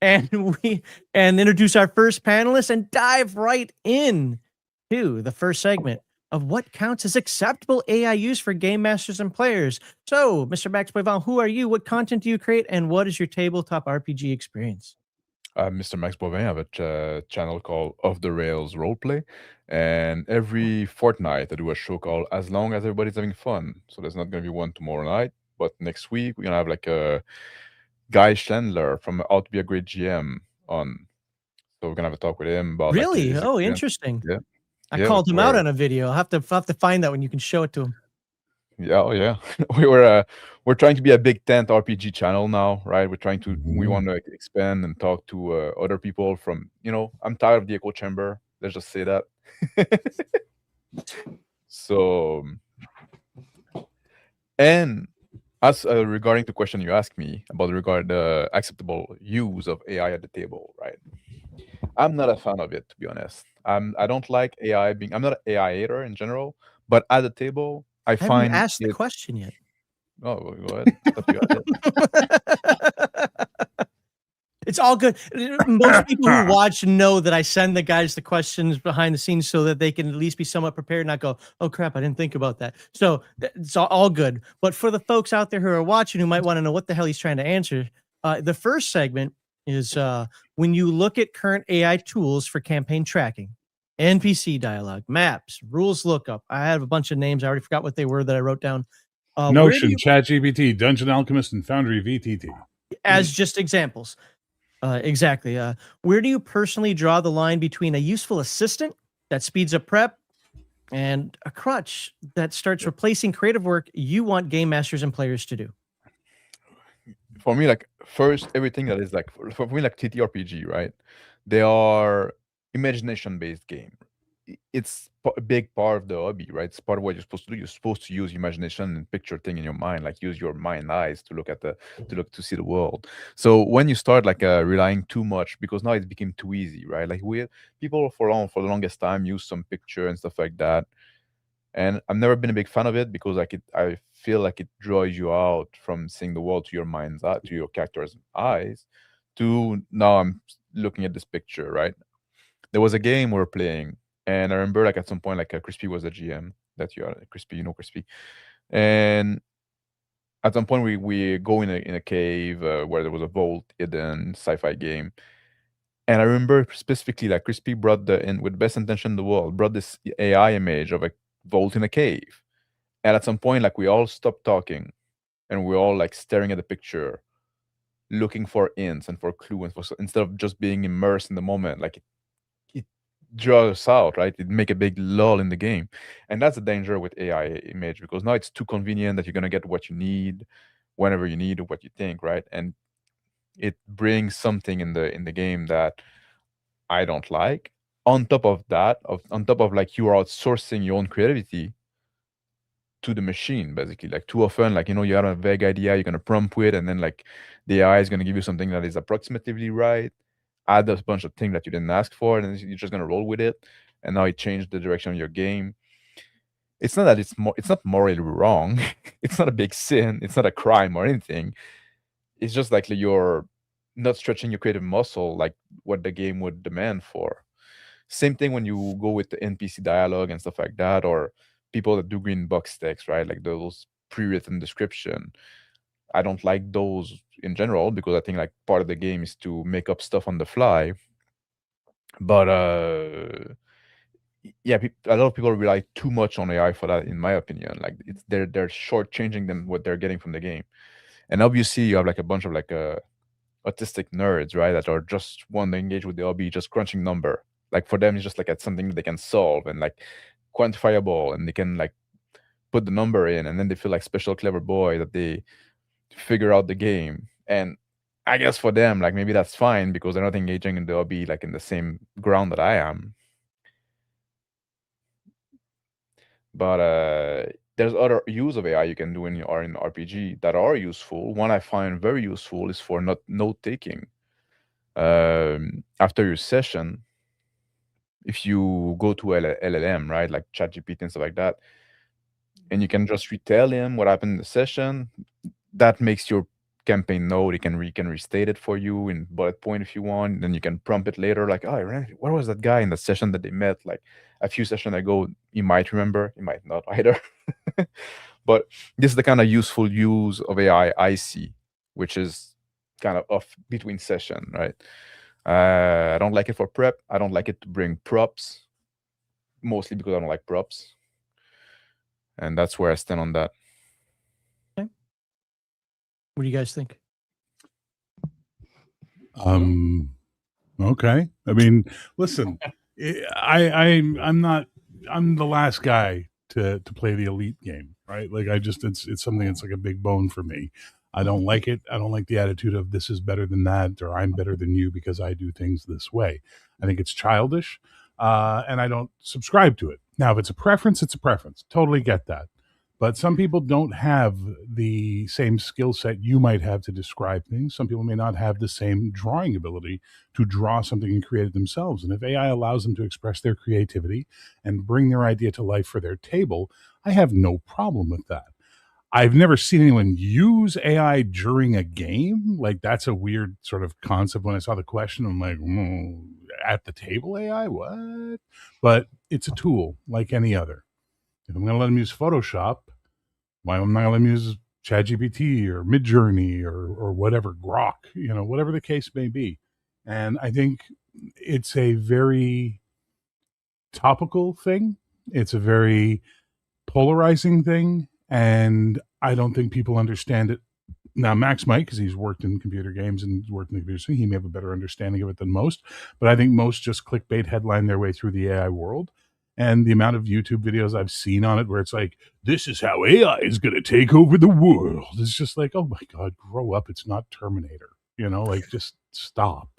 and introduce our first panelist and dive right in to the first segment of what counts as acceptable AI use for game masters and players. So, Mr. MaxBoivin, who are you? What content do you create? And what is your tabletop RPG experience? I'm MrMaxBoivin. I have a channel called Off the Rails Roleplay, and every fortnight I do a show called As Long as Everybody's Having Fun. So there's not going to be one tomorrow night, but next week we're going to have like a Guy Chandler from How to Be a Great GM on. So we're going to have a talk with him about like Really? his Oh, experience. interesting. Yeah. I Yeah, called him out on a video. I'll have to find that when you can show it to him. Yeah, oh yeah. We're trying to be a big tent RPG channel now, right? We want to expand and talk to other people from, I'm tired of the echo chamber. Let's just say that. So, and as regarding the question you asked me about the acceptable use of AI at the table, right? I'm not a fan of it, to be honest. I don't like AI being. I'm not an AI hater in general, but at the table, I Haven't you find asked the it. question yet? Oh, go ahead. I thought you had it. It's all good. Most people who watch know that I send the guys the questions behind the scenes so that they can at least be somewhat prepared and not go, oh crap, I didn't think about that. So it's all good. But for the folks out there who are watching who might want to know what the hell he's trying to answer, the first segment is when you look at current AI tools for campaign tracking, NPC dialogue, maps, rules lookup. I have a bunch of names. I already forgot what they were that I wrote down. Notion, ChatGPT, Dungeon Alchemist, and Foundry VTT. As just examples. Exactly. Where do you personally draw the line between a useful assistant that speeds up prep and a crutch that starts replacing creative work you want game masters and players to do? For me, like first, everything that is like for me, like TTRPG, right? They are imagination-based game. It's a big part of the hobby, right? It's part of what you're supposed to do. You're supposed to use imagination and picture thing in your mind, like use your mind eyes to look to see the world. So when you start like relying too much, because now it became too easy, right? Like people for the longest time use some picture and stuff like that, and I've never been a big fan of it because I feel like it draws you out from seeing the world to your mind's eye, to your character's eyes, to now I'm looking at this picture, right? There was a game we were playing, and I remember like at some point like Crispy was a GM that you are Crispy, Crispy, and at some point we go in a cave where there was a vault hidden sci-fi game, and I remember specifically like Crispy brought with best intention in the world brought this AI image of a vault in a cave, and at some point like we all stopped talking, and we're all like staring at the picture, looking for hints and for clues, and instead of just being immersed in the moment, like it draws us out, right? It make a big lull in the game, and that's the danger with AI image because now it's too convenient that you're gonna get what you need, whenever you need, or what you think, right? And it brings something in the game that I don't like. On top of that, on top of like you are outsourcing your own creativity to the machine, basically. Like too often, like you have a vague idea, you're gonna prompt with, and then like the AI is gonna give you something that is approximately right, add a bunch of things that you didn't ask for, and then you're just gonna roll with it. And now it changed the direction of your game. It's not that it's not morally wrong. It's not a big sin. It's not a crime or anything. It's just like you're not stretching your creative muscle like what the game would demand for. Same thing when you go with the NPC dialogue and stuff like that, or people that do green box text, right? Like those pre-written description. I don't like those in general because I think like part of the game is to make up stuff on the fly. But yeah, a lot of people rely too much on AI for that, in my opinion. Like they're shortchanging them what they're getting from the game. And obviously, you have like a bunch of like autistic nerds, right, that are just want to engage with the hobby, just crunching number. Like for them, it's just like it's something that they can solve and like quantifiable, and they can like put the number in, and then they feel like special clever boy that they figure out the game. And I guess for them, like maybe that's fine because they're not engaging in the hobby like in the same ground that I am. But there's other use of AI you can do in RPG that are useful. One I find very useful is for note taking. After your session, if you go to LLM, right, like ChatGPT and stuff like that, and you can just retell him what happened in the session, that makes your campaign note. It can restate it for you in bullet point if you want. Then you can prompt it later, like, oh, where was that guy in the session that they met like a few sessions ago? You might remember, you might not either. But this is the kind of useful use of AI I see, which is kind of off between session, right? I don't like it for prep. I don't like it to bring props, mostly because I don't like props. And that's where I stand on that. Okay. What do you guys think? Okay. I mean, listen, I'm the last guy to play the elite game, right? Like it's something that's like a big bone for me. I don't like it. I don't like the attitude of this is better than that, or I'm better than you because I do things this way. I think it's childish, and I don't subscribe to it. Now, if it's a preference, it's a preference. Totally get that. But some people don't have the same skill set you might have to describe things. Some people may not have the same drawing ability to draw something and create it themselves. And if AI allows them to express their creativity and bring their idea to life for their table, I have no problem with that. I've never seen anyone use AI during a game. Like, that's a weird sort of concept. When I saw the question, I'm like, at the table AI? What? But it's a tool like any other. If I'm going to let them use Photoshop, why am I not going to let them use ChatGPT or Midjourney or whatever, Grok, whatever the case may be. And I think it's a very topical thing. It's a very polarizing thing. And I don't think people understand it. Now, Max might, because he's worked in computer games and worked in the computer scene. He may have a better understanding of it than most. But I think most just clickbait headline their way through the AI world. And the amount of YouTube videos I've seen on it where it's like, this is how AI is going to take over the world. It's just like, oh my God, grow up. It's not Terminator, like just stop,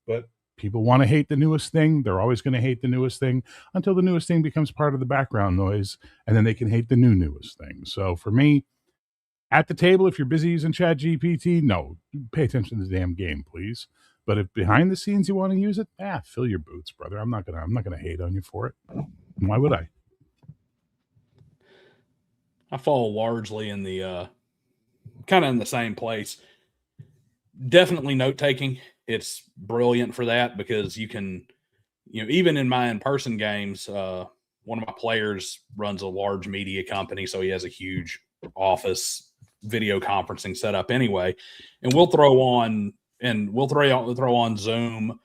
But people want to hate the newest thing. They're always going to hate the newest thing until the newest thing becomes part of the background noise. And then they can hate the newest thing. So for me, at the table, if you're busy using ChatGPT, no, pay attention to the damn game, please. But if behind the scenes you want to use it, fill your boots, brother. I'm not gonna hate on you for it. Why would I? I fall largely in the kind of in the same place. Definitely note taking. It's brilliant for that because you can, even in my in-person games, one of my players runs a large media company, so he has a huge office video conferencing setup anyway, and we'll throw on Zoom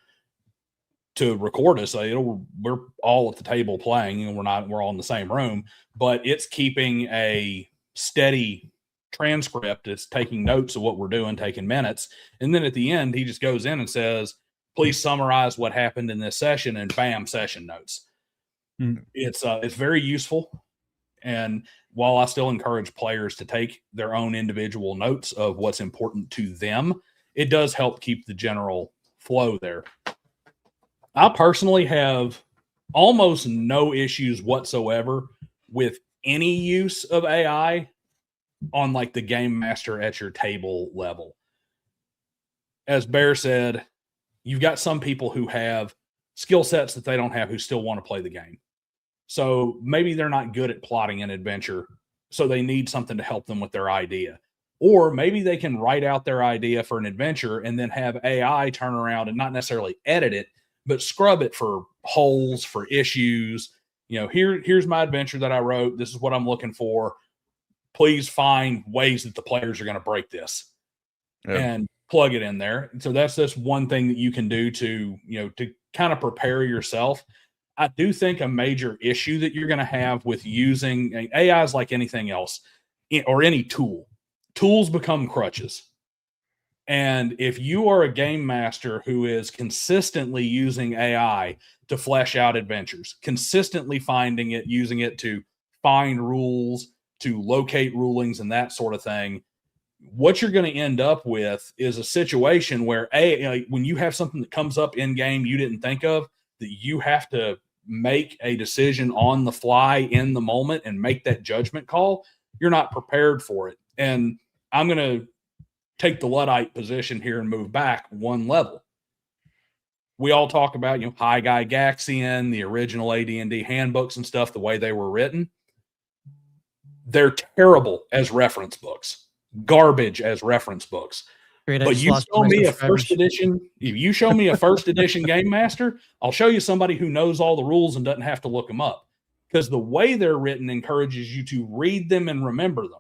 to record us. We're all at the table playing, and we're all in the same room, but it's keeping a steady transcript. It's taking notes of what we're doing, taking minutes. And then at the end, he just goes in and says, please summarize what happened in this session, and bam, session notes. It's very useful. And while I still encourage players to take their own individual notes of what's important to them, it does help keep the general flow there. I personally have almost no issues whatsoever with any use of AI on like the game master at your table level. As Bear said, you've got some people who have skill sets that they don't have who still want to play the game. So maybe they're not good at plotting an adventure, so they need something to help them with their idea. Or maybe they can write out their idea for an adventure and then have AI turn around and not necessarily edit it, but scrub it for holes, for issues. Here's my adventure that I wrote. This is what I'm looking for. Please find ways that the players are going to break this and plug it in there. So that's just one thing that you can do to kind of prepare yourself. I do think a major issue that you're going to have with using AI is like anything else or any tool. Tools become crutches. And if you are a game master who is consistently using AI to flesh out adventures, consistently using it to find rules, to locate rulings and that sort of thing, what you're going to end up with is a situation where when you have something that comes up in game you didn't think of, that you have to make a decision on the fly in the moment and make that judgment call, you're not prepared for it. And I'm going to take the Luddite position here and move back one level. We all talk about, High Guy Gaxian, the original AD&D handbooks and stuff, the way they were written. They're terrible as reference books. garbage as reference books. Great, I But just you lost show my me a subscribers. first edition, if you show me a first edition Game Master, I'll show you somebody who knows all the rules and doesn't have to look them up. Because the way they're written encourages you to read them and remember them.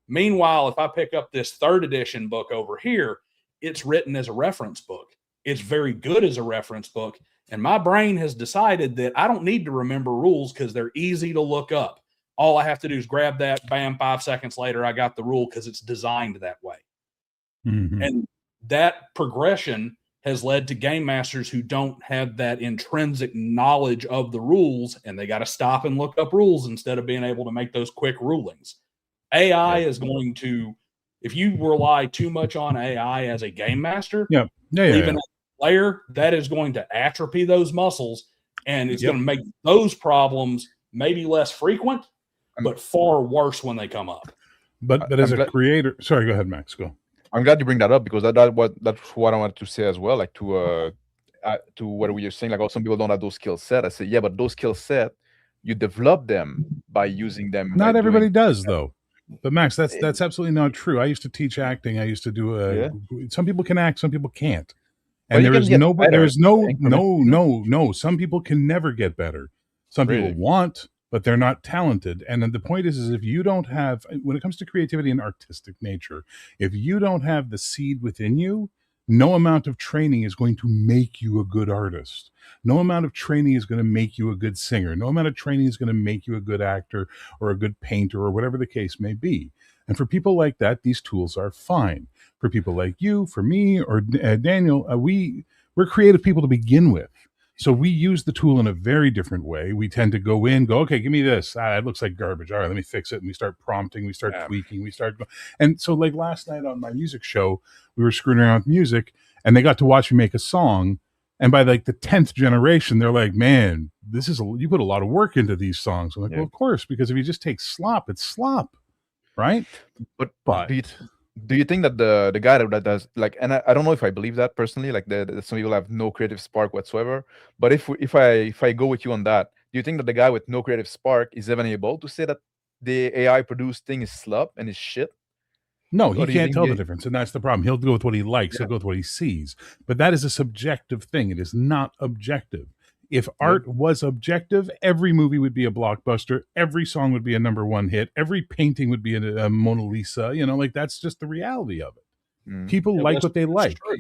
Meanwhile, if I pick up this third edition book over here, it's written as a reference book. It's very good as a reference book. And my brain has decided that I don't need to remember rules because they're easy to look up. All I have to do is grab that, bam, 5 seconds later, I got the rule because it's designed that way. Mm-hmm. And that progression has led to game masters who don't have that intrinsic knowledge of the rules, and they got to stop and look up rules instead of being able to make those quick rulings. AI is going to, if you rely too much on AI as a game master, even a player, that is going to atrophy those muscles, and it's going to make those problems maybe less frequent, but far worse when they come up. But as a creator, sorry, go ahead, Max. Go. I'm glad you bring that up because that's what I wanted to say as well. Like to what we were saying, like, oh, some people don't have those skill set. I say, yeah, but those skill set, you develop them by using them. Not everybody does, though. But Max, that's absolutely not true. I used to teach acting. I used to do some people can act, some people can't. And there is no. Some people can never get better. Some people want, but they're not talented. And then the point is if you don't have, when it comes to creativity and artistic nature, if you don't have the seed within you, no amount of training is going to make you a good artist. No amount of training is going to make you a good singer. No amount of training is going to make you a good actor or a good painter or whatever the case may be. And for people like that, these tools are fine. For people like you, for me, or Daniel, we're creative people to begin with. So we use the tool in a very different way. We tend to go, okay, give me this. It looks like garbage. All right, let me fix it. And we start prompting, we start tweaking, and so like last night on my music show, we were screwing around with music, and they got to watch me make a song. And by like the 10th generation, they're like, man, you put a lot of work into these songs. I'm like, well, of course, because if you just take slop, it's slop, right? But do you think that the guy that does, like, and I don't know if I believe that personally, like some people have no creative spark whatsoever, but if I go with you on that, do you think that the guy with no creative spark is even able to say that the AI produced thing is slop and is shit? No, he can't tell the difference, and that's the problem. He'll go with what he likes, he'll go with what he sees, but that is a subjective thing. It is not objective. If art was objective, every movie would be a blockbuster. Every song would be a #1 hit. Every painting would be a Mona Lisa. Like that's just the reality of it. People like what they like. True.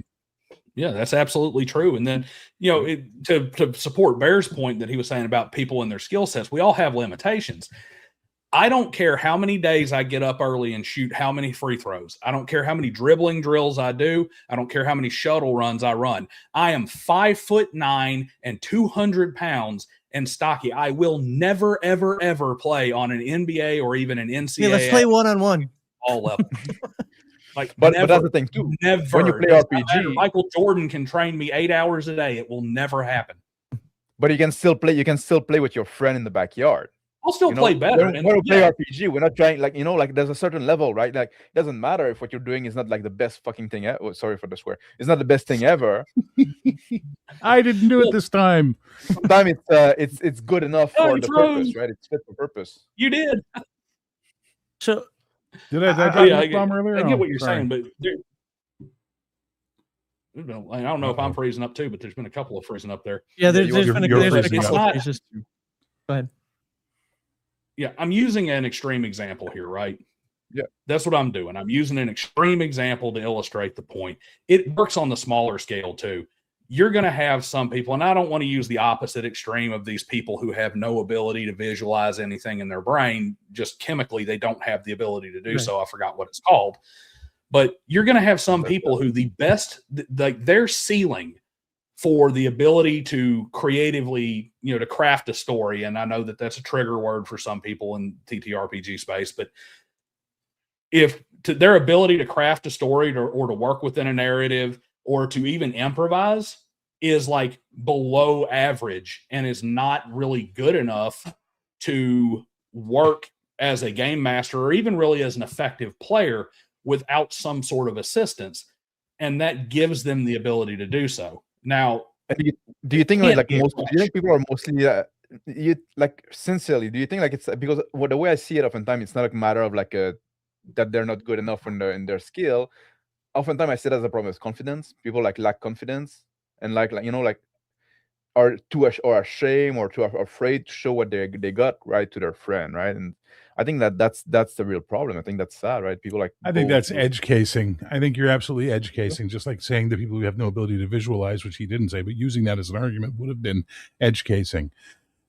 Yeah, that's absolutely true. And then, to support Bear's point that he was saying about people and their skill sets, we all have limitations. I don't care how many days I get up early and shoot how many free throws. I don't care how many dribbling drills I do. I don't care how many shuttle runs I run. I am 5'9" and 200 pounds and stocky. I will never, ever, ever play on an NBA or even an NCAA. Yeah, let's play one-on-one. All level. But that's the thing too. Never. When you play RPG, Michael Jordan can train me 8 hours a day. It will never happen. But you can still play. You can still play with your friend in the backyard. I'll still play better. When we play RPG, we're not trying, like there's a certain level, right? Like it doesn't matter if what you're doing is not like the best fucking thing ever. Oh, sorry for the swear. It's not the best thing ever. I didn't do it this time. Sometimes it's good enough for the purpose, right? It's fit for purpose. You did. So did I drop this bomb earlier? I get what you're saying, but I don't know if I'm freezing up too, but there's been a couple of freezing up there. Yeah, there's been a couple of freezes. Go ahead. Yeah, I'm using an extreme example here, right? Yeah. That's what I'm doing. I'm using an extreme example to illustrate the point. It works on the smaller scale too. You're going to have some people, and I don't want to use the opposite extreme of these people who have no ability to visualize anything in their brain. Just chemically, they don't have the ability to do so. I forgot what it's called. But you're going to have some people who the best, like their ceiling for the ability to creatively, to craft a story. And I know that that's a trigger word for some people in TTRPG space, but their ability to craft a story or to work within a narrative or to even improvise is like below average and is not really good enough to work as a game master or even really as an effective player without some sort of assistance. And that gives them the ability to do so. Now, do you think do you think people are mostly sincerely, do you think like it's because the way I see it oftentimes it's not a matter of like that they're not good enough in their skill. Oftentimes I see that as a problem with confidence. People like lack confidence and like are too or ashamed or too afraid to show what they got right to their friend, right? And I think that's the real problem. I think that's sad, right? People like I think go that's to- edge casing. I think you're absolutely edge casing, just like saying that people who have no ability to visualize, which he didn't say, but using that as an argument would have been edge casing.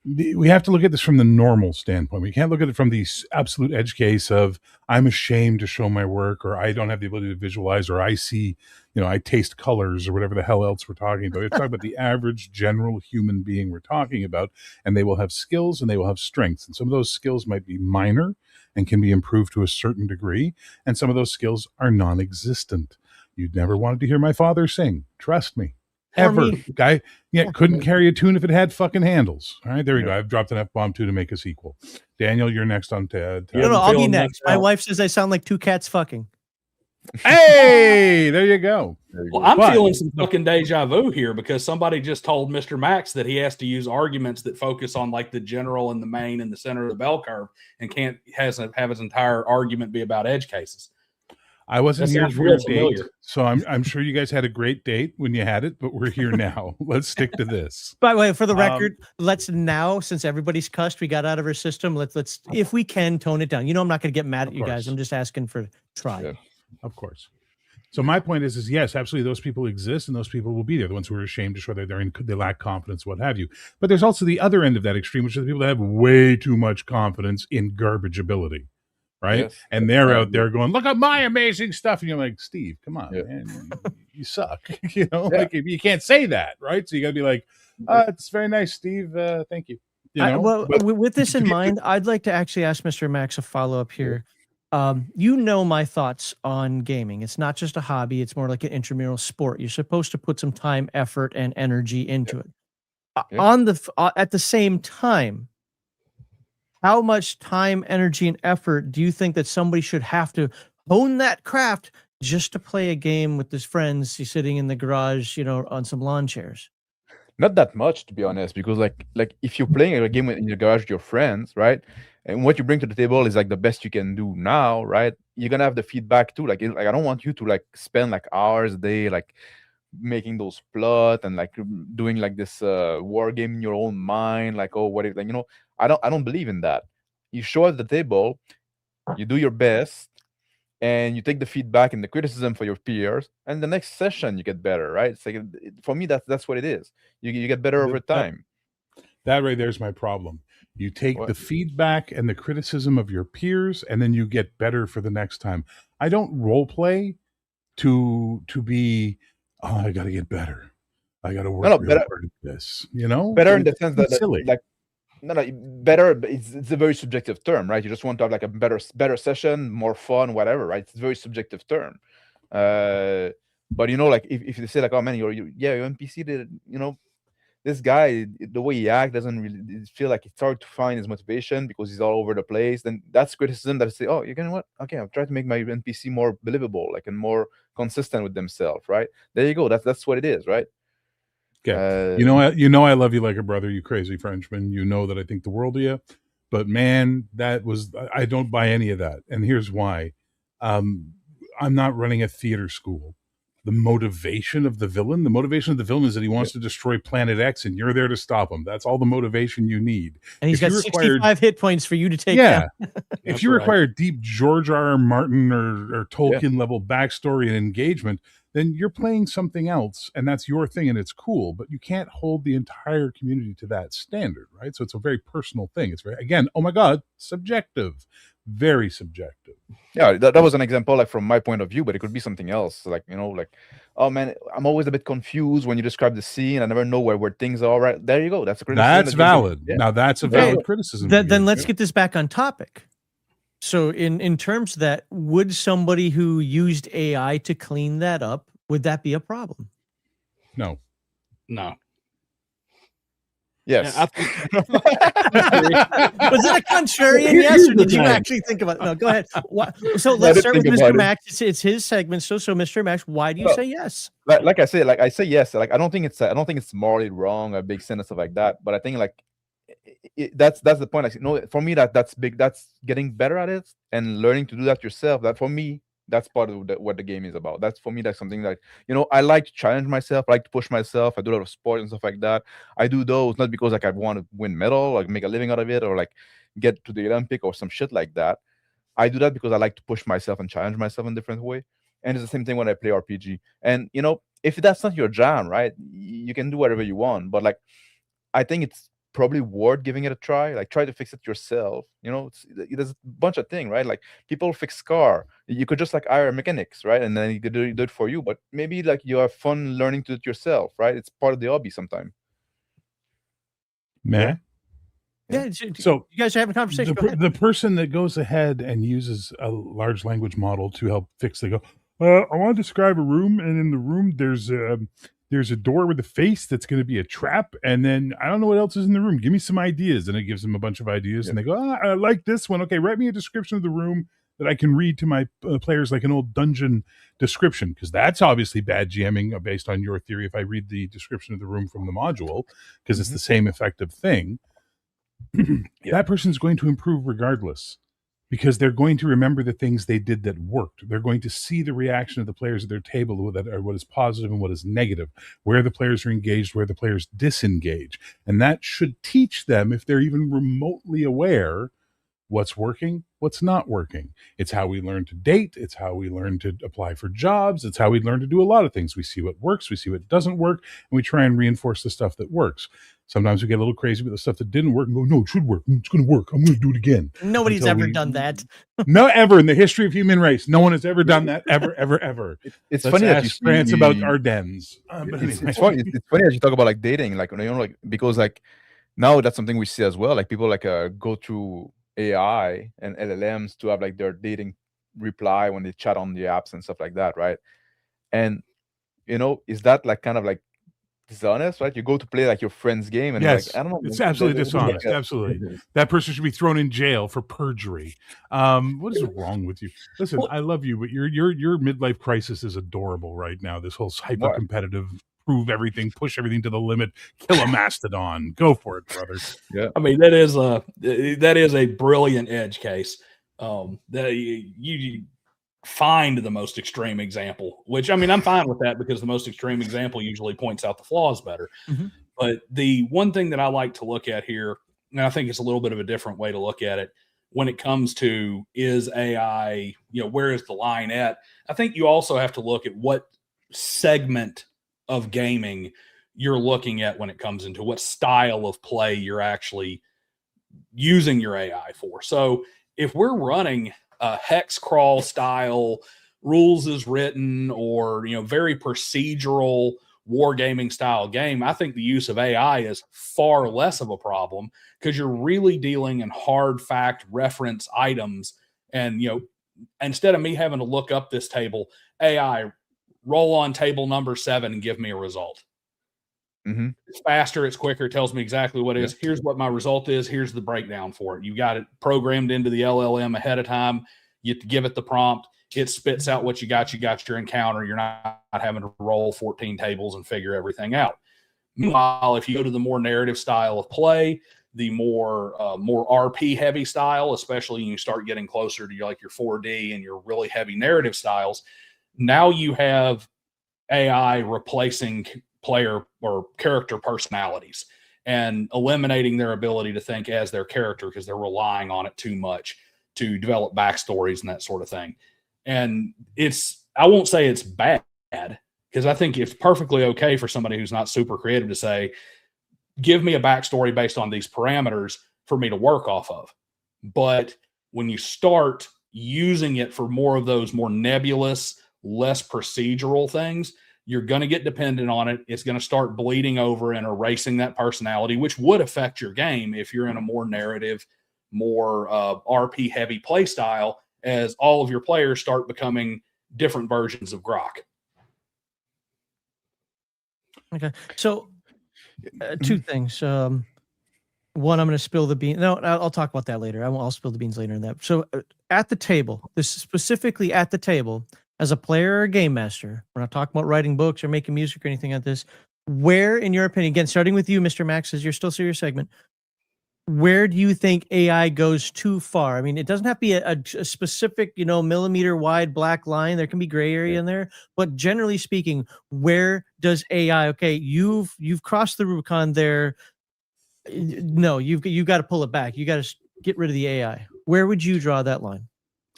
We have to look at this from the normal standpoint. We can't look at it from the absolute edge case of I'm ashamed to show my work, or I don't have the ability to visualize, or I see, I taste colors, or whatever the hell else we're talking about. We're talking about the average general human being we're talking about, and they will have skills and they will have strengths. And some of those skills might be minor and can be improved to a certain degree, and some of those skills are non-existent. You'd never wanted to hear my father sing. Trust me. Ever. Guy, couldn't carry a tune if it had fucking handles. All right, there we go. I've dropped an F-bomb too to make us equal. Daniel, you're next on Ted. No, I'll be next. My wife says I sound like two cats fucking. Hey, there you go. Well, I'm feeling some fucking deja vu here because somebody just told Mr. Max that he has to use arguments that focus on like the general and the main and the center of the bell curve and can't have his entire argument be about edge cases. I wasn't here for your date, so I'm sure you guys had a great date when you had it, but we're here now. Let's stick to this. By the way, for the record, let's now, since everybody's cussed, we got out of our system. Let's if we can tone it down. I'm not going to get mad at you guys. I'm just asking for try. Yeah. Of course. So my point is yes, absolutely, those people exist, and those people will be there. The ones who are ashamed to show that they lack confidence, what have you. But there's also the other end of that extreme, which is the people that have way too much confidence in garbage ability. Right. Yes. And they're out there going, look at my amazing stuff. And you're like, Steve, come on, man. You suck. Like you can't say that. Right. So you got to be like, it's very nice, Steve. Thank you. With this in mind, I'd like to actually ask Mr. Max a follow up here. My thoughts on gaming. It's not just a hobby. It's more like an intramural sport. You're supposed to put some time, effort, and energy into it. At the same time, how much time, energy, and effort do you think that somebody should have to hone that craft just to play a game with his friends sitting in the garage, on some lawn chairs? Not that much, to be honest, because like if you're playing a game in your garage with your friends, right, and what you bring to the table is like the best you can do now, right? You're gonna have the feedback too. Like I don't want you to like spend like hours a day like making those plot and like doing like this war game in your own mind, like I don't believe in that. You show at the table, you do your best, and you take the feedback and the criticism for your peers, and the next session you get better, right? It's like for me that's what it is. You get better over time. That right there's my problem. You take the feedback and the criticism of your peers, and then you get better for the next time. I don't role play to be I got to get better. I got to work really hard at this. Better in the sense that silly. Like better. It's a very subjective term, right? You just want to have like a better session, more fun, whatever, right? It's a very subjective term. But like if they say like, oh man, your NPC did, this guy, the way he acts doesn't really feel like it's hard to find his motivation because he's all over the place. Then that's criticism that I say, oh, you know what? Okay, I'll try to make my NPC more believable, like and more consistent with themselves, right? There you go. That's what it is, right? Okay. I love you like a brother, you crazy Frenchman. You know that I think the world of you. But man, I don't buy any of that. And here's why. I'm not running a theater school. The motivation of the villain is that he wants to destroy Planet X, and you're there to stop him. That's all the motivation you need. And he's got 65 hit points for you to take down. If you require deep George R. R. Martin or Tolkien level backstory and engagement, then you're playing something else, and that's your thing, and it's cool. But you can't hold the entire community to that standard, right? So it's a very personal thing. It's very, again, oh my God, subjective. Very subjective. Yeah, that was an example like from my point of view, but it could be something else. Like, oh man, I'm always a bit confused when you describe the scene. I never know where things are. Right there, you go. That's a criticism. That's valid. Yeah. Now that's a valid criticism. Then let's get this back on topic. So in terms of that, would somebody who used AI to clean that up, would that be a problem? No. Yes. Yeah, was it a contrarian yes, or did you actually think about it? No, go ahead. So let's start with Mr. Max. It's his segment. So Mr. Max, why do you say yes? Like I say yes. Like I don't think it's morally wrong, a big sin or stuff like that. But I think like that's the point. Like, no, for me that's big. That's getting better at it and learning to do that yourself. That for me, that's part of what the game is about. That's for me. That's something like, I like to challenge myself. I like to push myself. I do a lot of sports and stuff like that. I do those not because like I want to win medal, like make a living out of it, or like get to the Olympic or some shit like that. I do that because I like to push myself and challenge myself in a different way. And it's the same thing when I play RPG. And if that's not your jam, right, you can do whatever you want. But like, I think it's probably worth giving it a try. Like, try to fix it yourself. There's a bunch of things, right? Like, people fix car. You could just like hire mechanics, right? And then you could do it for you. But maybe like you have fun learning to do it yourself, right? It's part of the hobby sometimes. Matt? Yeah. So you guys are having a conversation. The person that goes ahead and uses a large language model to help fix, they go, I want to describe a room, and in the room there's a door with a face that's going to be a trap, and then I don't know what else is in the room. Give me some ideas, and it gives them a bunch of ideas, and they go, I like this one. Okay, write me a description of the room that I can read to my players, like an old dungeon description, because that's obviously bad GMing based on your theory. If I read the description of the room from the module, because it's the same effective thing. That person's going to improve regardless, because they're going to remember the things they did that worked. They're going to see the reaction of the players at their table, that are what is positive and what is negative, where the players are engaged, where the players disengage. And that should teach them, if they're even remotely aware, what's working, what's not working. It's how we learn to date. It's how we learn to apply for jobs. It's how we learn to do a lot of things. We see what works, we see what doesn't work, and we try and reinforce the stuff that works. Sometimes we get a little crazy with the stuff that didn't work and go, no, it should work. It's going to work. I'm going to do it again. Nobody's ever done that. No, ever in the history of human race. No one has ever done that. Ever. It's funny that you France about Ardennes. It's funny. It's funny as you talk about like dating, like, like, because like now that's something we see as well. Like, people like go through AI and LLMs to have like their dating reply when they chat on the apps and stuff like that, right? And is that like kind of like dishonest, right? You go to play like your friend's game, and yes, like, I don't know, it's absolutely dishonest. Absolutely, that person should be thrown in jail for perjury. What is wrong with you? Listen, I love you, but your midlife crisis is adorable right now. This whole hyper competitive, prove everything, push everything to the limit, kill a mastodon. Go for it, brother. Yeah, I mean, that is a brilliant edge case. That you find the most extreme example, which, I mean, I'm fine with that, because the most extreme example usually points out the flaws better. But the one thing that I like to look at here, and I think it's a little bit of a different way to look at it when it comes to, is AI, where is the line at? I think you also have to look at what segment of gaming you're looking at when it comes into what style of play you're actually using your AI for. So if we're running a hex crawl style, rules is written, or very procedural wargaming style game, I think the use of AI is far less of a problem, because you're really dealing in hard fact reference items. And instead of me having to look up this table, AI, roll on table number 7 and give me a result. It's faster, it's quicker, it tells me exactly what it is. Here's what my result is, here's the breakdown for it. You got it programmed into the LLM ahead of time. You give it the prompt, it spits out what you got your encounter. You're not having to roll 14 tables and figure everything out. Meanwhile, if you go to the more narrative style of play, the more RP heavy style, especially when you start getting closer to your 4D and your really heavy narrative styles, now you have AI replacing player or character personalities and eliminating their ability to think as their character, because they're relying on it too much to develop backstories and that sort of thing. And I won't say it's bad, because I think it's perfectly okay for somebody who's not super creative to say, give me a backstory based on these parameters for me to work off of. But when you start using it for more of those more nebulous, less procedural things, you're going to get dependent on it. It's going to start bleeding over and erasing that personality, which would affect your game if you're in a more narrative, more RP heavy play style, as all of your players start becoming different versions of Grok. Okay. So 2 things. One, I'm going to spill the beans. No, I'll talk about that later. I'll spill the beans later in that. So at the table, this is specifically at the table, as a player or a game master, we're not talking about writing books or making music or anything like this. Where, in your opinion, again, starting with you, Mr. Max, as you're still serious segment, where do you think AI goes too far? I mean, it doesn't have to be a specific, millimeter wide black line. There can be gray area in there, but generally speaking, where does AI? Okay, you've crossed the Rubicon there. No, you've got to pull it back. You got to get rid of the AI. Where would you draw that line?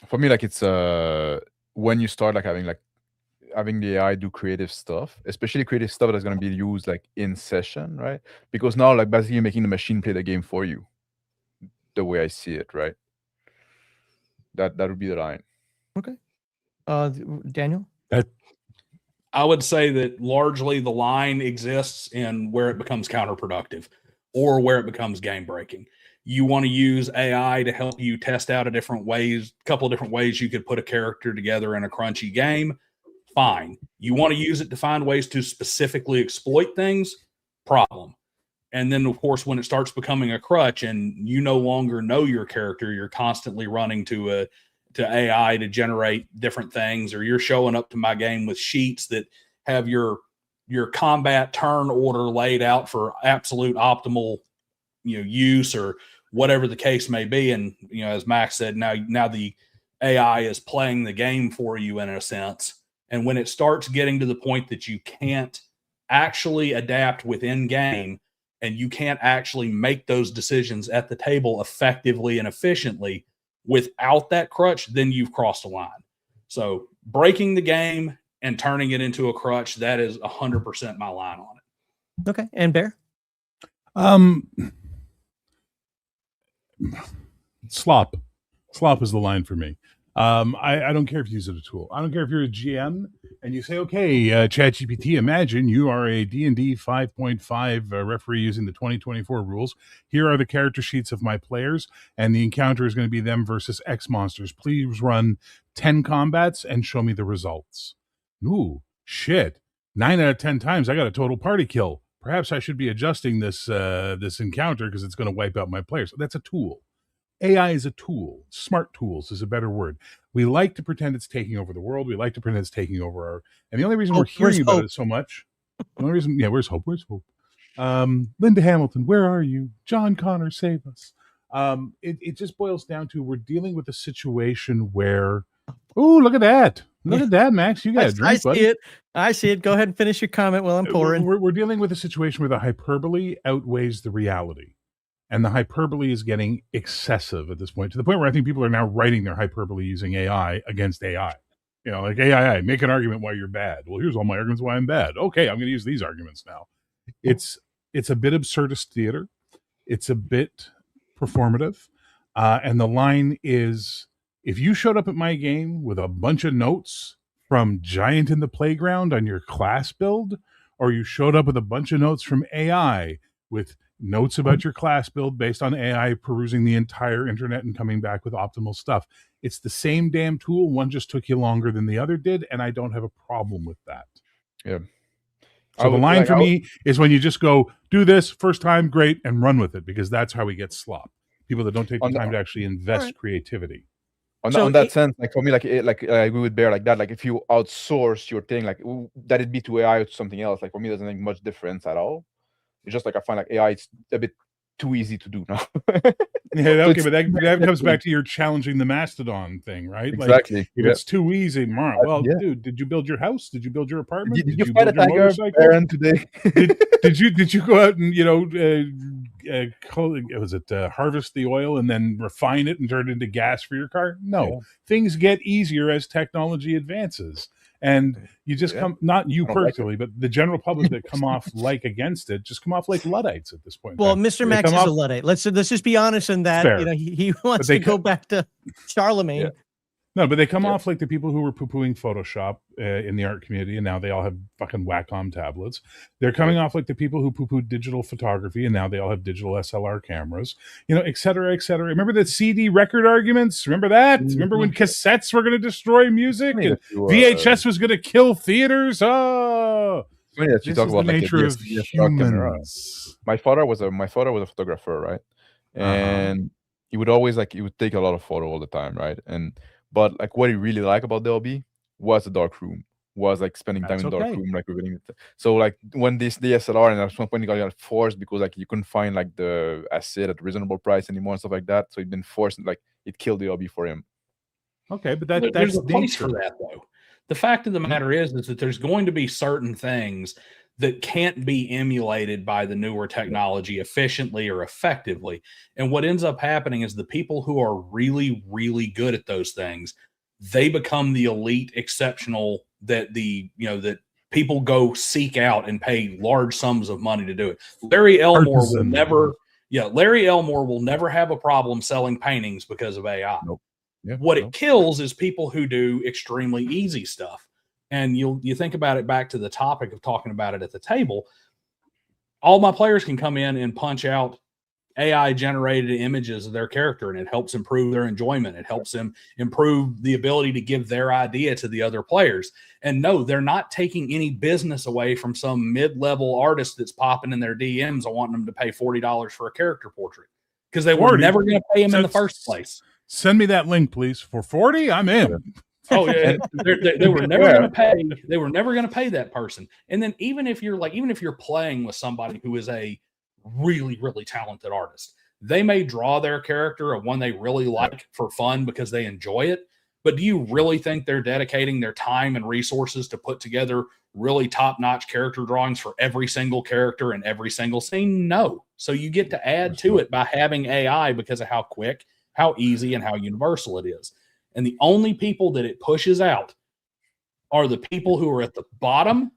For me, like, it's when you start like having the AI do creative stuff, especially creative stuff that's going to be used like in session, right? Because now, like, basically you're making the machine play the game for you, the way I see it, right? That would be the line. Okay. Daniel? I would say that largely the line exists in where it becomes counterproductive or where it becomes game breaking. You want to use AI to help you test out a couple of different ways you could put a character together in a crunchy game. Fine. You want to use it to find ways to specifically exploit things? Problem. And then, of course, when it starts becoming a crutch and you no longer know your character, you're constantly running to AI to generate different things, or you're showing up to my game with sheets that have your combat turn order laid out for absolute optimal use, or whatever the case may be. And as Max said, now the AI is playing the game for you in a sense. And when it starts getting to the point that you can't actually adapt within game and you can't actually make those decisions at the table effectively and efficiently without that crutch, then you've crossed a line. So breaking the game and turning it into a crutch, that is 100% my line on it. Okay. And Bear? Slop is the line for me. I don't care if you use it as a tool. I don't care if you're a GM and you say, okay, ChatGPT, imagine you are a D&D 5.5 referee using the 2024 rules. Here are the character sheets of my players, and the encounter is going to be them versus X monsters. Please run 10 combats and show me the results. Ooh, shit. 9 out of 10 times, I got a total party kill. Perhaps I should be adjusting this encounter because it's going to wipe out my players. That's a tool. AI is a tool. Smart tools is a better word. We like to pretend it's taking over the world. We like to pretend it's taking over our... And the only reason we're hearing about it so much... The only reason... Yeah, where's Hope? Where's Hope? Linda Hamilton, where are you? John Connor, save us. It just boils down to we're dealing with a situation where... Oh, look at that. Look at that, Max. You got a drink, buddy. I see it. Go ahead and finish your comment while I'm pouring. We're dealing with a situation where the hyperbole outweighs the reality. And the hyperbole is getting excessive at this point, to the point where I think people are now writing their hyperbole using AI against AI. Like AI, make an argument why you're bad. Well, here's all my arguments why I'm bad. Okay, I'm going to use these arguments now. It's a bit absurdist theater. It's a bit performative. And the line is, if you showed up at my game with a bunch of notes from Giant in the Playground on your class build, or you showed up with a bunch of notes from AI with notes about your class build based on AI perusing the entire internet and coming back with optimal stuff. It's the same damn tool. One just took you longer than the other did, and I don't have a problem with that. Yeah. So the line for me is when you just go, do this, first time, great, and run with it, because that's how we get slop. People that don't take the time to actually invest creativity. On that sense, like for me, like I agree with Bear like that. Like if you outsource your thing, like that it be to AI or to something else, like for me, it doesn't make much difference at all. It's just like I find like AI is a bit too easy to do now. Yeah, okay, but that comes back to your challenging the mastodon thing, right? Exactly. Like, if it's too easy, well, dude, did you build your house? Did you build your apartment? Did you fight a tiger today? did you go out and harvest the oil and then refine it and turn it into gas for your car? No, things get easier as technology advances. And you just come, not you personally, but the general public that come off against it, just come off like Luddites at this point. Well, Mr. Max is a Luddite. Let's just be honest in that. Fair. He wants to go back to Charlemagne. Yeah. No, but they come off like the people who were poo-pooing Photoshop in the art community, and now they all have fucking Wacom tablets. They're coming off like the people who poo-pooed digital photography, and now they all have digital SLR cameras, et cetera, et cetera. Remember the CD record arguments? Remember that? Remember when cassettes were going to destroy music and VHS was going to kill theaters? Oh, this is the nature of humans. My father was a photographer, right? And he would always he would take a lot of photo all the time, right? But like what he really liked about the hobby was the dark room. was like spending time That's in dark okay. room, like revealing it. So like when this DSLR, and at some point it got forced because like you couldn't find like the asset at reasonable price anymore and stuff like that. So he'd been forced, like it killed the hobby for him. Okay, but There's that's a place nature. for that, though. The fact of the matter is that there's going to be certain things that can't be emulated by the newer technology efficiently or effectively. And what ends up happening is the people who are really, really good at those things, they become the elite exceptional that that people go seek out and pay large sums of money to do it. Larry Elmore will never have a problem selling paintings because of AI. Nope. Yeah, what it kills is people who do extremely easy stuff. And you think about it back to the topic of talking about it at the table. All my players can come in and punch out AI generated images of their character, and it helps improve their enjoyment. It helps them improve the ability to give their idea to the other players. And no, they're not taking any business away from some mid-level artist that's popping in their DMs and wanting them to pay $40 for a character portrait, because they were never going to pay him in the first place. Send me that link, please. For 40, I'm in. Oh yeah, they were never going to pay. They were never going to pay that person. And then even if you're playing with somebody who is a really, really talented artist, they may draw their character of one they really like for fun because they enjoy it. But do you really think they're dedicating their time and resources to put together really top-notch character drawings for every single character and every single scene? No. So you get to add to it by having AI because of how quick, how easy, and how universal it is. And the only people that it pushes out are the people who are at the bottom,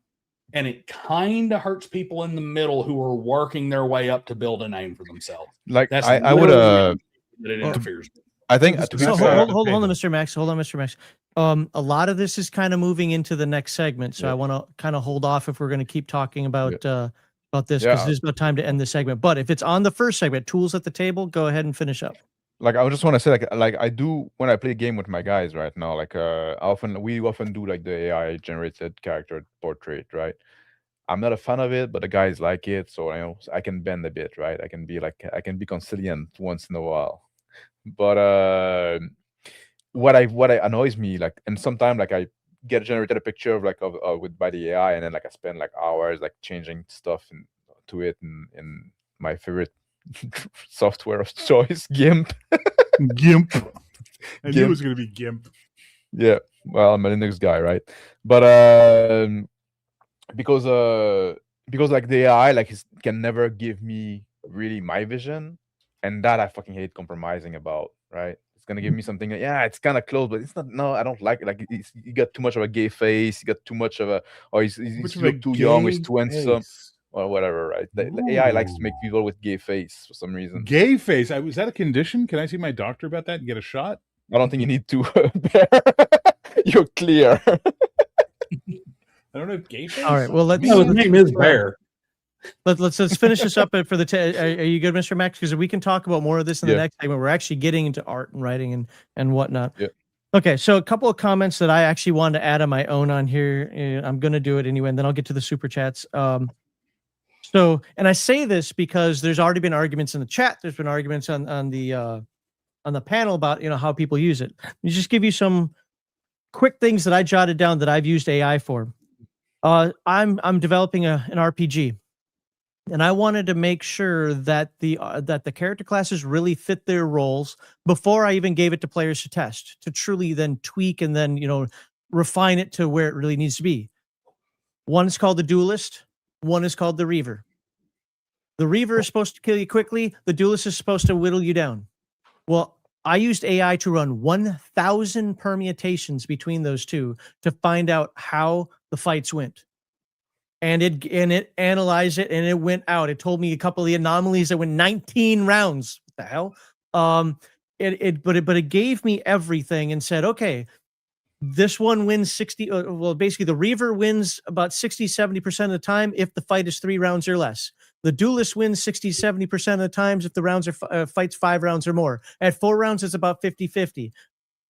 and it kind of hurts people in the middle who are working their way up to build a name for themselves. Like that's I would that it interferes with. I think So hold on, Mr. Max. Hold on, Mr. Max. A lot of this is kind of moving into the next segment, so I want to kind of hold off if we're going to keep talking about this, because it is about time to end the segment. But if it's on the first segment, tools at the table, go ahead and finish up. Like I just want to say, like I do when I play a game with my guys right now. Like we often do like the AI generated character portrait, right? I'm not a fan of it, but the guys like it, so I can bend a bit, right? I can be conciliant once in a while. But what annoys me, like, and sometimes like I get generated a picture of by the AI, and then like I spend like hours like changing stuff to it in my favorite software of choice, GIMP. GIMP. I knew it was going to be GIMP. Yeah, well, I'm a Linux guy, right? But because like the AI can never give me really my vision, and that I fucking hate compromising about, right? It's gonna give me something that, yeah, it's kind of close, but it's not. No, I don't like it. Like you got too much of a gay face, you got too much of a, or he's too young, he's too handsome, or whatever, right? The AI likes to make people with gay face for some reason. Gay face? Was that a condition? Can I see my doctor about that and get a shot? I don't think you need to. You're clear. I don't know if gay face. All right. Well, his name is Bear. Let's finish this up for the. Are you good, Mr. Max? Because we can talk about more of this in the next segment. We're actually getting into art and writing and whatnot. Yeah. Okay, so a couple of comments that I actually wanted to add on my own on here. I'm going to do it anyway, and then I'll get to the super chats. So, and I say this because there's already been arguments in the chat. There's been arguments on the panel about how people use it. Let me just give you some quick things that I jotted down that I've used AI for. I'm developing an RPG, and I wanted to make sure that the character classes really fit their roles before I even gave it to players to test, to truly then tweak and then refine it to where it really needs to be. One is called the Duelist. One is called the Reaver. The Reaver is supposed to kill you quickly. The Duelist is supposed to whittle you down. Well, I used AI to run 1,000 permutations between those two to find out how the fights went. And it analyzed it, and it went out. It told me a couple of the anomalies that went 19 rounds. What the hell? But it gave me everything and said, okay, this one wins 60. Well, basically, the Reaver wins about 60-70% of the time if the fight is 3 rounds or less. The Duelist wins 60-70% of the times if the rounds are fights 5 rounds or more. At 4 rounds, it's about 50-50.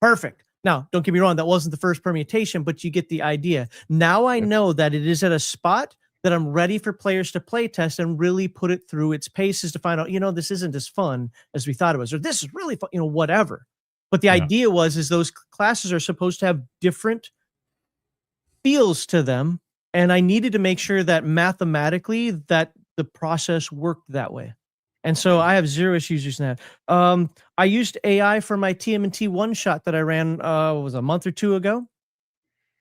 Perfect. Now, don't get me wrong, that wasn't the first permutation, but you get the idea. Now I know that it is at a spot that I'm ready for players to play test and really put it through its paces to find out, this isn't as fun as we thought it was, or this is really fun, whatever. But the idea is those classes are supposed to have different feels to them, and I needed to make sure that mathematically that the process worked that way. And so I have zero issues using that. I used AI for my TMNT one shot that I ran was a month or two ago.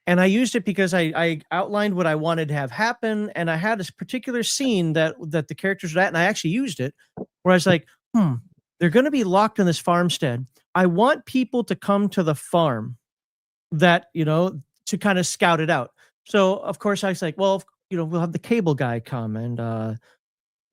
And I used it because I outlined what I wanted to have happen, and I had this particular scene that the characters were at, and I actually used it where I was like, they're going to be locked in this farmstead. I want people to come to the farm that, to kind of scout it out. So of course I was like, well, we'll have the cable guy come, and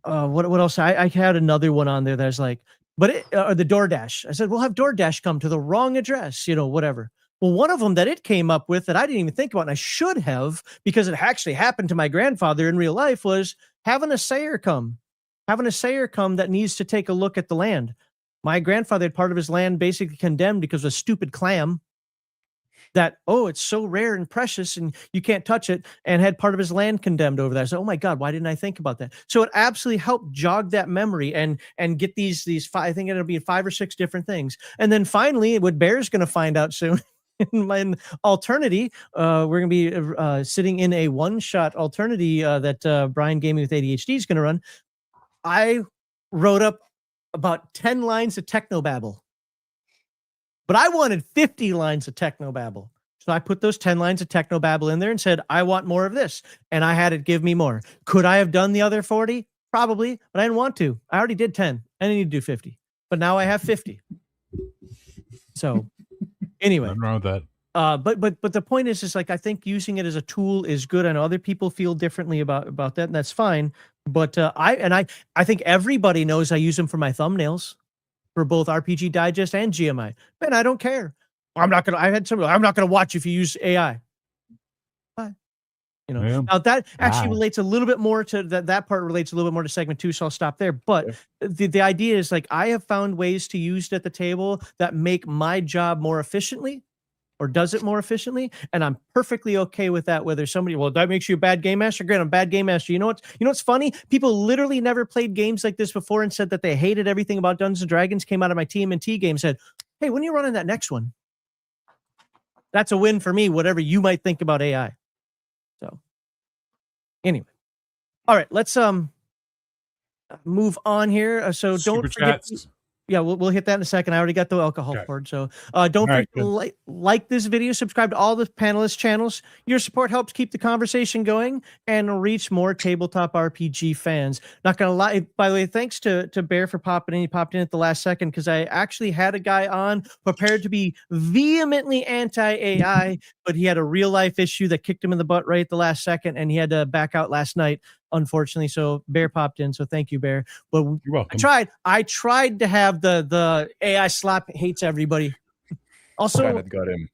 what else? I had another one on there that was like, or the DoorDash. I said, we'll have DoorDash come to the wrong address, whatever. Well, one of them that it came up with that I didn't even think about, and I should have, because it actually happened to my grandfather in real life, was having a sayer come that needs to take a look at the land. My grandfather had part of his land basically condemned because of a stupid clam that, it's so rare and precious and you can't touch it, and had part of his land condemned over there. So, oh my God, why didn't I think about that? So it absolutely helped jog that memory and get these five, I think it'll be 5 or 6 different things. And then finally, what Bear's going to find out soon, in Alternity, we're going to be sitting in a one-shot Alternity that Brian Gaming with ADHD is going to run. I wrote up about 10 lines of technobabble, but I wanted 50 lines of technobabble. So I put those 10 lines of technobabble in there and said, I want more of this. And I had it give me more. Could I have done the other 40? Probably, but I didn't want to. I already did 10. I didn't need to do 50. But now I have 50. So anyway. Nothing wrong with that. But the point is like, I think using it as a tool is good. I know other people feel differently about that, and that's fine. But I think everybody knows I use them for my thumbnails for both RPG Digest and GMI. Man, I don't care. I'm not gonna watch if you use AI. Bye. Now that actually relates a little bit more to that part relates a little bit more to segment 2, so I'll stop there. But the idea is like, I have found ways to use it at the table that make my job more efficiently, or does it more efficiently, and I'm perfectly okay with that. Whether somebody, that makes you a bad game master. Great, I'm a bad game master. You know what's funny? People literally never played games like this before and said that they hated everything about Dungeons and Dragons. Came out of my TMNT game, said, "Hey, when are you running that next one?" That's a win for me. Whatever you might think about AI. So, anyway, all right, let's move on here. So don't forget. Yeah, we'll hit that in a second. I already got the alcohol poured. So don't forget to like this video, subscribe to all the panelists' channels. Your support helps keep the conversation going and reach more tabletop RPG fans. Not going to lie. By the way, thanks to Bear for popping in. He popped in at the last second because I actually had a guy on prepared to be vehemently anti-AI, but he had a real-life issue that kicked him in the butt right at the last second, and he had to back out last night, unfortunately. So Bear popped in, so thank you, Bear. But you're welcome. I tried to have the AI slap hates everybody. Also, Skynet got him.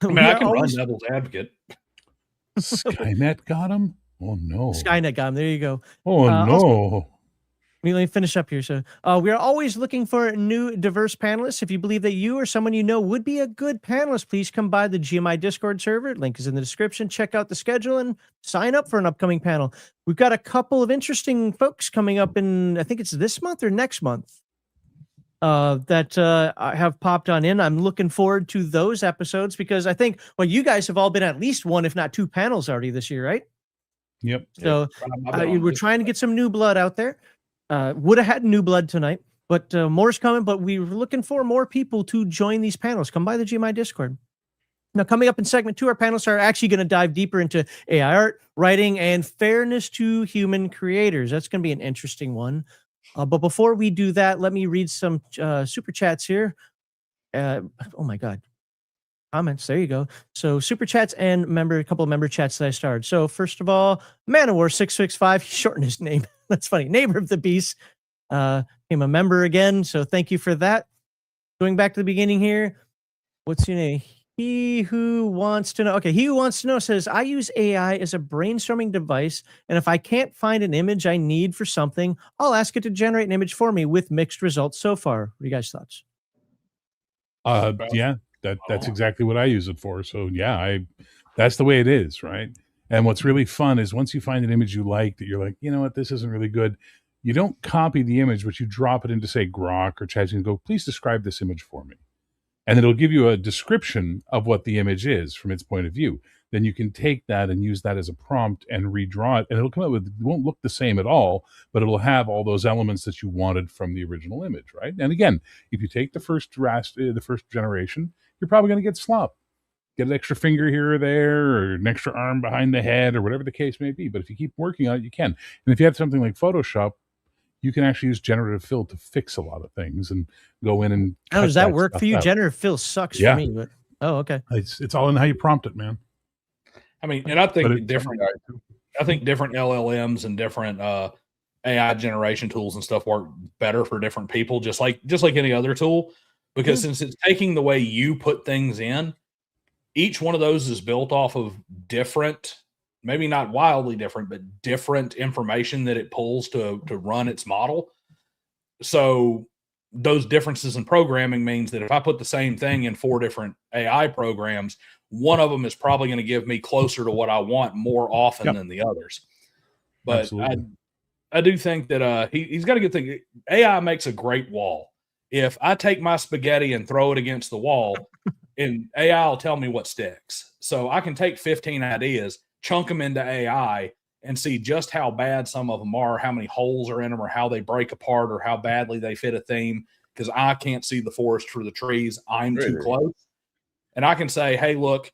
I mean, I can run devil's advocate. Skynet got him? Oh no. Skynet got him. There you go. Oh no. Also, let me finish up here. So we are always looking for new diverse panelists. If you believe that you or someone you know would be a good panelist, please come by the GMI Discord server. Link is in the description. Check out the schedule and sign up for an upcoming panel. We've got a couple of interesting folks coming up in, I think it's this month or next month, that have popped on in. I'm looking forward to those episodes because I think, you guys have all been at least one, if not 2 panels already this year, right? Yep. So we're trying to get some new blood out there. Would have had new blood tonight, but more's coming. But we're looking for more people to join these panels. Come by the GMI Discord. Now, coming up in segment 2, our panelists are actually going to dive deeper into AI art, writing, and fairness to human creators. That's going to be an interesting one. But before we do that, let me read some super chats here. Oh my God. Comments. There you go. So super chats and a couple of member chats that I started. So first of all, Manowar665, he shortened his name. That's funny. Neighbor of the Beast became a member again. So thank you for that. Going back to the beginning here. What's your name? He Who Wants to Know. Okay, He Who Wants to Know says, I use AI as a brainstorming device, and if I can't find an image I need for something, I'll ask it to generate an image for me with mixed results so far. What are you guys' thoughts? Yeah, that's exactly what I use it for. So yeah, that's the way it is, right? And what's really fun is once you find an image you like that you're like, you know what, this isn't really good. You don't copy the image, but you drop it into, say, Grok or ChatGPT and go, please describe this image for me. And it'll give you a description of what the image is from its point of view. then you can take that and use that as a prompt and redraw it, and it'll come out with, it won't look the same at all, but it'll have all those elements that you wanted from the original image, right? And again, if you take the first generation, you're probably going to get slop. Get an extra finger here or there, or an extra arm behind the head, or whatever the case may be. But if you keep working on it, you can. And if you have something like Photoshop, you can actually use generative fill to fix a lot of things and go in and. How does that work for you? Out. Generative fill sucks for me. But okay. It's all in how you prompt it, man. I mean, and I think different LLMs and different AI generation tools and stuff work better for different people, just like any other tool, because since it's taking the way you put things in, each one of those is built off of different, maybe not wildly different, but different information that it pulls to run its model. So those differences in programming means that if I put the same thing in 4 different AI programs, one of them is probably going to give me closer to what I want more often than the others. But I do think that he's got a good thing. AI makes a great wall. If I take my spaghetti and throw it against the wall, and AI will tell me what sticks. So I can take 15 ideas, chunk them into AI, and see just how bad some of them are, how many holes are in them, or how they break apart, or how badly they fit a theme, because I can't see the forest for the trees. I'm too close. And I can say, hey, look,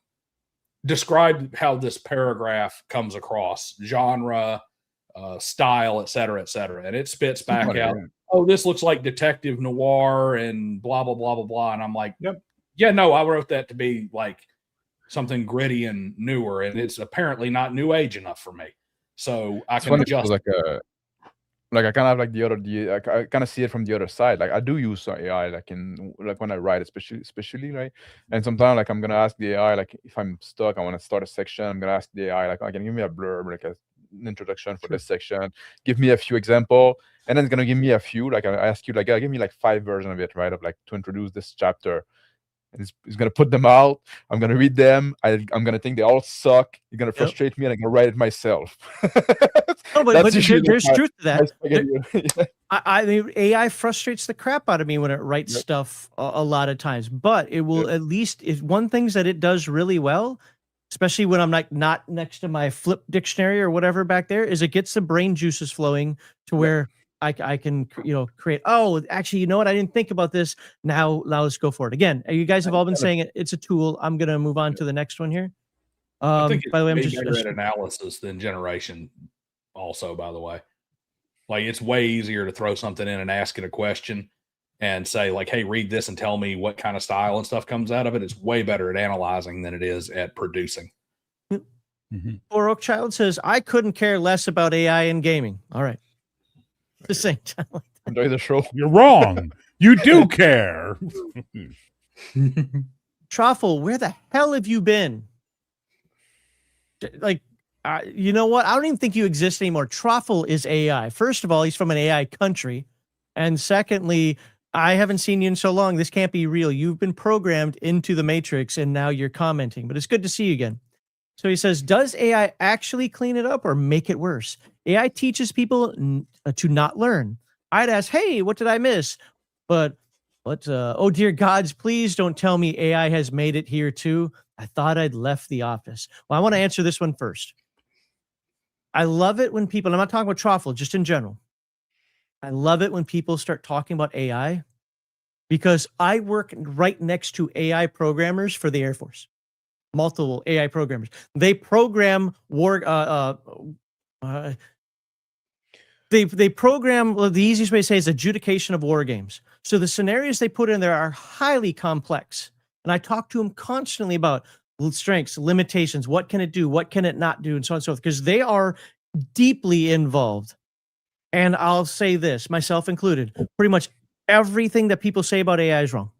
describe how this paragraph comes across, genre, style, et cetera, et cetera. And it spits back out, oh, this looks like detective noir and blah, blah, blah, blah, blah. And I'm like, yeah, no, I wrote that to be like something gritty and newer, and it's apparently not new age enough for me. So I can adjust. Like I kind of like I kind of see it from the other side. Like I do use AI, like when I write, especially right. And sometimes like I'm gonna ask the AI, like if I'm stuck, I want to start a section. I'm gonna ask the AI, like, can you give me a blurb, like an introduction for this section? Give me a few example, and then it's gonna give me a few. Like I ask you, like, give me like 5 versions of it, right? Of like to introduce this chapter. And he's going to put them out. I'm going to read them. I'm going to think they all suck. You're going to frustrate me, and I'm going to write it myself. No, but there's truth to that. I mean, AI frustrates the crap out of me when it writes stuff a lot of times. But it will at least, if one thing that it does really well, especially when I'm like not next to my flip dictionary or whatever back there, is it gets the brain juices flowing to where I can, create. Oh, actually, you know what? I didn't think about this. Now let's go for it. Again, you guys have all been saying it. It's a tool. I'm going to move on to the next one here. I think it's way better at analysis than generation. Also, by the way, like it's way easier to throw something in and ask it a question and say like, "Hey, read this and tell me what kind of style and stuff comes out of it." It's way better at analyzing than it is at producing. Poor Oak Child says, "I couldn't care less about AI in gaming." All right. The same time. Enjoy the show. You're wrong. You do care. Truffle, where the hell have you been? Like, you know what? I don't even think you exist anymore. Truffle is AI. First of all, he's from an AI country. And secondly, I haven't seen you in so long. This can't be real. You've been programmed into the Matrix, and now you're commenting. But it's good to see you again. So he says, does AI actually clean it up or make it worse? AI teaches people to not learn. I'd ask, hey, what did I miss? But oh, dear gods, please don't tell me AI has made it here too. I thought I'd left the office. Well, I want to answer this one first. I love it when people, I'm not talking about Truffle, just in general. I love it when people start talking about AI because I work right next to AI programmers for the Air Force. Multiple AI programmers. They program they program, well, the easiest way to say is adjudication of war games. So the scenarios they put in there are highly complex. And I talk to them constantly about strengths, limitations, what can it do, what can it not do, and so on and so forth, because they are deeply involved. And I'll say this, myself included, pretty much everything that people say about AI is wrong.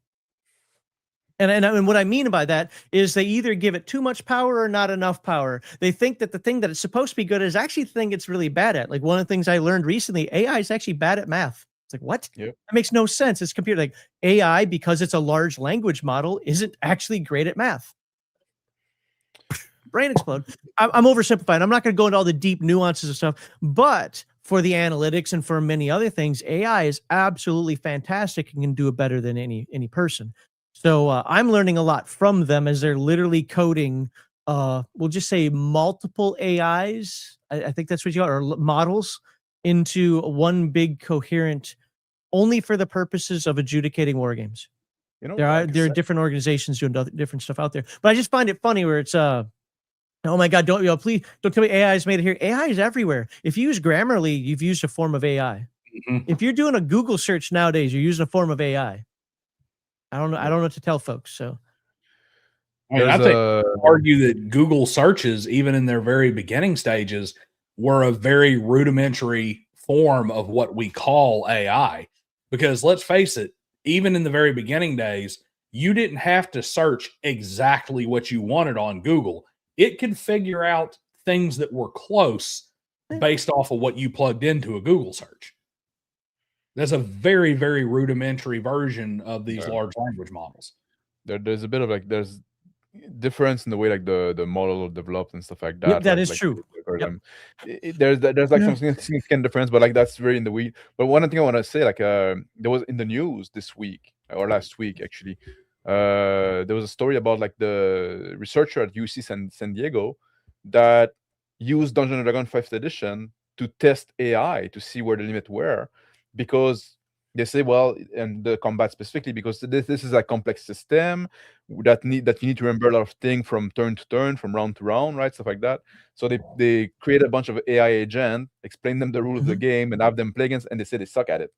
And what I mean by that is they either give it too much power or not enough power. They think that the thing that it's supposed to be good is actually the thing it's really bad at. Like one of the things I learned recently, AI is actually bad at math. It's like, what? Yep. That makes no sense. It's computer. Like AI, because it's a large language model, isn't actually great at math. Brain explode. I'm oversimplifying. I'm not going to go into all the deep nuances of stuff, but for the analytics and for many other things, AI is absolutely fantastic and can do it better than any person. So I'm learning a lot from them as they're literally coding we'll just say multiple AIs. I think that's what you got, or models into one big coherent, only for the purposes of adjudicating war games. You know, There are like, different organizations doing different stuff out there, but I just find it funny where it's oh my god, please don't tell me AI is made it here. AI is everywhere. If you use Grammarly, you've used a form of AI. If you're doing a Google search nowadays, you're using a form of AI. I don't know. I don't know what to tell folks. So I mean, There's I think a argue that Google searches, even in their very beginning stages, were a very rudimentary form of what we call AI. Because let's face it, even in the very beginning days, you didn't have to search exactly what you wanted on Google. It could figure out things that were close based off of what you plugged into a Google search. That's a very, very rudimentary version of these Yeah. large language models. there's a bit of like there's difference in the way like the model is developed and stuff like that. Yep, that right? is Like, true. there's like Yeah. some significant difference, but like that's very in the weed. But one thing I want to say, like there was in the news this week or last week actually, there was a story about like the researcher at UC San Diego that used Dungeons and Dragons 5th edition to test AI to see where the limit were, because they say, well, and the combat specifically, because this is a complex system that you need to remember a lot of things from turn to turn, from round to round, right? Stuff like that. So they create a bunch of AI agent, explain them the rules of the game, and have them play against, and they say they suck at it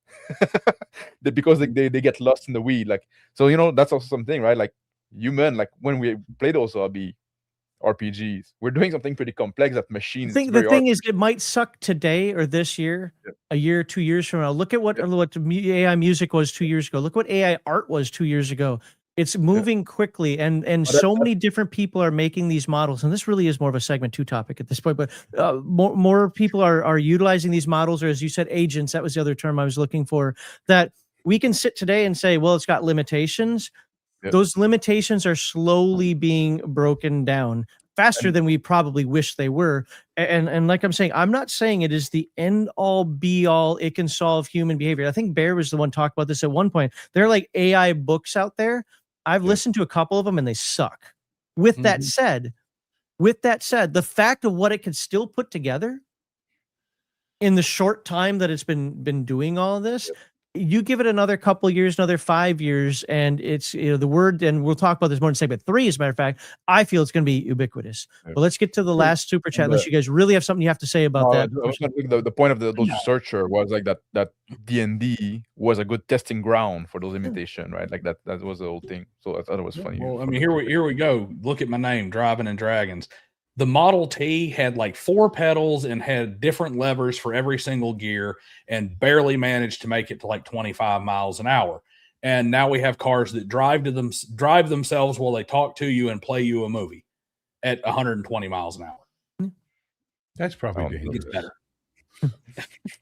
because they get lost in the weed. Like, so you know, that's also something, right? Like human, like when we play those RPGs, we're doing something pretty complex that machines. The thing is, it might suck today or this year, a year, 2 years from now. Look at what AI music was 2 years ago. Look what AI art was 2 years ago. It's moving quickly, and so many different people are making these models. And this really is more of a segment 2 topic at this point. But more people are utilizing these models, or as you said, agents. That was the other term I was looking for. That we can sit today and say, well, it's got limitations. Those limitations are slowly being broken down faster than we probably wish they were. And like I'm saying, I'm not saying it is the end all be all. It can solve human behavior. I think Bear was the one talked about this at one point. There are like AI books out there. I've listened to a couple of them and they suck. With that said, the fact of what it can still put together in the short time that it's been doing all of this, you give it another couple of years, another 5 years, and it's, you know, the word, and we'll talk about this more in segment 3, as a matter of fact, I feel it's going to be ubiquitous. But let's get to the last super chat, unless you guys really have something you have to say about that. The point of those researcher was like that D&D was a good testing ground for those limitations, right? Like that was the whole thing. So I thought it was funny. Well, I mean, here we go. Look at my name, Driving and Dragons. The Model T had like 4 pedals and had different levers for every single gear, and barely managed to make it to like 25 miles an hour. And now we have cars that drive themselves while they talk to you and play you a movie at 120 miles an hour. That's probably dangerous. It's better.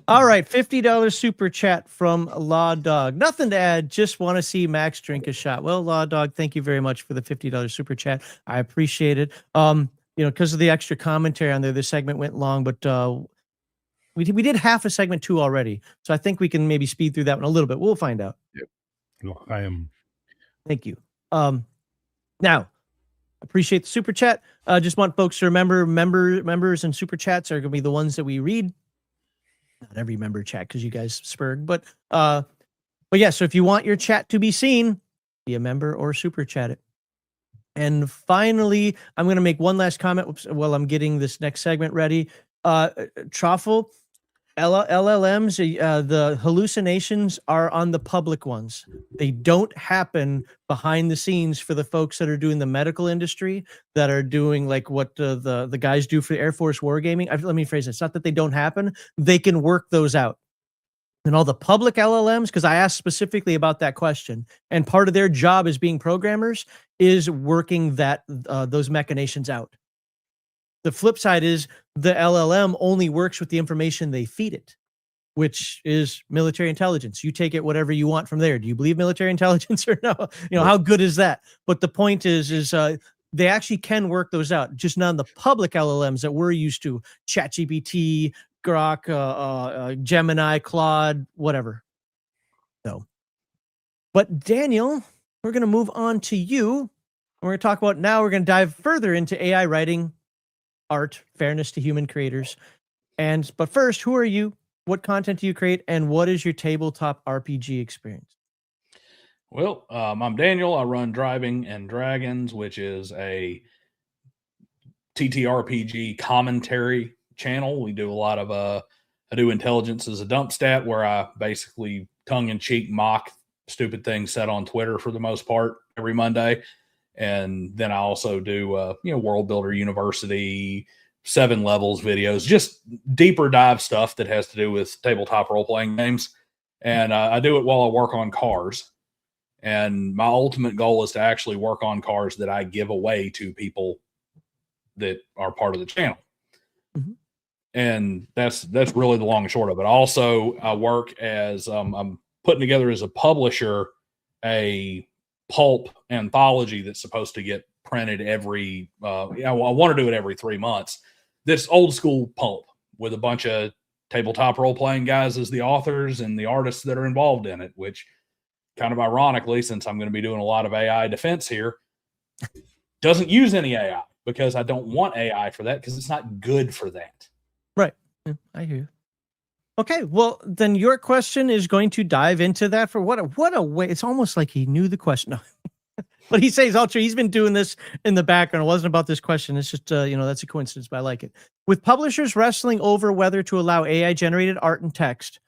All right, $50 super chat from Law Dog. Nothing to add, just want to see Max drink a shot. Well, Law Dog, thank you very much for the $50 super chat. I appreciate it. You know, because of the extra commentary on there, this segment went long, but we did half a segment 2 already, so I think we can maybe speed through that one a little bit. We'll find out. Well, I am. Thank you. Now, appreciate the super chat. Just want folks to remember, members and super chats are going to be the ones that we read. Not every member chat because you guys spurred, but yeah. So if you want your chat to be seen, be a member or super chat it. And finally, I'm going to make one last comment while I'm getting this next segment ready. Truffle, LLMs, the hallucinations are on the public ones. They don't happen behind the scenes for the folks that are doing the medical industry, that are doing like what the guys do for Air Force wargaming. Let me phrase it. It's not that they don't happen. They can work those out. And all the public LLMs, because I asked specifically about that question, and part of their job as being programmers is working those machinations out. The flip side is the LLM only works with the information they feed it, which is military intelligence. You take it whatever you want from there. Do you believe military intelligence or no? You know, how good is that? But the point is they actually can work those out, just not on the public LLMs that we're used to, ChatGPT, Grok, Gemini, Claude, whatever. So, but Daniel, we're going to move on to you. We're going to talk about now. We're going to dive further into AI writing, art, fairness to human creators. But first, who are you? What content do you create? And what is your tabletop RPG experience? Well, I'm Daniel. I run Driving and Dragons, which is a TTRPG commentary channel. We do a lot of I do Intelligence as a Dump Stat, where I basically tongue-in-cheek mock stupid things said on Twitter for the most part every Monday. And then I also do World Builder University, 7 levels videos, just deeper dive stuff that has to do with tabletop role-playing games. And I do it while I work on cars. And my ultimate goal is to actually work on cars that I give away to people that are part of the channel. Mm-hmm. And that's really the long and short of it. Also, I work as I'm putting together as a publisher a pulp anthology that's supposed to get printed every I want to do it every 3 months. This old school pulp with a bunch of tabletop role-playing guys as the authors and the artists that are involved in it, which kind of ironically, since I'm going to be doing a lot of AI defense here, doesn't use any AI, because I don't want AI for that, because it's not good for that. Right. Yeah, I hear you. Okay, well, then your question is going to dive into that for what a way. It's almost like he knew the question. No. But he says all true. He's been doing this in the background. It wasn't about this question. It's just, that's a coincidence, but I like it. With publishers wrestling over whether to allow AI-generated art and text,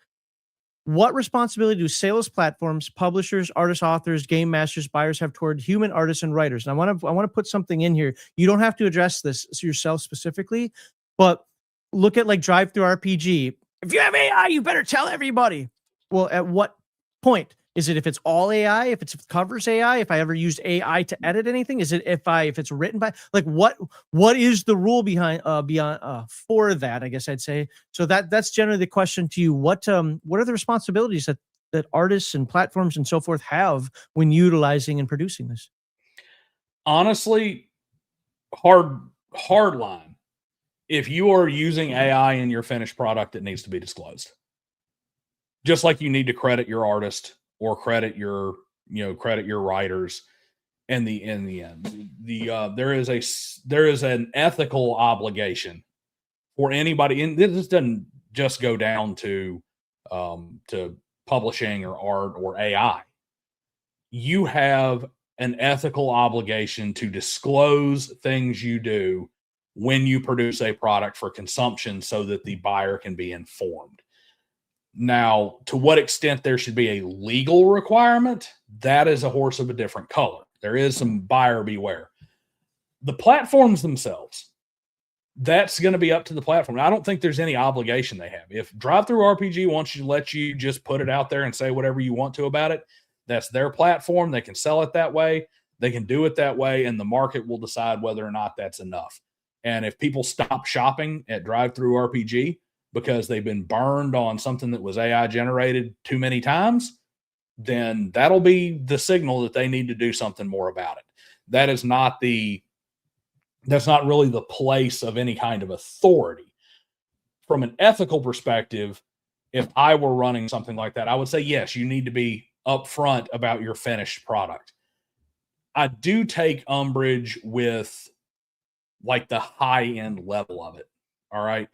what responsibility do sales platforms, publishers, artists, authors, game masters, buyers have toward human artists and writers? And I want to put something in here. You don't have to address this yourself specifically, but look at like Drive Through RPG. If you have AI, you better tell everybody. Well, at what point? Is it if it's all AI? If it covers AI? If I ever used AI to edit anything? Is it if it's written by, like, what is the rule behind beyond for that? I guess I'd say. So that's generally the question to you. What are the responsibilities that artists and platforms and so forth have when utilizing and producing this? Honestly, hard line. If you are using AI in your finished product, it needs to be disclosed. Just like you need to credit your artist or credit your writers. In the end, there is an ethical obligation for anybody, and this doesn't just go down to publishing or art or AI. You have an ethical obligation to disclose things you do when you produce a product for consumption, so that the buyer can be informed. Now, to what extent there should be a legal requirement, that is a horse of a different color. There is some buyer beware. The platforms themselves, that's going to be up to the platform. I don't think there's any obligation they have. If Drive Through RPG wants you to let you just put it out there and say whatever you want to about it, that's their platform. They can sell it that way. They can do it that way, and the market will decide whether or not that's enough. And if people stop shopping at Drive Through RPG because they've been burned on something that was AI generated too many times, then that'll be the signal that they need to do something more about it. That's not really the place of any kind of authority. From an ethical perspective, if I were running something like that, I would say, yes, you need to be upfront about your finished product. I do take umbrage with like the high end level of it. All right.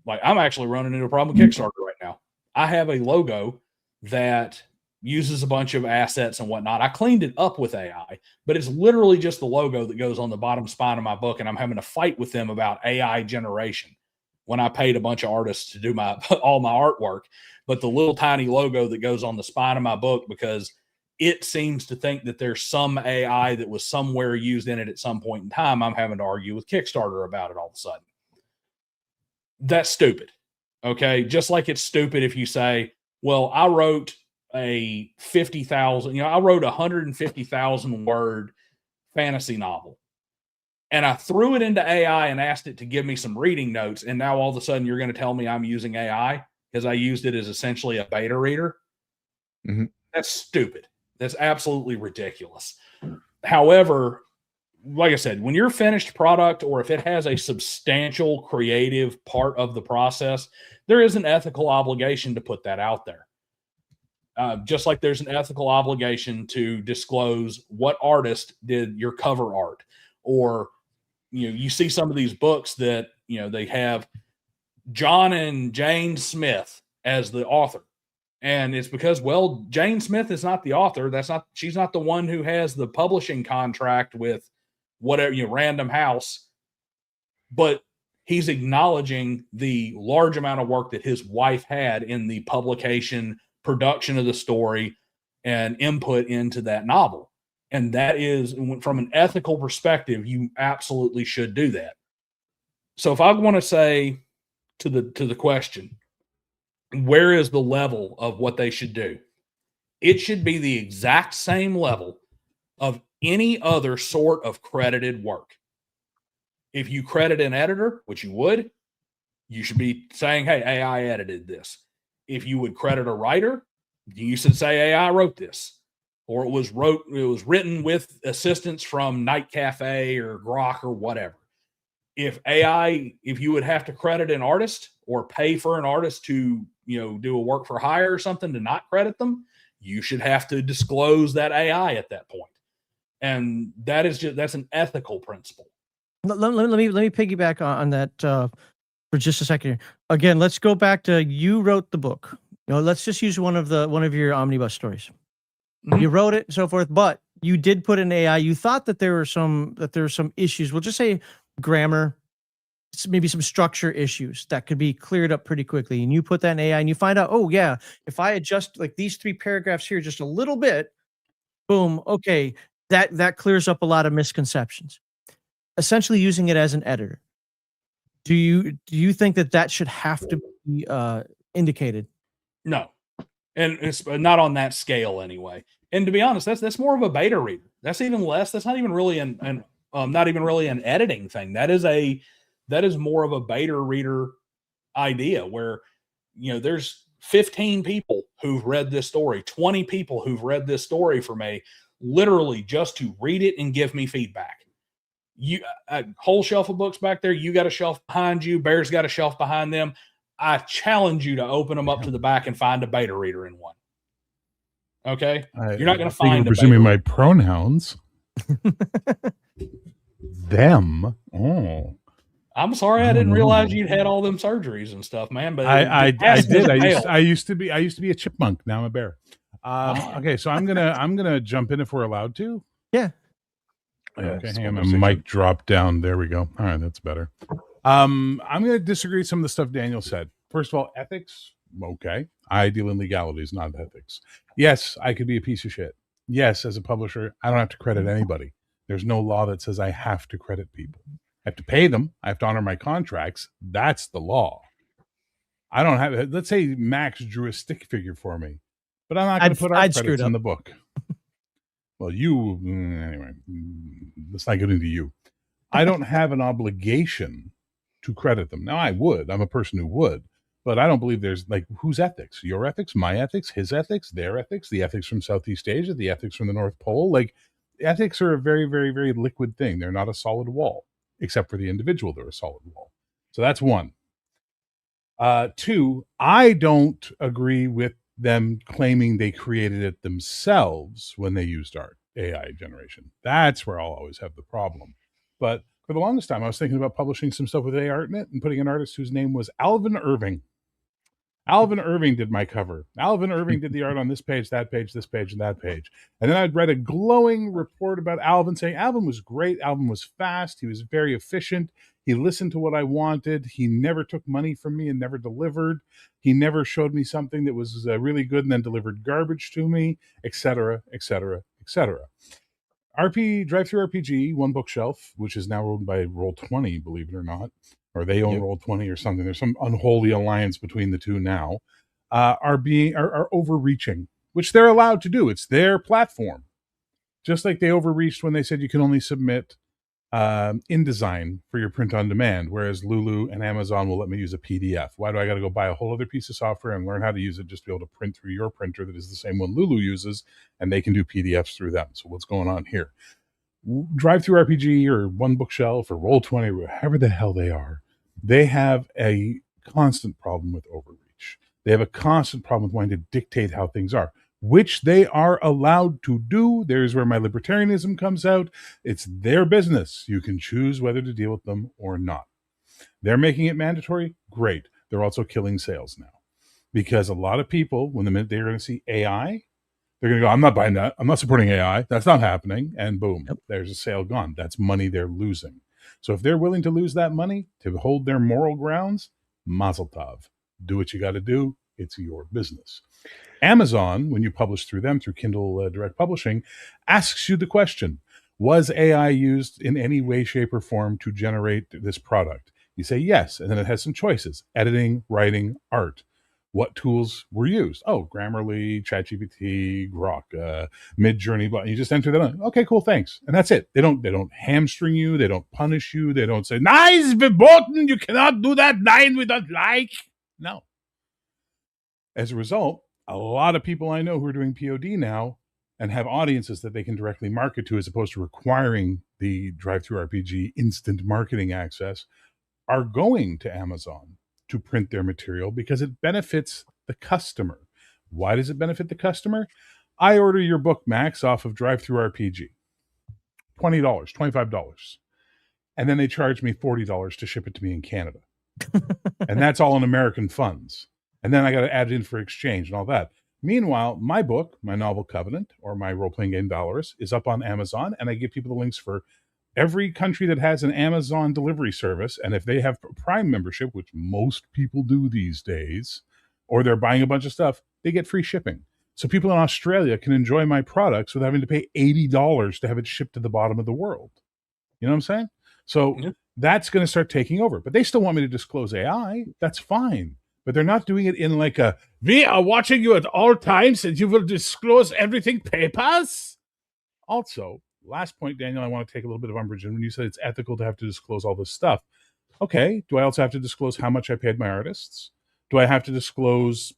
Like, I'm actually running into a problem with Kickstarter right now. I have a logo that uses a bunch of assets and whatnot. I cleaned it up with AI, but it's literally just the logo that goes on the bottom spine of my book. And I'm having to fight with them about AI generation when I paid a bunch of artists to do all my artwork. But the little tiny logo that goes on the spine of my book, because it seems to think that there's some AI that was somewhere used in it at some point in time, I'm having to argue with Kickstarter about it all of a sudden. That's stupid. Okay. Just like it's stupid if you say, well, I wrote a 150,000 word fantasy novel, and I threw it into AI and asked it to give me some reading notes. And now all of a sudden you're going to tell me I'm using AI because I used it as essentially a beta reader. Mm-hmm. That's stupid. That's absolutely ridiculous. However, like I said, when your finished product, or if it has a substantial creative part of the process, there is an ethical obligation to put that out there. Just like there's an ethical obligation to disclose what artist did your cover art, or you see some of these books that they have John and Jane Smith as the author, and it's because Jane Smith is not the author. She's not the one who has the publishing contract with whatever Random House, but he's acknowledging the large amount of work that his wife had in the publication, production of the story, and input into that novel. And that is, from an ethical perspective, you absolutely should do that. So if I want to say to the question, where is the level of what they should do? It should be the exact same level of any other sort of credited work. If you credit an editor, which you would, you should be saying, hey, AI edited this. If you would credit a writer, you should say AI wrote this, or it was written with assistance from Night Cafe or Grok or whatever. If you would have to credit an artist or pay for an artist to do a work for hire or something to not credit them, you should have to disclose that AI at that point. And that's an ethical principle. Let me piggyback on that for just a second here. Again, let's go back to, you wrote the book. Let's just use one of your omnibus stories. Mm-hmm. You wrote it and so forth, but you did put in AI. You thought that there were some issues. We'll just say grammar, maybe some structure issues that could be cleared up pretty quickly. And you put that in AI and you find out, oh yeah, if I adjust like these 3 paragraphs here just a little bit, boom, okay, that clears up a lot of misconceptions. Essentially using it as an editor. Do you think that should have to be indicated? No, and it's not on that scale anyway. And to be honest, that's more of a beta reader. That's even less. That's not even really not even really an editing thing. That is more of a beta reader idea where there's 15 people who've read this story, 20 people who've read this story for me, literally just to read it and give me feedback. A whole shelf of books back there. You got a shelf behind you. Bear's got a shelf behind them. I challenge you to open them up to the back and find a beta reader in one. Okay, you're not going to find. You're presuming my pronouns. Them. Oh, I'm sorry, I didn't realize you'd had all them surgeries and stuff, man. But I did. I used to be a chipmunk. Now I'm a bear. Okay, so I'm gonna jump in if we're allowed to. Yeah. Okay, hang on. My mic dropped down. There we go. All right, that's better. I'm going to disagree with some of the stuff Daniel said. First of all, ethics. Okay, I deal in legalities, not ethics. Yes, I could be a piece of shit. Yes, as a publisher, I don't have to credit anybody. There's no law that says I have to credit people. I have to pay them. I have to honor my contracts. That's the law. I don't have. Let's say Max drew a stick figure for me, but I'm not going to put our credits in the book. Well, anyway, let's not get into you. I don't have an obligation to credit them. Now, I would. I'm a person who would. But I don't believe there's, whose ethics? Your ethics, my ethics, his ethics, their ethics, the ethics from Southeast Asia, the ethics from the North Pole. Ethics are a very, very, very liquid thing. They're not a solid wall. Except for the individual, they're a solid wall. So that's one. 2, I don't agree with them claiming they created it themselves when they used our AI generation. That's where I'll always have the problem. But for the longest time, I was thinking about publishing some stuff with AI in it and putting an artist whose name was Alvin Irving. Alvin Irving did my cover. Alvin Irving did the art on this page, that page, this page, and that page. And then I'd read a glowing report about Alvin saying Alvin was great. Alvin was fast. He was very efficient. He listened to what I wanted. He never took money from me and never delivered. He never showed me something that was really good and then delivered garbage to me, etc., etc., etc. Drive-Thru RPG, One Bookshelf, which is now owned by Roll20, believe it or not, or they own Roll20 or something. There's some unholy alliance between the two now. Are overreaching, which they're allowed to do. It's their platform. Just like they overreached when they said you can only submit InDesign for your print on demand, whereas Lulu and Amazon will let me use a PDF. Why do I got to go buy a whole other piece of software and learn how to use it just to be able to print through your printer that is the same one Lulu uses, and they can do PDFs through them? So what's going on here? Drive-Thru RPG or One Bookshelf or Roll20, or however the hell they are, they have a constant problem with overreach. They have a constant problem with wanting to dictate how things are. which they are allowed to do. There's where my libertarianism comes out. It's their business. You can choose whether to deal with them or not. They're making it mandatory. Great. They're also killing sales now, because a lot of people, when the minute they're going to see AI, they're going to go, I'm not buying that. I'm not supporting AI. That's not happening. And boom, there's a sale gone. That's money they're losing. So if they're willing to lose that money to hold their moral grounds, mazel tov. Do what you got to do. It's your business. Amazon, when you publish through them, through Kindle Direct Publishing, asks you the question, was AI used in any way, shape, or form to generate this product? You say yes, and then it has some choices: editing, writing, art. What tools were used? Oh, Grammarly, ChatGPT, Grok, Midjourney. You just enter that on. Okay, cool, thanks, and that's it. They don't hamstring you. They don't punish you. They don't say, "Nice, verboten. You cannot do that. Nine, we don't like." No. As a result, a lot of people I know who are doing POD now and have audiences that they can directly market to, as opposed to requiring the drive-through RPG instant marketing access, are going to Amazon to print their material because it benefits the customer. Why does it benefit the customer? I order your book, Max, off of drive-through RPG. $20, $25. And then they charge me $40 to ship it to me in Canada. And that's all in American funds. And then I got to add it in for exchange and all that. Meanwhile, my book, my novel Covenant, or my role-playing game Valorous, is up on Amazon, and I give people the links for every country that has an Amazon delivery service. And if they have Prime membership, which most people do these days, or they're buying a bunch of stuff, they get free shipping. So people in Australia can enjoy my products without having to pay $80 to have it shipped to the bottom of the world. You know what I'm saying? So that's going to start taking over. But they still want me to disclose AI. That's fine. But they're not doing it in like a, we are watching you at all times and you will disclose everything, papers. Also, last point, Daniel, I want to take a little bit of umbrage in when you said it's ethical to have to disclose all this stuff. Okay, do I also have to disclose how much I paid my artists? Do I have to disclose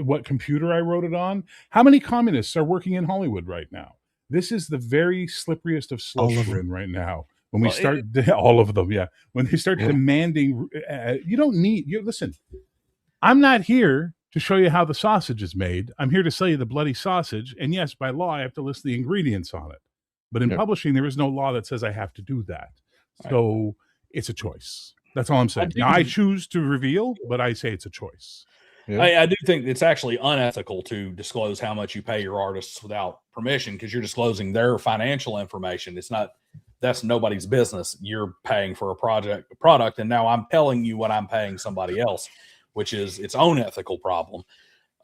what computer I wrote it on? How many communists are working in Hollywood right now? This is the very slipperiest of slopes we're in right now. When we start, all of them, when they start demanding, you don't need, listen, I'm not here to show you how the sausage is made. I'm here to sell you the bloody sausage. And yes, by law, I have to list the ingredients on it. But in publishing, there is no law that says I have to do that. So it's a choice. That's all I'm saying. Now, I choose to reveal, but I say it's a choice. I do think it's actually unethical to disclose how much you pay your artists without permission, because you're disclosing their financial information. That's nobody's business. You're paying for a product, and now I'm telling you what I'm paying somebody else, which is its own ethical problem.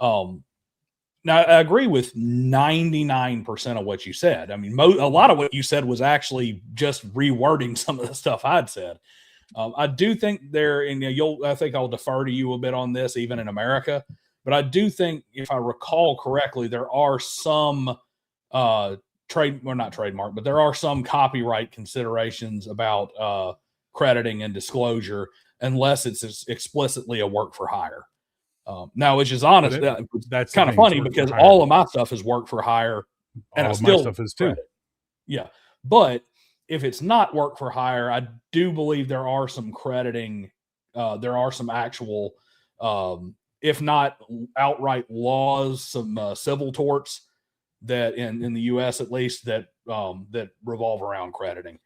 Now, I agree with 99% of what you said. I mean, a lot of what you said was actually just rewording some of the stuff I'd said. I do think I think I'll defer to you a bit on this, even in America, but I do think, if I recall correctly, there are some not trademark, but there are some copyright considerations about crediting and disclosure, unless it's explicitly a work for hire. Now, which is honest, that's kind of funny, because all of my stuff is work for hire, and all of my stuff is too. Yeah, but if it's not work for hire, I do believe there are some crediting. There are some actual, if not outright laws, some civil torts that in the U.S. at least that revolve around crediting,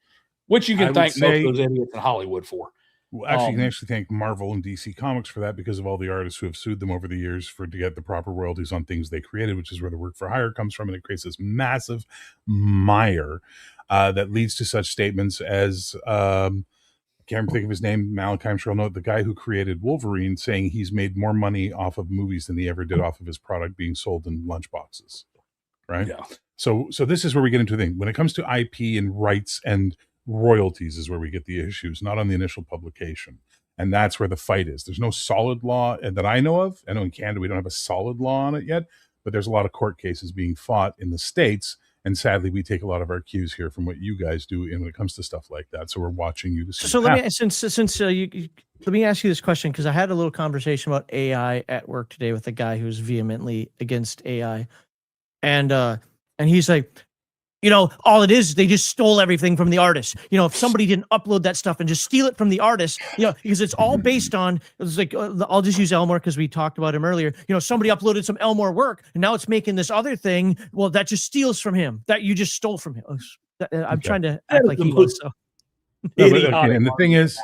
which you can thank most of those idiots in Hollywood for. Well, actually, you can actually thank Marvel and DC Comics for that, because of all the artists who have sued them over the years to get the proper royalties on things they created, which is where the work for hire comes from. And it creates this massive mire that leads to such statements as, I can't think of his name, Malachi, I'm sure I'll know it, the guy who created Wolverine, saying he's made more money off of movies than he ever did off of his product being sold in lunchboxes. Right? Yeah. So this is where we get into the thing. When it comes to IP and rights and royalties is where we get the issues, not on the initial publication. And that's where the fight is. There's no solid law that I know of. I know in Canada we don't have a solid law on it yet, but there's a lot of court cases being fought in the States. And sadly, we take a lot of our cues here from what you guys do when it comes to stuff like that. So we're watching you to see. So let me ask you this question, because I had a little conversation about AI at work today with a guy who's vehemently against AI, and he's like, You know, all it is, they just stole everything from the artist. You know, if somebody didn't upload that stuff and just steal it from the artist, you know, because it's all based on, it's like, I'll just use Elmore because we talked about him earlier. You know, somebody uploaded some Elmore work and now it's making this other thing. Well, that just steals from him. That you just stole from him. I'm trying to act like he was. So. No, but, okay, and the thing is,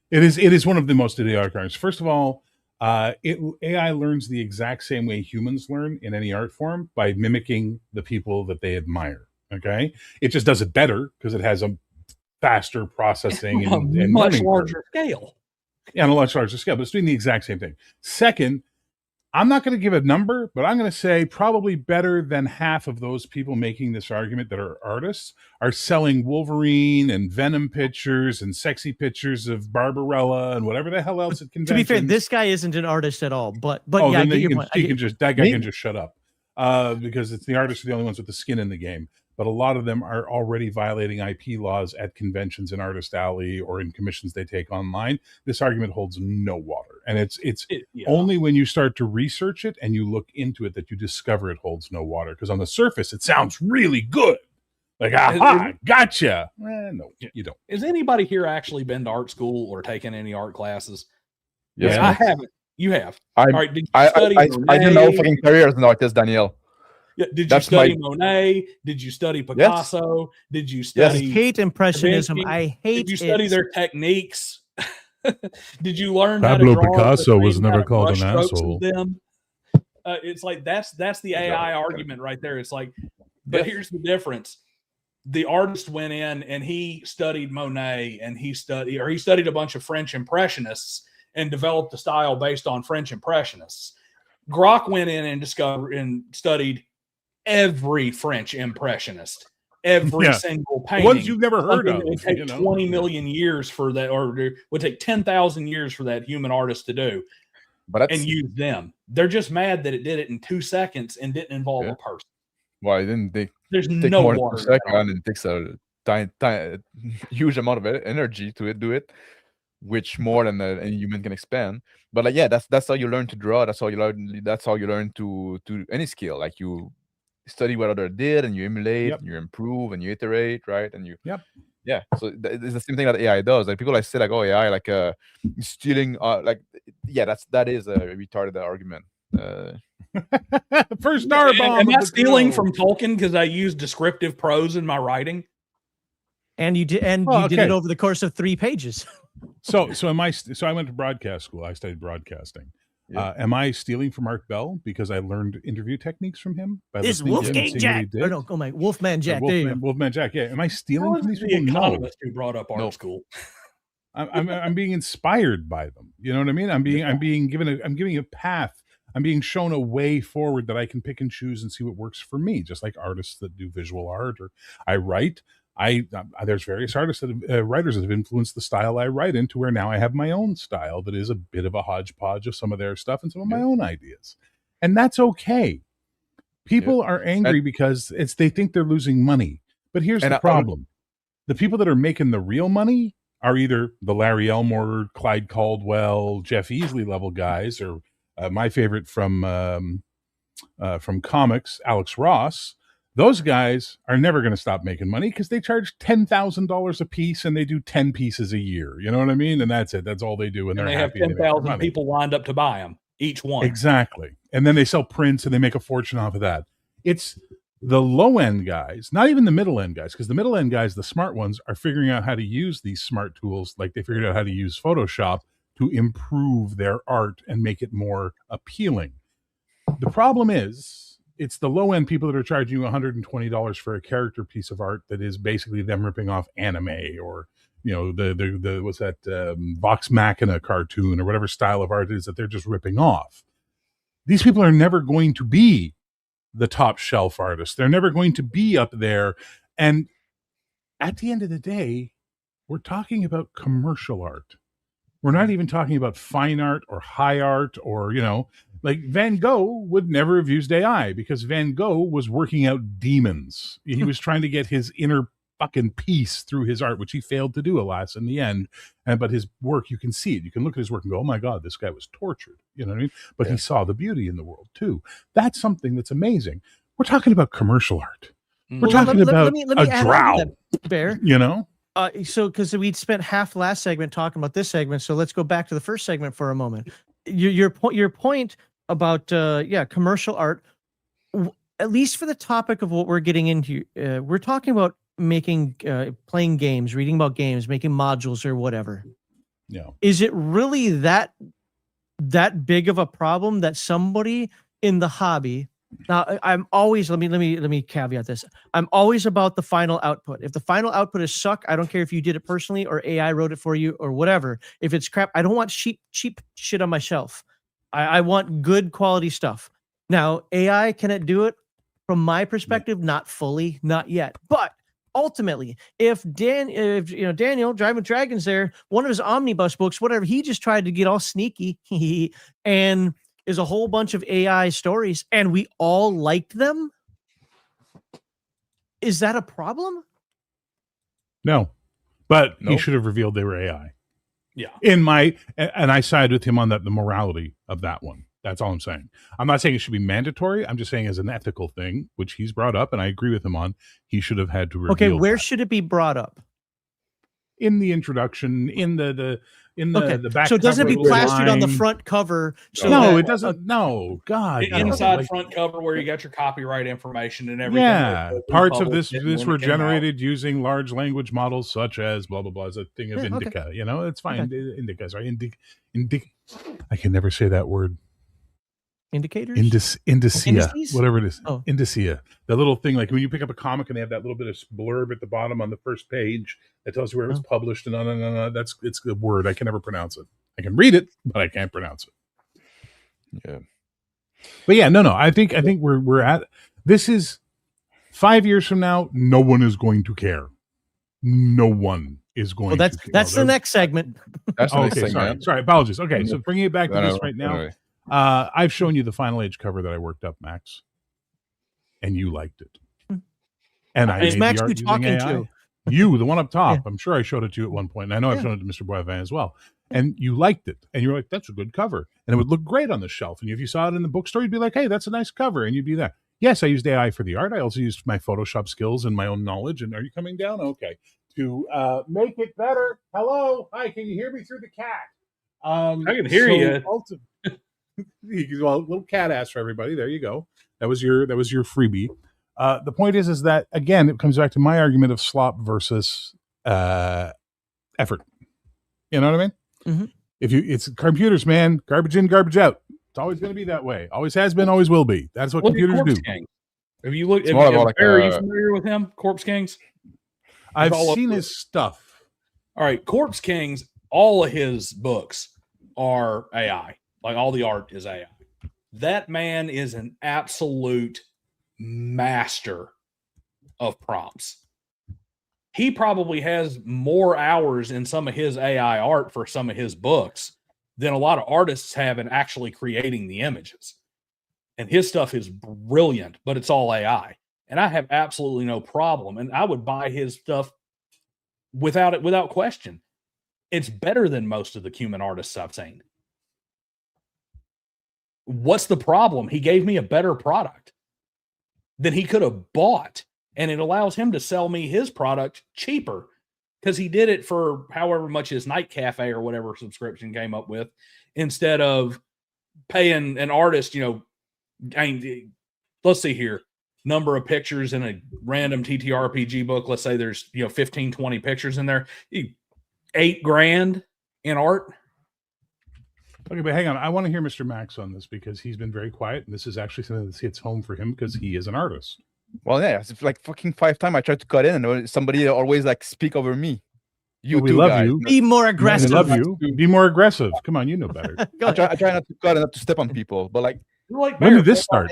it is one of the most idiotic arguments. First of all, AI learns the exact same way humans learn in any art form, by mimicking the people that they admire. Okay, it just does it better because it has a faster processing and much larger scale. Yeah, on a much larger scale, but it's doing the exact same thing. Second, I'm not going to give a number, but I'm going to say probably better than half of those people making this argument that are artists are selling Wolverine and Venom pictures and sexy pictures of Barbarella and whatever the hell else at conventions. To be fair, this guy isn't an artist at all, but oh, yeah, I then get your point. That guy can just shut up because it's the artists are the only ones with the skin in the game. But a lot of them are already violating IP laws at conventions in Artist Alley or in commissions they take online. This argument holds no water. And it's only when you start to research it and you look into it that you discover it holds no water. Because on the surface, it sounds really good. Like, aha, gotcha. No, you don't. Has anybody here actually been to art school or taken any art classes? Yeah. I haven't. You have. All right, did you I didn't know fucking career as an artist, Danielle. Yeah, did you study Monet? Did you study Picasso? Yes. Did you study? I hate Impressionism. I hate. Did you study their techniques? Did you learn Pablo how to draw Picasso was never called an asshole. Them? It's like that's the AI argument right there. It's like, but here's the difference. The artist went in and he studied Monet and he studied a bunch of French Impressionists and developed a style based on French Impressionists. Grok went in and studied every French Impressionist, every single painting. Ones you've never heard of. It would take 20 million years for that, or it would take 10,000 years for that human artist to do, and use them. They're just mad that it did it in 2 seconds and didn't involve a person. Why didn't they? There's no more water. Than 2 seconds, and it takes a huge amount of energy to do it, which more than any human can expand. But like, yeah, that's how you learn to draw. That's how you learn. That's how you learn to any skill. Like you study what other did, and you emulate, and you improve, and you iterate, right? And you, yeah. So it's the same thing that AI does. Like people like say, like, oh, AI, like stealing, like, yeah, that is a retarded argument. First star bomb. Am I stealing from Tolkien because I use descriptive prose in my writing? And you did, you did it over the course of 3 pages. So I went to broadcast school. I studied broadcasting. Yeah. Am I stealing from Art Bell because I learned interview techniques from him? Is Wolfgang Jack? Or no, oh my, Wolfman Jack. Wolfman Jack. Yeah. Am I stealing from these people? No. Economist who brought up art school. I'm being inspired by them. You know what I mean? I'm giving a path. I'm being shown a way forward that I can pick and choose and see what works for me. Just like artists that do visual art, or I write. There's various artists writers that have influenced the style I write in, to where now I have my own style that is a bit of a hodgepodge of some of their stuff and some of my own ideas, and that's okay. People are angry because they think they're losing money, but here's the problem: the people that are making the real money are either the Larry Elmore, Clyde Caldwell, Jeff Easley level guys, or my favorite from comics, Alex Ross. Those guys are never going to stop making money because they charge $10,000 a piece and they do 10 pieces a year. You know what I mean? And that's it. That's all they do. And they have 10,000 people lined up to buy them, each one. Exactly. And then they sell prints and they make a fortune off of that. It's the low end guys, not even the middle end guys, because the middle end guys, the smart ones, are figuring out how to use these smart tools. Like they figured out how to use Photoshop to improve their art and make it more appealing. The problem is, it's the low end people that are charging you $120 for a character piece of art that is basically them ripping off anime, or the what's that Vox Machina cartoon, or whatever style of art it is that they're just ripping off. These people are never going to be the top shelf artists. They're never going to be up there. And at the end of the day, we're talking about commercial art. We're not even talking about fine art or high art, or, like Van Gogh would never have used AI because Van Gogh was working out demons. He was trying to get his inner fucking peace through his art, which he failed to do, alas, in the end. But his work, you can see it. You can look at his work and go, oh my God, this guy was tortured. You know what I mean? But he saw the beauty in the world too. That's something that's amazing. We're talking about commercial art. We're talking about let me a add on drow, to that, Bear. you know? So because we'd spent half last segment talking about this segment, so let's go back to the first segment for a moment. Your point about commercial art, at least for the topic of what we're getting into, we're talking about making playing games, reading about games, making modules or whatever. Yeah. Is it really that big of a problem that somebody in the hobby? Now, I'm always let me caveat this. I'm always about the final output. If the final output is suck, I don't care if you did it personally or AI wrote it for you or whatever. If it's crap, I don't want cheap shit on my shelf. I want good quality stuff. Now, AI, can it do it? From my perspective, not fully, not yet. But ultimately, if Daniel Driving Dragons there, one of his omnibus books, whatever, he just tried to get all sneaky and is a whole bunch of AI stories, and we all liked them. Is that a problem? No, but he Nope. should have revealed they were AI. Yeah. And I side with him on that, the morality of that one. That's all I'm saying. I'm not saying it should be mandatory. I'm just saying as an ethical thing, which he's brought up, and I agree with him on, he should have had to reveal. Okay, where that. should it be brought up? In the introduction, in the back. So doesn't it be cover plastered on the line? front cover? So No, that- it doesn't. No, God, no. Inside Like, front cover where you got your copyright information and everything. yeah, Like, parts of this published it this when were it came out. generated using large language models such as blah blah blah. Is a thing of Yeah, okay. indica. You know, it's fine. Indica, sorry, indica. I can never say that word. indicators. Indicia, Indices? whatever it is. Oh. Indicia. The little thing, like when you pick up a comic and they have that little bit of blurb at the bottom on the first page that tells you where it was published and no. It's a word. I can never pronounce it. I can read it, but I can't pronounce it. Yeah. But yeah, no. I think we're at this is 5 years from now, no one is going to care. No one is going Well, to care. that's the next segment. That's the Oh, next okay, thing, sorry. man. Sorry, apologies. Okay, so bringing it back to No, this right now. anyway. I've shown you the Final Age cover that I worked up, Max, and you liked it. And I It's made Max the you art using talking AI. to? You, the one up top. Yeah. I'm sure I showed it to you at one point, and I know I've shown it to Mr. Boivin as well. And you liked it, and you were like, "That's a good cover," and it would look great on the shelf. And if you saw it in the bookstore, you'd be like, "Hey, that's a nice cover," and you'd be there. Yes, I used AI for the art. I also used my Photoshop skills and my own knowledge. And are you coming down? Okay, to make it better. Hello, hi. Can you hear me through the cat? I can hear you. Well, little cat ass for everybody. There you go. That was your freebie. The point is that again, it comes back to my argument of slop versus effort. You know what I mean? Mm-hmm. It's computers, man. Garbage in, garbage out. It's always going to be that way. Always has been, always will be. That's what Look at computers Corpse do. King. Have you looked? It's more about Are you familiar with him, Corpse Kings? I've all seen up- his stuff. All right, Corpse Kings. All of his books are AI. Like all the art is AI. That man is an absolute master of prompts. He probably has more hours in some of his AI art for some of his books than a lot of artists have in actually creating the images. And his stuff is brilliant, but it's all AI. And I have absolutely no problem. And I would buy his stuff without question. It's better than most of the human artists I've seen. What's the problem? He gave me a better product than he could have bought. And it allows him to sell me his product cheaper because he did it for however much his Night Cafe or whatever subscription came up with, instead of paying an artist, let's see here, number of pictures in a random TTRPG book. Let's say there's 15, 20 pictures in there. $8,000 in art. Okay, but hang on. I want to hear Mr. Max on this because he's been very quiet, and this is actually something that hits home for him because he is an artist. Well, yeah, it's like fucking 5 times I tried to cut in, and somebody always like speak over me. We two love guys. you. Be more We aggressive. love you. Be more aggressive. Come on, you know better. Go I try ahead. not to cut and not to step on people, but like, When did this start?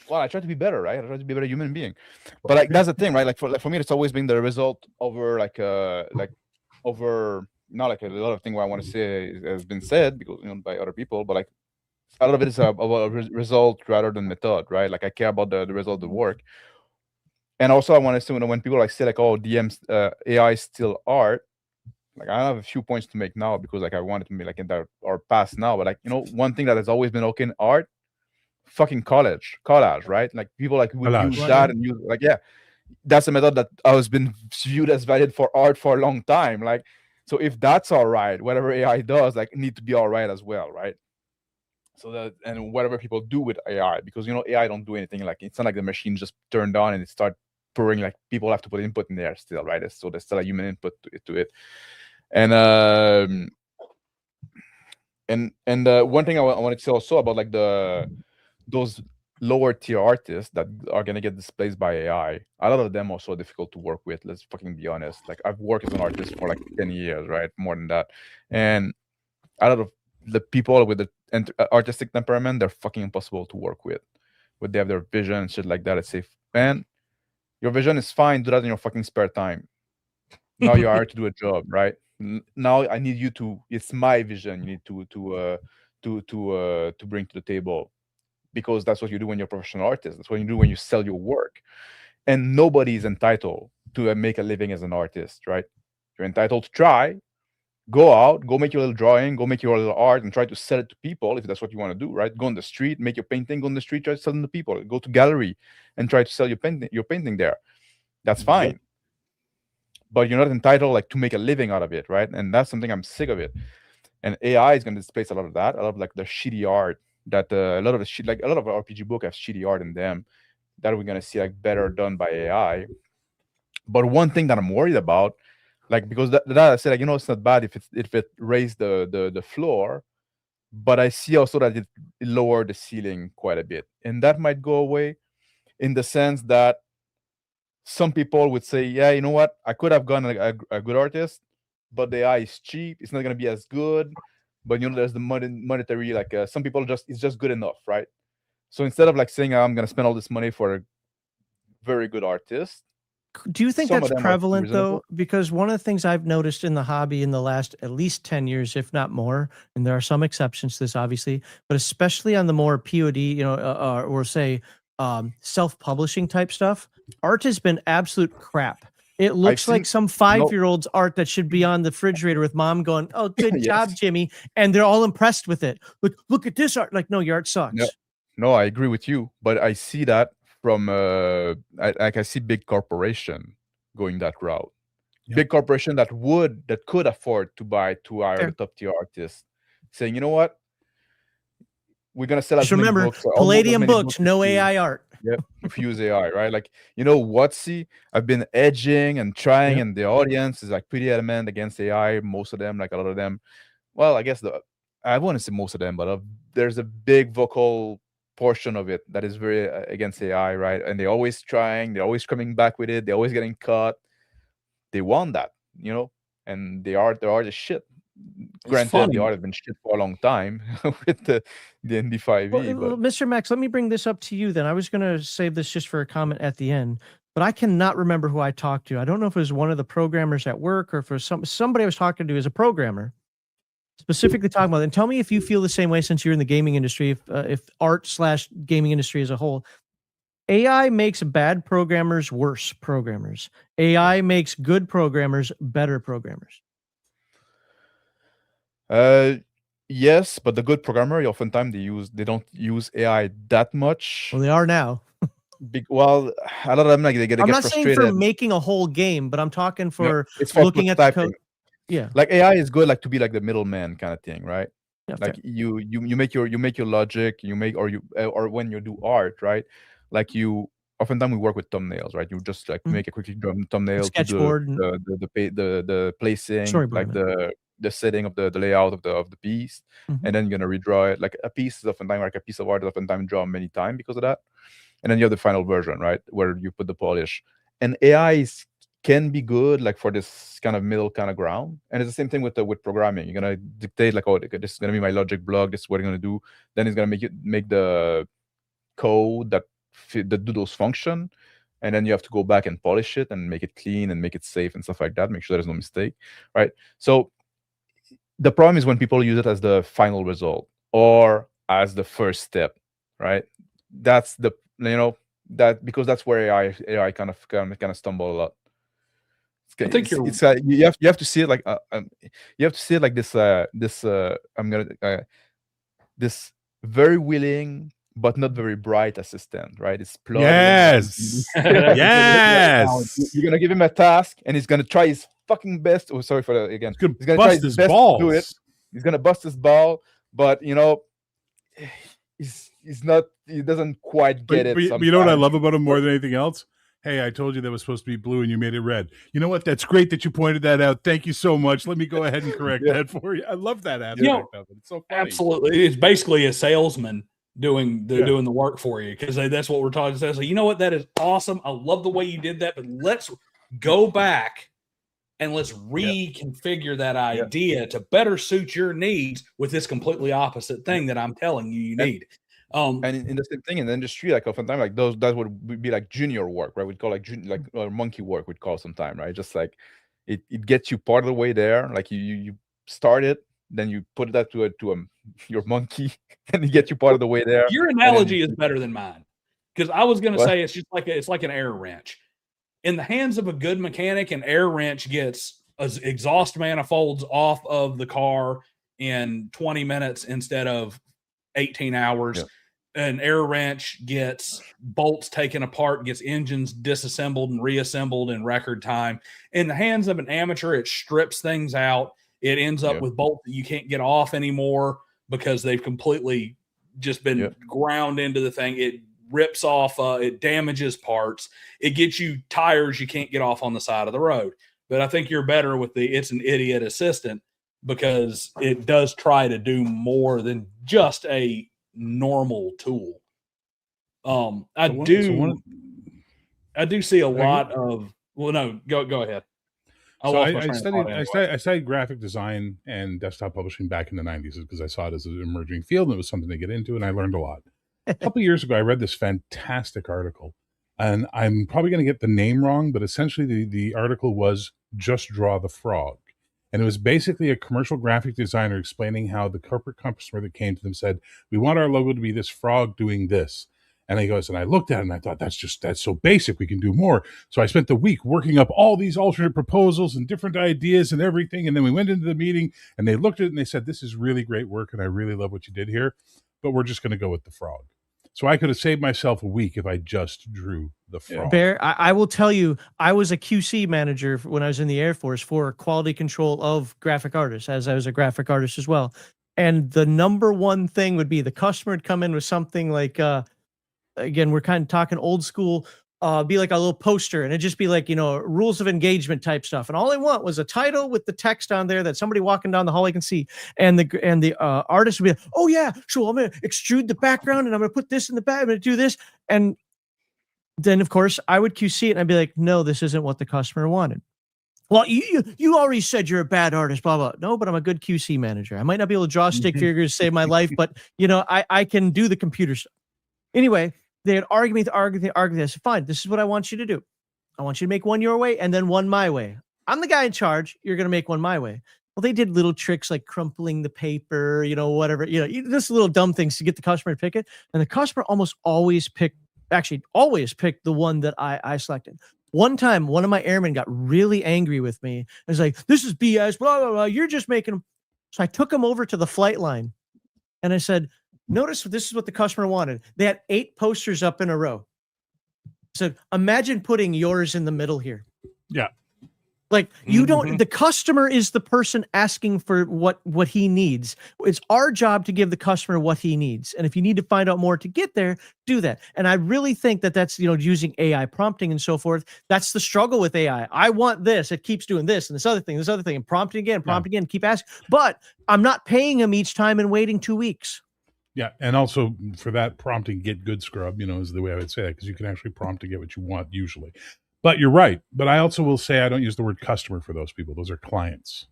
well, I try to be better, right? I try to be a better human being. But like, that's the thing, right? Like for me, it's always been the result over over not like a lot of things what I want to say has been said because by other people, but like a lot of it is about result rather than method, right? Like I care about the result of the work. And also I want to say when people like say like, oh, DM's AI is still art, like I have a few points to make now because like I want it to be like in our past now, but like one thing that has always been okay in art, fucking collage, right? Like people like would Collage. use Right, that right. and use like that's a method that has been viewed as valid for art for a long time. Like, so if that's all right, whatever AI does, like, need to be all right as well, right? So that, and whatever people do with AI, because AI don't do anything. Like, it's not like the machine just turned on and it start pouring. Like, people have to put input in there still, right? So there's still a human input to it. And one thing I wanted to say also about like those lower tier artists that are gonna get displaced by AI. A lot of them are so difficult to work with. Let's fucking be honest. Like, I've worked as an artist for like 10 years, right? More than that. And a lot of the people with the artistic temperament, they're fucking impossible to work with. When they have their vision and shit like that, I say, man, your vision is fine. Do that in your fucking spare time. Now you're hired to do a job, right? Now I need you to. It's my vision. You need to bring to the table, because that's what you do when you're a professional artist. That's what you do when you sell your work. And nobody is entitled to make a living as an artist, right? You're entitled to try. Go out, go make your little drawing, go make your little art, and try to sell it to people if that's what you want to do, right? Go on the street, make your painting, go on the street, try to sell them to people. Go to gallery and try to sell your painting there. That's fine. Yep. But you're not entitled like to make a living out of it, right? And that's something I'm sick of it. And AI is going to displace a lot of that, a lot of like the shitty art that a lot of RPG book have shitty art in them that we're going to see like better done by AI. But one thing that I'm worried about, like, because that I said, like, it's not bad if it raised the floor, but I see also that it lowered the ceiling quite a bit, and that might go away in the sense that some people would say, yeah, you know what, I could have gone a good artist, but the AI is cheap, it's not going to be as good. But there's the monetary, like, some people it's just good enough, right? So instead of like saying, I'm going to spend all this money for a very good artist, do you think some of that's them are prevalent though? reasonable. Because one of the things I've noticed in the hobby in the last at least 10 years, if not more, and there are some exceptions to this, obviously, but especially on the more POD, or say self-publishing type stuff, art has been absolute crap. It looks like some 5-year-old's art that should be on the refrigerator with mom going, "Oh, good Yes. job, Jimmy," and they're all impressed with it. Look at this art. Like, no, your art sucks. No, I agree with you, but I see that from I see big corporation going that route. Yeah. Big corporation that could afford to hire Fair. the top tier artists, saying, you know what, we're gonna sell Just as many remember, books, almost as Palladium many books, no as you- AI art. Yep, if you use AI, right? Like, Whatsy, I've been edging and trying, Yep. and the audience is like pretty adamant against AI. Most of them, like a lot of them. Well, I guess I want to say most of them, but there's a big vocal portion of it that is very against AI, right? And they're always trying, they're always coming back with it, they're always getting caught. They want that, and the art is shit. Granted, funny. the art has been shit for a long time with the ND5e. Well, Mr. Max, let me bring this up to you then. I was going to save this just for a comment at the end, but I cannot remember who I talked to. I don't know if it was one of the programmers at work or if it was somebody I was talking to as a programmer, specifically talking about it. And tell me if you feel the same way since you're in the gaming industry, if art/gaming industry as a whole. AI makes bad programmers worse programmers. AI makes good programmers better programmers. Yes, but the good programmer, oftentimes they don't use AI that much. Well, they are now. Well, a lot of them, like, they get I'm get not frustrated. saying for making a whole game, but I'm talking for it's for looking at the code. prototyping. Yeah, Like, AI is good, like, to be like the middleman kind of thing, right? yeah, Like, fair. you make your logic, or when you do art, right? Like, oftentimes we work with thumbnails, right? You just like make a quick thumbnail to Sketchboard and the placing, storyboard, like the setting of the layout of the piece, Mhm. and then you're gonna redraw it. Like, a piece is oftentimes, like a piece of art is oftentimes drawn many times because of that. And then you have the final version, right, where you put the polish. And AI can be good, like, for this kind of middle kind of ground. And it's the same thing with programming. You're gonna dictate, like, oh, this is gonna be my logic block. This is what I'm gonna do. Then it's gonna make the code that do those function, and then you have to go back and polish it and make it clean and make it safe and stuff like that. Make sure there's no mistake, right? So the problem is when people use it as the final result or as the first step, right? That's because that's where AI kind of stumble a lot. I think you have to see it like this this very willing but not very bright assistant, right? It's plodding. Yes. Yes. You're gonna give him a task, and he's gonna try his fucking best. Oh, sorry for that again. He's gonna bust his best balls. to do it. He's gonna bust his ball, but you know, he's not. He doesn't quite get it. But you know what I love about him more than anything else? Hey, I told you that was supposed to be blue and you made it red. You know what? That's great that you pointed that out. Thank you so much. Let me go ahead and correct that for you. I love that aspect of it. It's so funny. Absolutely. It's basically a salesman doing the work for you, because that's what we're talking about. So, you know what? That is awesome. I love the way you did that, but let's go back and let's reconfigure that idea to better suit your needs with this completely opposite thing that I'm telling you need. And in the same thing in the industry, like oftentimes, like that would be like junior work, right? We'd call like monkey work. We'd call sometime, right? Just like it gets you part of the way there. Like you start it, then you put that to your monkey, and you get you part of the way there. Your analogy is better than mine, because I was going to say it's just like it's like an air wrench. In the hands of a good mechanic, an air wrench gets exhaust manifolds off of the car in 20 minutes instead of 18 hours. Yeah. An air wrench gets bolts taken apart, gets engines disassembled and reassembled in record time. In the hands of an amateur, it strips things out. It ends up with bolts that you can't get off anymore because they've completely just been ground into the thing. It rips off, it damages parts. It gets you tires you can't get off on the side of the road. But I think you're better with it's an idiot assistant, because it does try to do more than just a normal tool. I do see a lot of. Well, no, go ahead. I studied graphic design and desktop publishing back in the 90s because I saw it as an emerging field, and it was something to get into, and I learned a lot. A couple of years ago, I read this fantastic article, and I'm probably going to get the name wrong, but essentially the article was Just Draw the Frog. And it was basically a commercial graphic designer explaining how the corporate customer that came to them said, we want our logo to be this frog doing this. And he goes, and I looked at it and I thought, that's so basic. We can do more. So I spent the week working up all these alternate proposals and different ideas and everything. And then we went into the meeting and they looked at it and they said, this is really great work. And I really love what you did here, but we're just going to go with the frog. So I could have saved myself a week if I just drew the frog. Bear, I will tell you, I was a QC manager when I was in the Air Force for quality control of graphic artists, as I was a graphic artist as well. And the number one thing would be the customer would come in with something like, again, we're kind of talking old school, be like a little poster, and it'd just be like, rules of engagement type stuff. And all I want was a title with the text on there that somebody walking down the hallway can see. And the artist would be like, oh yeah, so I'm going to extrude the background and I'm going to put this in the back. I'm going to do this. And then of course I would QC it and I'd be like, no, this isn't what the customer wanted. Well, you already said you're a bad artist, blah, blah. No, but I'm a good QC manager. I might not be able to draw stick figures to save my life, but I can do the computer stuff. Anyway, they'd argue. I said, fine, this is what I want you to do. I want you to make one your way and then one my way. I'm the guy in charge. You're going to make one my way. Well, they did little tricks like crumpling the paper, whatever, just little dumb things to get the customer to pick it. And the customer always picked the one that I selected. One time, one of my airmen got really angry with me. I was like, this is BS, blah, blah, blah. You're just making them. So I took him over to the flight line and I said, notice this is what the customer wanted. They had 8 posters up in a row. So imagine putting yours in the middle here. Yeah. Like you don't, the customer is the person asking for what he needs. It's our job to give the customer what he needs. And if you need to find out more to get there, do that. And I really think that that's, using AI prompting and so forth. That's the struggle with AI. I want this. It keeps doing this and this other thing, and prompting again, keep asking. But I'm not paying him each time and waiting 2 weeks. Yeah, and also for that prompting, get good scrub, is the way I would say that, because you can actually prompt to get what you want usually. But you're right. But I also will say I don't use the word customer for those people. Those are clients.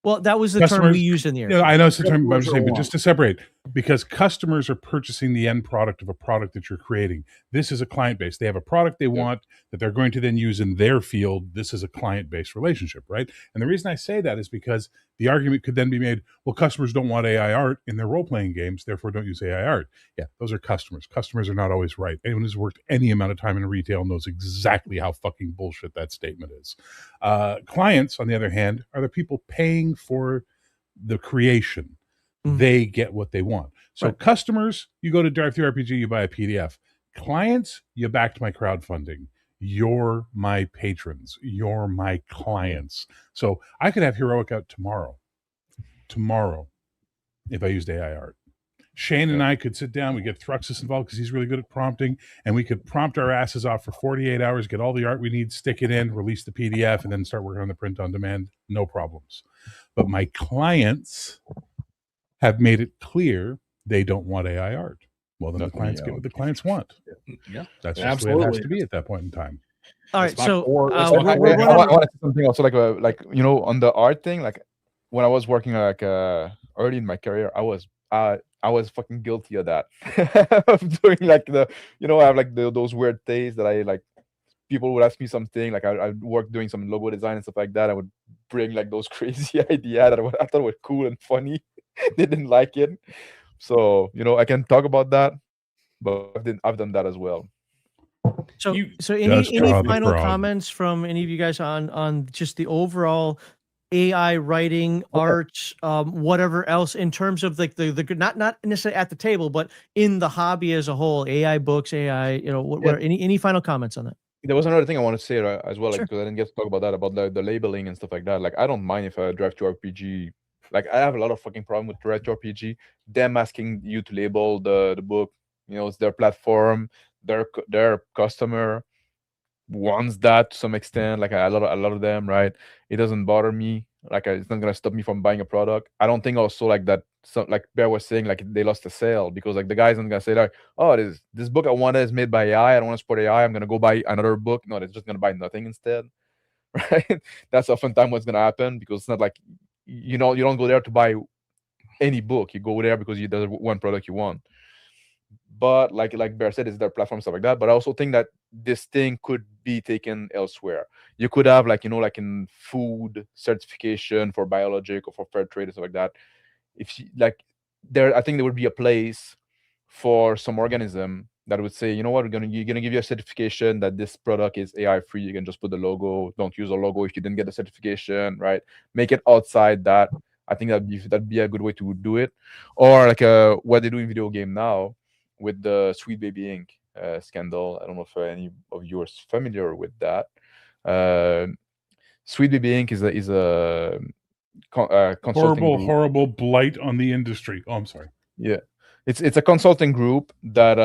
Well, that was the term we used in the air. Yeah, I know it's the term, but I'm just saying, but just to separate, because customers are purchasing the end product of a product that you're creating. This is a client base. They have a product they want that they're going to then use in their field. This is a client-based relationship, right? And the reason I say that is because the argument could then be made, well, customers don't want AI art in their role-playing games, therefore don't use AI art. Yeah, those are customers. Customers are not always right. Anyone who's worked any amount of time in retail knows exactly how fucking bullshit that statement is. Clients, on the other hand, are the people paying for the creation. they get what they want. So Right. customers, you go to TTRPG, you buy a PDF. Clients, you backed my crowdfunding. You're my patrons. You're my clients. So I could have Heroic out tomorrow, if I used AI art. Shane and I could sit down, we get Thruxus involved because he's really good at prompting, and we could prompt our asses off for 48 hours, get all the art we need, stick it in, release the PDF, and then start working on the print on demand. No problems. But my clients have made it clear they don't want AI art. Well, then the clients get what the clients want. Yeah, That's just the way it has to be at that point in time. All right, my so core- that's we're my running- I want to say something also, like you know, on the art thing. Like when I was working like early in my career, I was fucking guilty of that. Of doing like I have like those weird days that I like. People would ask me something like I work doing some logo design and stuff like that. I would bring like those crazy ideas that I thought were cool and funny. They didn't like it, so I can talk about that. But I've done that as well. So Just any draw the final frog. comments from any of you guys on just the overall AI writing, art, whatever else in terms of like the not necessarily at the table, but in the hobby as a whole, AI books, AI, any final comments on that? There was another thing I want to say as well, like, Sure. because I didn't get to talk about that, about the labeling and stuff like that. Like, I don't mind if I drive to RPG. Like, I have a lot of fucking problem with drive to RPG. Them asking you to label the book. It's their platform, their customer wants that to some extent. Like a lot of them, right? It doesn't bother me. Like, it's not gonna stop me from buying a product. I don't think also like that. So like Bear was saying, like they lost a sale because like the guy's not gonna say like, oh, this book I wanted is made by AI. I don't want to support AI. I'm gonna go buy another book. No, they're just gonna buy nothing instead, right? That's oftentimes what's gonna happen, because it's not like you don't go there to buy any book. You go there because there's one product you want. But like Bear said, it's their platform, stuff like that. But I also think that this thing could be taken elsewhere. You could have like in food certification for biologic or for fair trade and stuff like that. If you, like I think there would be a place for some organism that would say, you know what, you're gonna give you a certification that this product is AI free. You can just put the logo. Don't use a logo if you didn't get the certification, right? Make it outside that. I think that'd be a good way to do it. Or like what they do in video game now with the Sweet Baby Ink scandal. I don't know if any of you are familiar with that. Sweet Baby Ink is a consulting group. horrible blight on the industry. Oh, I'm sorry. Yeah, it's a consulting group that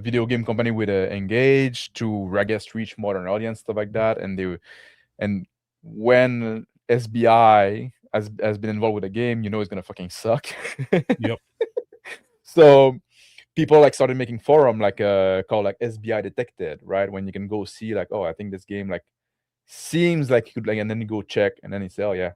video game company would engage to, I guess, reach modern audience, stuff like that. And when SBI has been involved with a game, it's gonna fucking suck. Yep. So people like started making forum like called like SBI Detected, right? When you can go see like, oh, I think this game like seems like you could like, and then you go check, and then you say, oh yeah,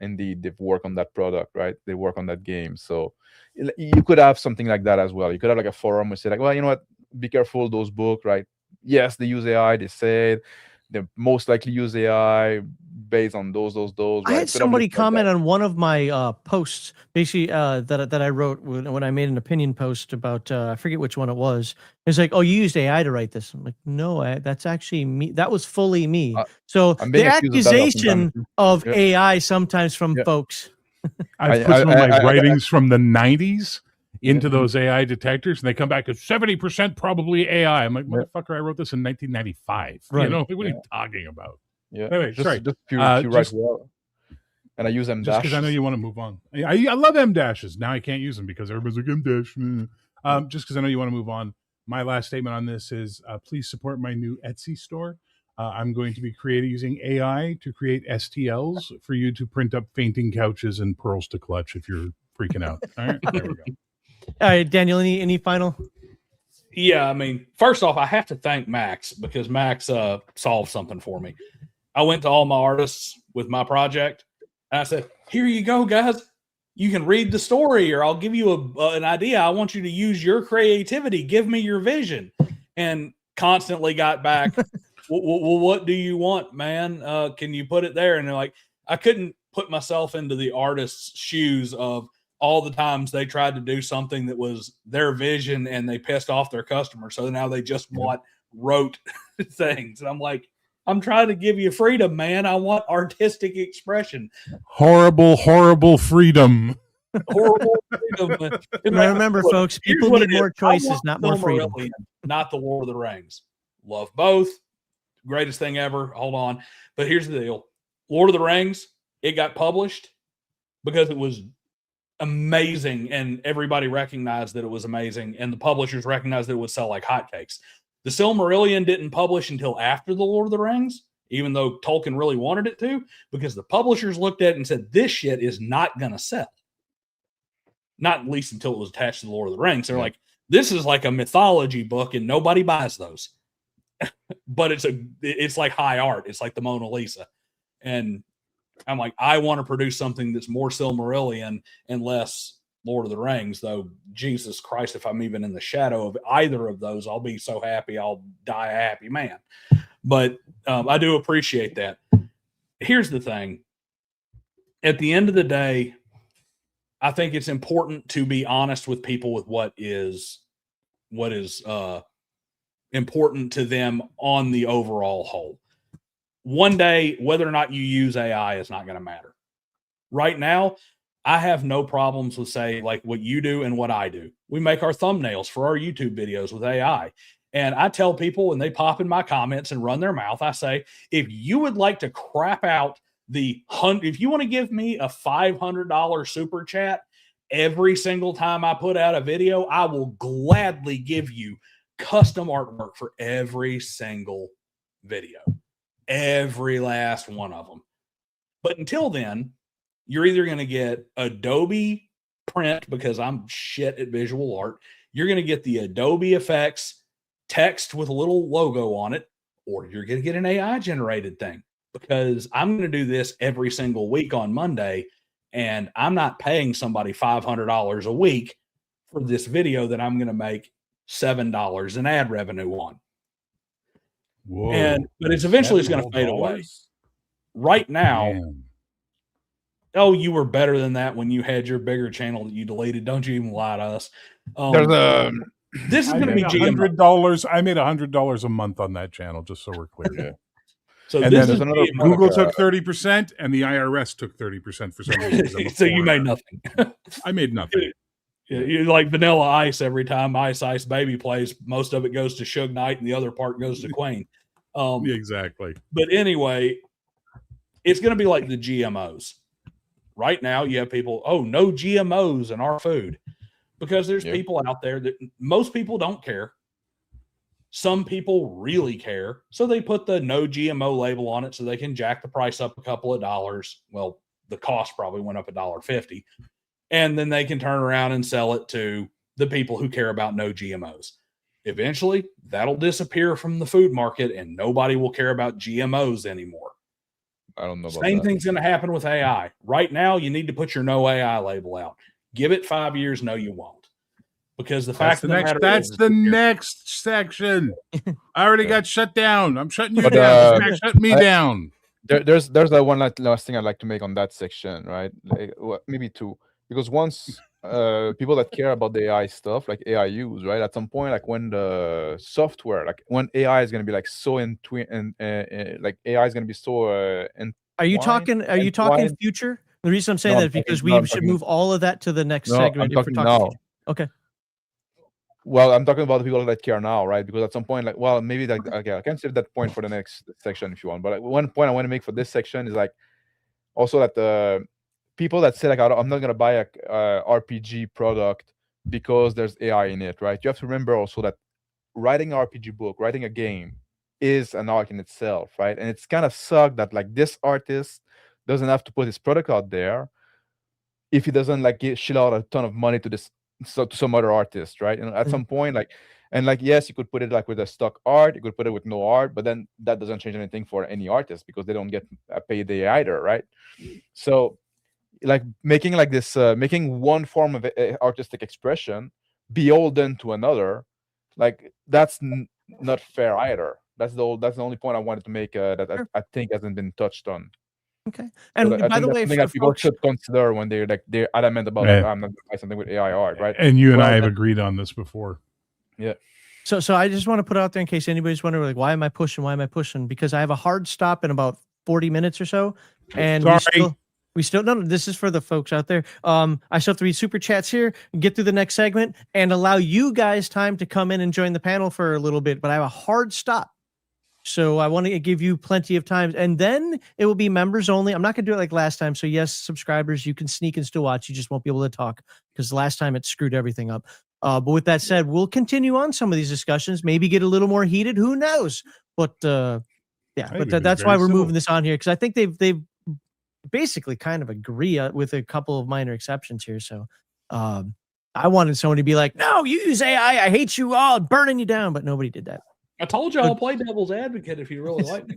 indeed they've worked on that product, right? They work on that game. So you could have something like that as well. You could have like a forum where say like, well, you know what, be careful those books, right? Yes, they use AI. They said they most likely use AI based on those. Right? I had somebody comment on one of my posts, basically that I wrote when I made an opinion post about I forget which one it was. It's like, oh, you used AI to write this. I'm like, no, that's actually me. That was fully me. So the accusation of AI sometimes from folks. I've put some of my writings from the 90s into those AI detectors, and they come back as 70% probably AI. I'm like, motherfucker, I wrote this in 1995. Right. What are you talking about? Yeah. Anyway, sorry. Just if you write well. And I use M just dash. because I know you want to move on. I love M dashes. Now I can't use them because everybody's like M dash. Just because I know you want to move on. My last statement on this is please support my new Etsy store. I'm going to be using AI to create STLs for you to print up fainting couches and pearls to clutch if you're freaking out. All right, there we go. All right, Daniel, any final? Yeah, I mean, first off, I have to thank Max, because Max solved something for me. I went to all my artists with my project, and I said, here you go, guys. You can read the story, or I'll give you an idea. I want you to use your creativity. Give me your vision. And constantly got back, well, what do you want, man? Can you put it there? And they're like, I couldn't put myself into the artist's shoes of all the times they tried to do something that was their vision and they pissed off their customer. So now they just want rote things. And I'm like, I'm trying to give you freedom, man. I want artistic expression. Horrible freedom. horrible freedom. And Now remember, look, folks, here's people what need it is. more I choices, want not more freedom. Silmarillion, not the Lord of the Rings. Love both. Greatest thing ever. Hold on. But here's the deal. Lord of the Rings, it got published because it was amazing and everybody recognized that it was amazing and the publishers recognized that it would sell like hotcakes. The Silmarillion didn't publish until after the Lord of the Rings, even though Tolkien really wanted it to, because the publishers looked at it and said, this shit is not going to sell. Not at least until it was attached to the Lord of the Rings. They're like, this is like a mythology book and nobody buys those. But it's like high art. It's like the Mona Lisa. And I'm like, I want to produce something that's more Silmarillion and less Lord of the Rings, though. Jesus Christ, if I'm even in the shadow of either of those, I'll be so happy I'll die a happy man. But I do appreciate that. Here's the thing. At the end of the day, I think it's important to be honest with people with what is important to them on the overall whole. One day, whether or not you use AI is not going to matter. Right now, I have no problems with, say, like what you do and what I do. We make our thumbnails for our YouTube videos with AI. And I tell people when they pop in my comments and run their mouth, I say, if you would like to crap out if you want to give me a $500 super chat every single time I put out a video, I will gladly give you custom artwork for every single video. Every last one of them. But until then, you're either going to get Adobe print because I'm shit at visual art. You're going to get the Adobe effects text with a little logo on it, or you're going to get an AI generated thing because I'm going to do this every single week on Monday. And I'm not paying somebody $500 a week for this video that I'm going to make $7 in ad revenue on. Whoa, but it's eventually going to fade away. Right now, Man. Oh, you were better than that when you had your bigger channel that you deleted. Don't you even lie to us. There's a This is going to be $100. I made $100 a month on that channel, just so we're clear. Yeah. So and this then is another Google took 30%, and the IRS took 30% for some reason. so you made nothing. I made nothing. You like Vanilla Ice. Every time Ice Ice Baby plays, most of it goes to Suge Knight, and the other part goes to Queen. Exactly. But anyway, it's going to be like the GMOs. Right now, you have people, no GMOs in our food. Because there's people out there that most people don't care. Some people really care. So they put the no GMO label on it so they can jack the price up a couple of dollars. Well, the cost probably went up $1.50. And then they can turn around and sell it to the people who care about no GMOs. Eventually, that'll disappear from the food market and nobody will care about GMOs anymore. I don't know about Same that. thing's going to happen with AI. Right now, you need to put your no AI label out. Give it 5 years. No, you won't. Because the fact of the matter that's is, the next section. I already got shut down. I'm shutting you But, down. Shut me down. There's that one last thing I'd like to make on that section, right? Like, maybe two, because once people that care about the AI stuff, like AI use, right? At some point, like when the software, like when AI is going to be like so like AI is going to be so Are you talking future? The reason I'm saying that is because we should move all of that to the next segment. I'm talking now. Okay. Well, I'm talking about the people that care now, right? Because at some point, like, well, maybe like, okay, I can save that point for the next section if you want. But like, one point I want to make for this section is like also that the people that say like, I'm not gonna buy a RPG product because there's AI in it, right? You have to remember also that writing an RPG book, writing a game, is an art in itself, right? And it's kind of sucked that like this artist doesn't have to put his product out there if he doesn't like shell out a ton of money to some other artist, right? And at some point, like, and like, yes, you could put it like with a stock art, you could put it with no art, but then that doesn't change anything for any artist because they don't get a payday either, right? So like making like this making one form of artistic expression beholden to another, like that's not fair either. That's the only point I wanted to make that I think hasn't been touched on. Okay. And so by the way, that people should consider when they're adamant about like, I'm not going to buy something with AI art, right? And you and I have agreed on this before. Yeah. So I just want to put out there in case anybody's wondering, like, why am I pushing? Because I have a hard stop in about 40 minutes or so. And sorry. We still no. This is for the folks out there. I still have to read super chats here, get through the next segment, and allow you guys time to come in and join the panel for a little bit. But I have a hard stop, so I want to give you plenty of time, and then it will be members only. I'm not going to do it like last time. So yes, subscribers, you can sneak and still watch. You just won't be able to talk because last time it screwed everything up. But with that said, we'll continue on some of these discussions. Maybe get a little more heated. Who knows? But that's why we're moving this on here because I think they've basically kind of agree with a couple of minor exceptions here. So I wanted someone to be like, no, you use AI. I hate you all, burning you down. But nobody did that. I told you I'll play devil's advocate if you really like me.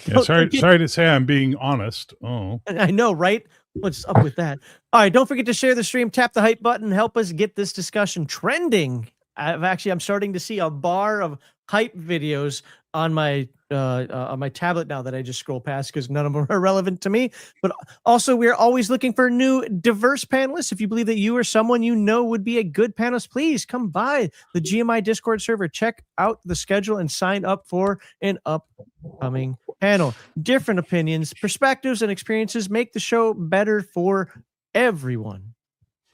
Yeah, sorry to say I'm being honest. Oh, I know, right? What's up with that? All right, don't forget to share the stream, tap the hype button, help us get this discussion trending. I'm starting to see a bar of hype videos on my tablet now that I just scroll past because none of them are relevant to me. But also, we're always looking for new diverse panelists. If you believe that you or someone you know would be a good panelist, please come by the GMI Discord server, check out the schedule, and sign up for an upcoming panel. Different opinions, perspectives, and experiences make the show better for everyone.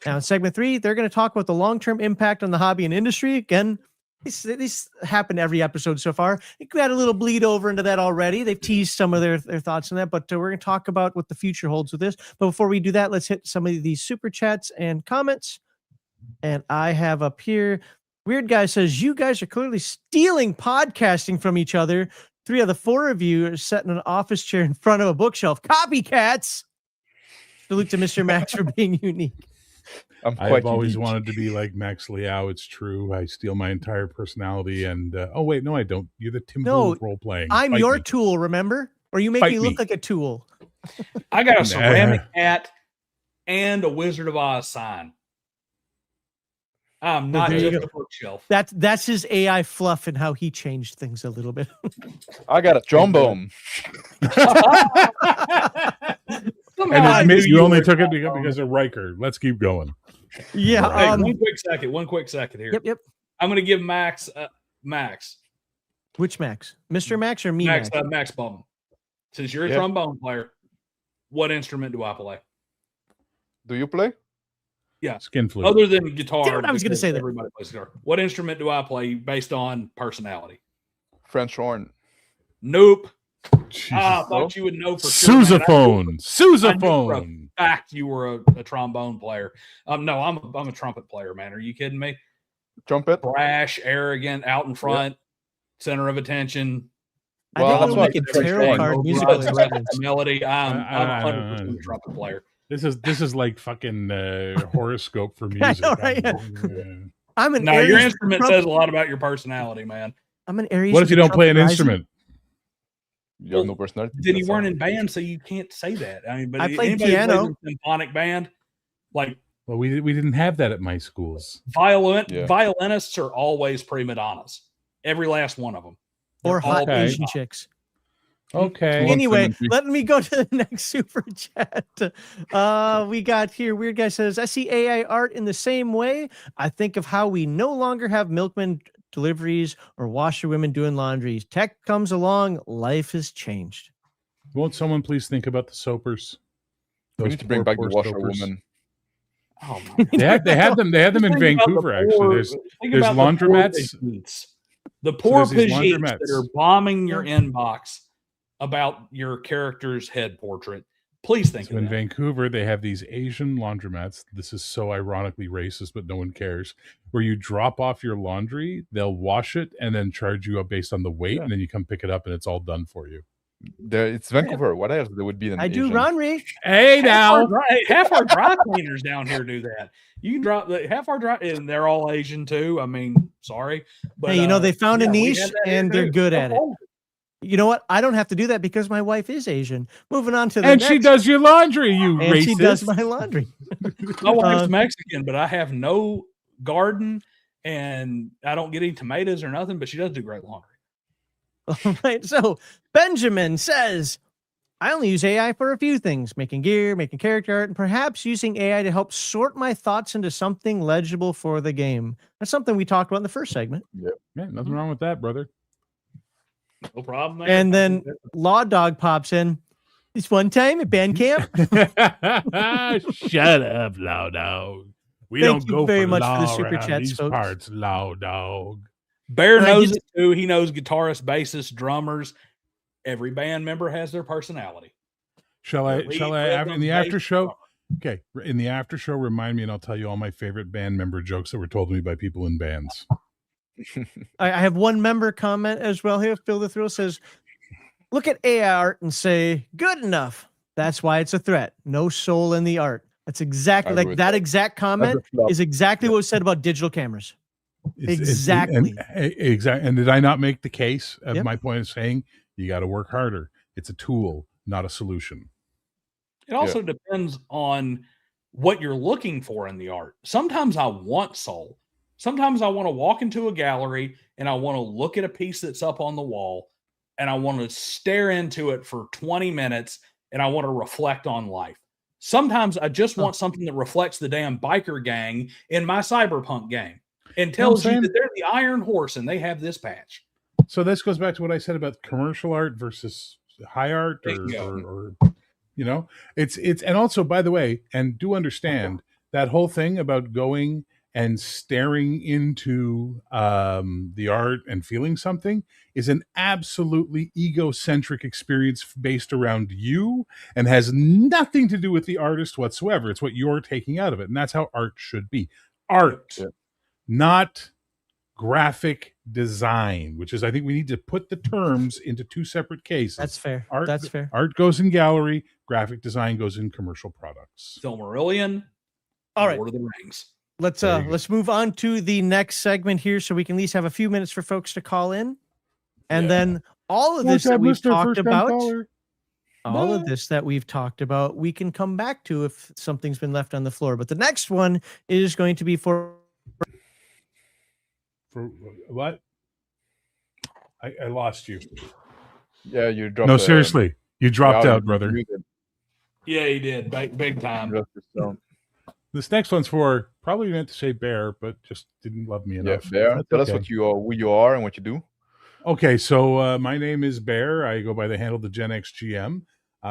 Now, in segment 3, they're going to talk about the long-term impact on the hobby and industry. Again, these happen every episode so far. I think we had a little bleed over into that already. They've teased some of their thoughts on that, but we're going to talk about what the future holds with this. But before we do that, let's hit some of these super chats and comments. And I have up here, Weird Guy says, you guys are clearly stealing podcasting from each other. 3 of the 4 of you are sitting in an office chair in front of a bookshelf. Copycats! Salute to Mr. Max for being unique. I've always wanted to be like Max Liao. It's true. I steal my entire personality. And oh wait, no, I don't. You're the Tim Blue role playing. I'm your tool. Remember, or you make me look like a tool. I got a ceramic hat and a Wizard of Oz sign. I'm not just a bookshelf. That's his AI fluff and how he changed things a little bit. I got a trombone. And you only took it because of Riker. Let's keep going. Yeah. Hey, one quick second here. Yep. I'm going to give Max. Which Max? Mr. Max or me? MaxBoivin. Since you're a trombone player, what instrument do I play? Do you play? Yeah, skin flute. Other than guitar, I was going to say that everybody plays guitar. What instrument do I play based on personality? French horn. Nope. Jesus. I thought you would know for sure. Sousaphone. Sousaphone. In fact, you were a trombone player. No, I'm a trumpet player, man. Are you kidding me? Trumpet. Brash, arrogant, out in front, center of attention. Well, that's like a tarot card musical melody. I'm 100% a trumpet player. This is like fucking horoscope for music. Know, right? I'm an Aries. Your instrument says a lot about your personality, man. I'm an Aries. What if you don't play an instrument? You have no personality. Then you weren't in band, so you can't say that. I mean, but I played piano. In a symphonic band, like we didn't have that at my schools. Violinists are always prima donnas, every last one of them, or hot Asian chicks. Okay. Anyway, let me go to the next super chat. We got here. Weird Guy says, I see AI art in the same way. I think of how we no longer have milkmen deliveries or washerwomen doing laundries. Tech comes along, life has changed. Won't someone please think about the soapers? We need to bring back the washerwoman. Oh my God. They have them in Vancouver, actually. There's laundromats. The poor pigeons that are bombing your inbox about your character's head portrait. Please think of in that. Vancouver, they have these Asian laundromats. This is so ironically racist, but no one cares. Where you drop off your laundry, they'll wash it and then charge you up based on the weight, and then you come pick it up and it's all done for you. It's Vancouver. What else there would be than do laundry? Hey, now half our dry cleaners down here do that. You can drop half our dry, and they're all Asian too. I mean, sorry, but hey, they found a niche and they're good at it. You know what? I don't have to do that because my wife is Asian. Moving on to the next. She does your laundry, you and racist. She does my laundry. My wife's Mexican, but I have no garden and I don't get any tomatoes or nothing, but she does do great laundry. All right. So Benjamin says, I only use AI for a few things, making gear, making character art, and perhaps using AI to help sort my thoughts into something legible for the game. That's something we talked about in the first segment. Yeah, nothing wrong with that, brother. No problem there. And then Law Dog pops in. This one time at band camp. Shut up, loud dog. We Thank don't you go very for much for the law super around chats, these folks. parts, loud dog. Bear And I knows did- it too. He knows guitarists, bassists, drummers. Every band member has their personality. Shall I Lead, in rhythm, the bass, after show? drummer. Okay, in the after show, remind me, and I'll tell you all my favorite band member jokes that were told to me by people in bands. I have one member comment as well here. Phil the Thrill says, look at AI art and say, good enough. That's why it's a threat. No soul in the art. That's exactly I like agree with that that. exact comment flop. is exactly what was said about digital cameras. Exactly. Exactly. And did I not make the case of Yep. my point of saying you got to work harder? It's a tool, not a solution. It also depends on what you're looking for in the art. Sometimes I want soul. Sometimes I want to walk into a gallery and I want to look at a piece that's up on the wall and I want to stare into it for 20 minutes and I want to reflect on life. Sometimes I just want something that reflects the damn biker gang in my cyberpunk game and tells you that they're the Iron Horse and they have this patch. So this goes back to what I said about commercial art versus high art, or you know, it's and also, by the way, and do understand that whole thing about going and staring into the art and feeling something is an absolutely egocentric experience based around you and has nothing to do with the artist whatsoever. It's what you're taking out of it, and that's how art should be. Art, not graphic design, which is, I think we need to put the terms into two separate cases. That's fair. Art, That's fair. Art goes in gallery, graphic design goes in commercial products. Silmarillion, All right. Lord of the Rings. Let's move on to the next segment here so we can at least have a few minutes for folks to call in. And then all of this that we've talked about, all of this that we've talked about, we can come back to if something's been left on the floor. But the next one is going to be for what? I lost you. Yeah, you dropped. No, seriously, you dropped out, brother. Yeah, he did. Big time. This next one's for, probably meant to say Bear, but just didn't love me enough. Yeah, Bear. Tell us what you are, who you are, and what you do. Okay, so my name is Bear. I go by the handle the Gen X GM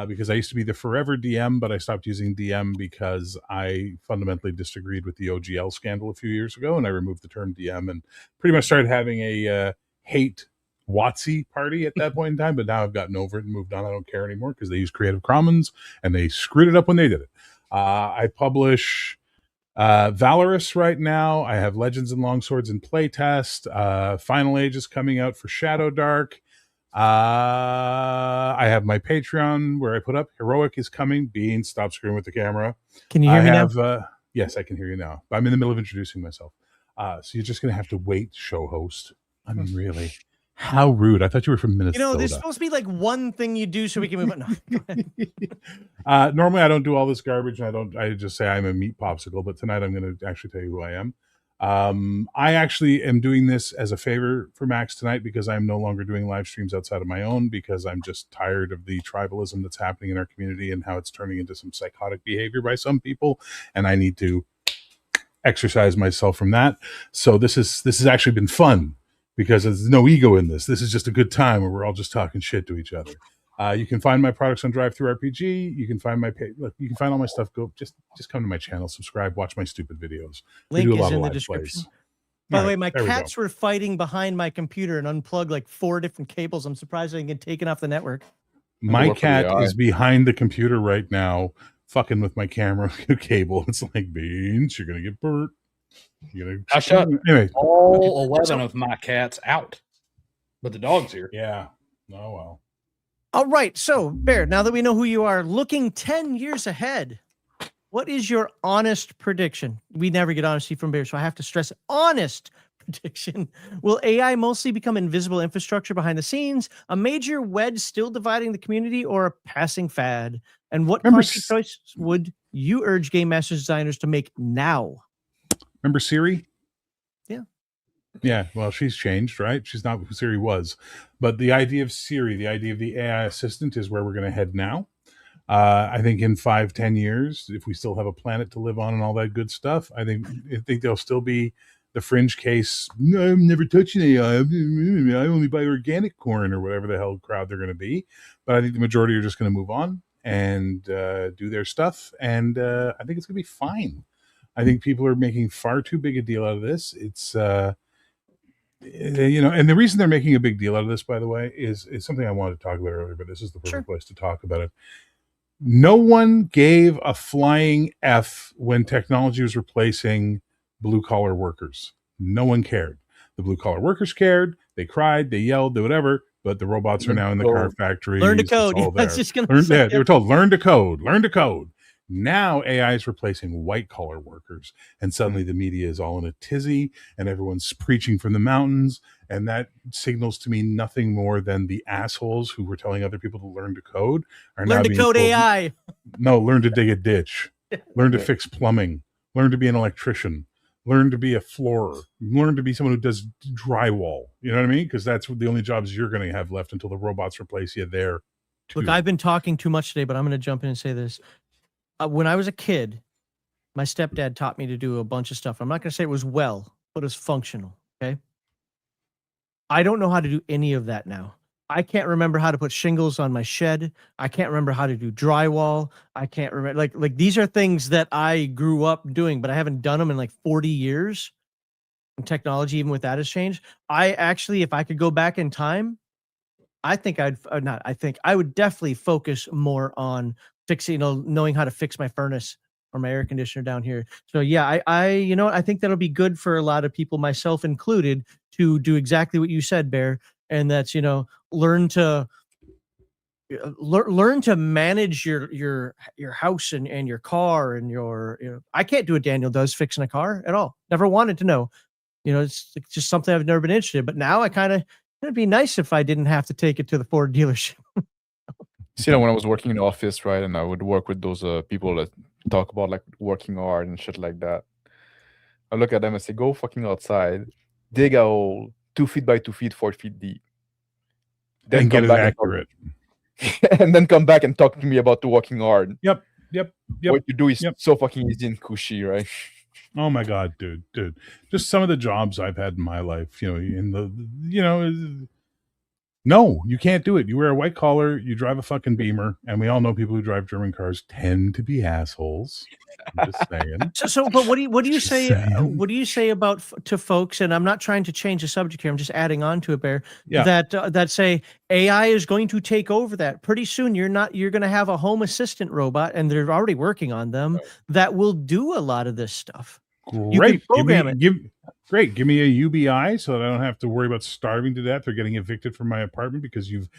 because I used to be the forever DM, but I stopped using DM because I fundamentally disagreed with the OGL scandal a few years ago, and I removed the term DM and pretty much started having a hate WotC party at that point in time. But now I've gotten over it and moved on. I don't care anymore because they use Creative Commons and they screwed it up when they did it. I publish Valorous right now. I have Legends and Longswords in playtest. Final Age is coming out for Shadow Dark. I have my Patreon where I put up Heroic is coming. Bean, stop screwing with the camera. Can you hear me now? Yes, I can hear you now. But I'm in the middle of introducing myself. So you're just going to have to wait, show host. I mean, really? How rude. I thought you were from Minnesota. You know, there's supposed to be like one thing you do so we can move on. No, go ahead. Normally I don't do all this garbage. I just say I'm a meat popsicle, but tonight I'm going to actually tell you who I am. I actually am doing this as a favor for Max tonight because I'm no longer doing live streams outside of my own because I'm just tired of the tribalism that's happening in our community and how it's turning into some psychotic behavior by some people. And I need to exercise myself from that. So this has actually been fun because there's no ego in this. This is just a good time where we're all just talking shit to each other. You can find my products on Drive-Thru-RPG. You can find you can find all my stuff. Go just come to my channel, subscribe, watch my stupid videos. Link is in the description. By the way, my cats were fighting behind my computer and unplugged like 4 different cables. I'm surprised I didn't get taken off the network. My cat is behind the computer right now, fucking with my camera cable. It's like, Beans, you're gonna get burnt. I shut anyway. All 11 of my cats out, but the dog's here. Yeah. Oh well. All right. So, Bear, now that we know who you are, looking 10 years ahead, what is your honest prediction? We never get honesty from Bear, so I have to stress honest prediction. Will AI mostly become invisible infrastructure behind the scenes, a major wedge still dividing the community, or a passing fad? And what content choice would you urge game masters designers to make now? Remember Siri? Yeah. Yeah, well, she's changed, right? She's not who Siri was. But the idea of Siri, the idea of the AI assistant is where we're going to head now. I think in 5-10 years, if we still have a planet to live on and all that good stuff, I think there'll still be the fringe case, no, I'm never touching AI. I only buy organic corn or whatever the hell crowd they're going to be. But I think the majority are just going to move on. and do their stuff. And I think it's going to be fine. I think people are making far too big a deal out of this. It's, and the reason they're making a big deal out of this, by the way, is something I wanted to talk about earlier, but this is the perfect place to talk about it. No one gave a flying F when technology was replacing blue-collar workers. No one cared. The blue-collar workers cared. They cried. They yelled. They whatever. But the robots are now in the car factories. Learn to code. It's all there. I was just gonna say, they were told, learn to code. Learn to code. Now AI is replacing white-collar workers. And suddenly the media is all in a tizzy, and everyone's preaching from the mountains. And that signals to me nothing more than the assholes who were telling other people to learn to code are now learn to being code told, AI. No, learn to dig a ditch, learn to fix plumbing, learn to be an electrician, learn to be a floorer, learn to be someone who does drywall. You know what I mean? Because that's the only jobs you're going to have left until the robots replace you there. Too. Look, I've been talking too much today, but I'm going to jump in and say this. When I was a kid, my stepdad taught me to do a bunch of stuff. I'm not going to say it was well, but it was functional. Okay. I don't know how to do any of that now. I can't remember how to put shingles on my shed. I can't remember how to do drywall. I can't remember like these are things that I grew up doing, but I haven't done them in like 40 years. And technology, even with that, has changed. I actually, if I could go back in time, I think I would definitely focus more on fixing, knowing how to fix my furnace or my air conditioner down here. So yeah, I think that'll be good for a lot of people, myself included, to do exactly what you said, Bear. And that's, learn to manage your house and your car and your, I can't do what Daniel does fixing a car at all. Never wanted to know, it's just something I've never been interested in. But now it'd be nice if I didn't have to take it to the Ford dealership. When I was working in the office, right, and I would work with those people that talk about like working hard and shit like that, I look at them and say, go fucking outside, dig a hole 2 feet by 2 feet, 4 feet deep. Then and get it accurate. And then come back and talk to me about the working hard. Yep. What you do is so fucking easy and cushy, right? Oh my God, dude. Just some of the jobs I've had in my life, no, you can't do it. You wear a white collar, you drive a fucking Beamer, and we all know people who drive German cars tend to be assholes. I'm just saying. But what do you say? What do you say about to folks? And I'm not trying to change the subject here. I'm just adding on to it, Bear. Yeah. That say AI is going to take over that pretty soon. You're going to have a home assistant robot, and they're already working on them that will do a lot of this stuff. Great. You can program it. Great. Give me a UBI so that I don't have to worry about starving to death or getting evicted from my apartment because you've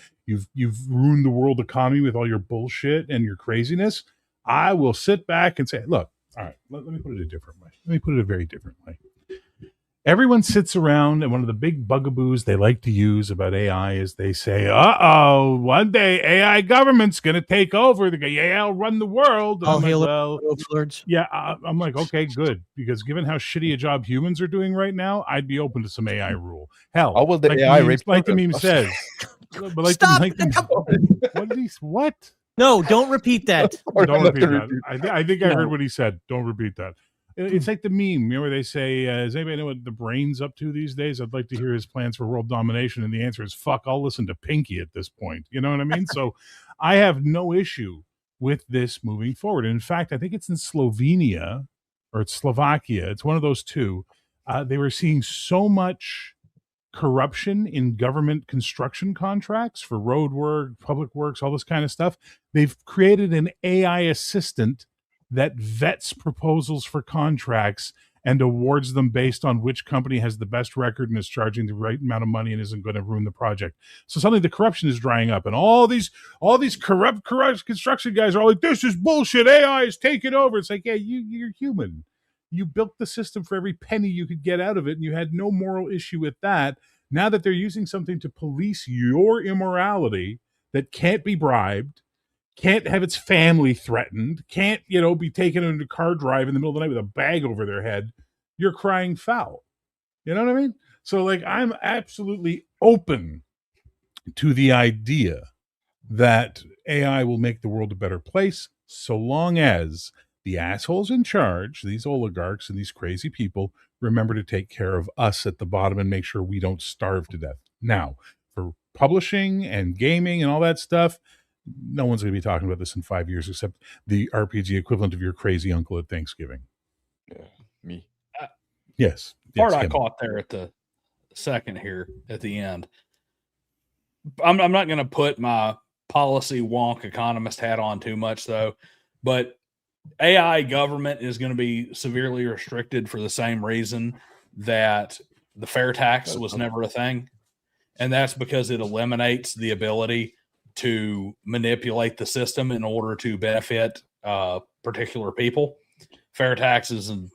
ruined the world economy with all your bullshit and your craziness. I will sit back and say, look, all right, let me put it a different way. Let me put it a very different way. Everyone sits around, and one of the big bugaboos they like to use about AI is they say, one day AI government's going to take over. They're going to run the world. All hail lords. Yeah, I'm like, okay, good. Because given how shitty a job humans are doing right now, I'd be open to some AI rule. Hell, how will the AI like the meme says. But Stop! What? No, don't repeat that. Don't repeat that. I think I heard what he said. Don't repeat that. It's like the meme, where they say, does anybody know what the Brain's up to these days? I'd like to hear his plans for world domination. And the answer is, fuck, I'll listen to Pinky at this point. You know what I mean? So I have no issue with this moving forward. And in fact, I think it's in Slovenia or it's Slovakia. It's one of those two. They were seeing so much corruption in government construction contracts for road work, public works, all this kind of stuff. They've created an AI assistant that vets proposals for contracts and awards them based on which company has the best record and is charging the right amount of money and isn't going to ruin the project. So suddenly the corruption is drying up, and all these corrupt construction guys are all like, "This is bullshit. AI is taking over." It's like, yeah, you're human. You built the system for every penny you could get out of it, and you had no moral issue with that. Now that they're using something to police your immorality that can't be bribed, can't have its family threatened, can't, be taken into a car drive in the middle of the night with a bag over their head, you're crying foul. You know what I mean? So, like, I'm absolutely open to the idea that AI will make the world a better place so long as the assholes in charge, these oligarchs and these crazy people, remember to take care of us at the bottom and make sure we don't starve to death. Now, for publishing and gaming and all that stuff, no one's going to be talking about this in 5 years except the RPG equivalent of your crazy uncle at Thanksgiving. Yeah, me. Yes. Part I him. caught there at the second here at the end. I'm not going to put my policy wonk economist hat on too much though, but AI government is going to be severely restricted for the same reason that the fair tax was never a thing. And that's because it eliminates the ability to manipulate the system in order to benefit particular people. Fair taxes, and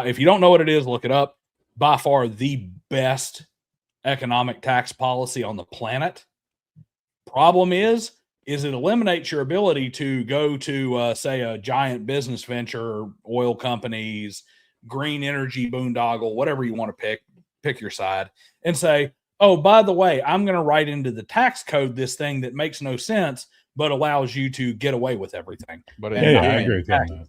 if you don't know what it is, look it up. By far the best economic tax policy on the planet. Problem is it eliminates your ability to go to, say, a giant business venture, oil companies, green energy boondoggle, whatever you want to pick your side, and say, oh, by the way, I'm going to write into the tax code this thing that makes no sense, but allows you to get away with everything. But I agree with you on that.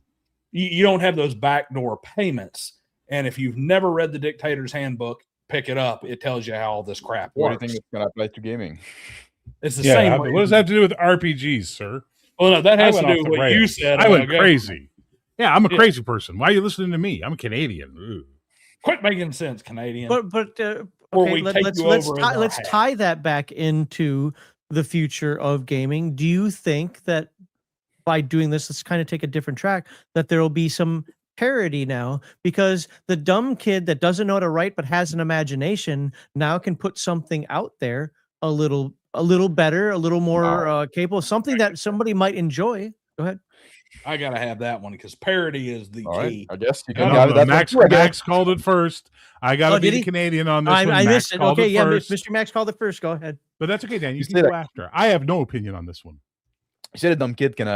You don't have those backdoor payments. And if you've never read the Dictator's Handbook, pick it up. It tells you how all this crap works. What do you think it's going to apply to gaming? It's the same. What does that have to do with RPGs, sir? Well, no, that has to do with what you said. I went crazy. Yeah, I'm a crazy person. Why are you listening to me? I'm a Canadian. Ooh. Quit making sense, Canadian. But okay, let's tie that back into the future of gaming. Do you think that by doing this, let's kind of take a different track, that there will be some parity now, because the dumb kid that doesn't know how to write but has an imagination now can put something out there a little better, a little more capable, something that somebody might enjoy. Go ahead. I gotta have that one because parity is the key. Right. I guess you can. No, Max called it first. I gotta be the Canadian on this one. I missed it. Okay, yeah, first. Mr. Max called it first. Go ahead. But that's okay, Dan. You can go after. I have no opinion on this one. You said a dumb kid can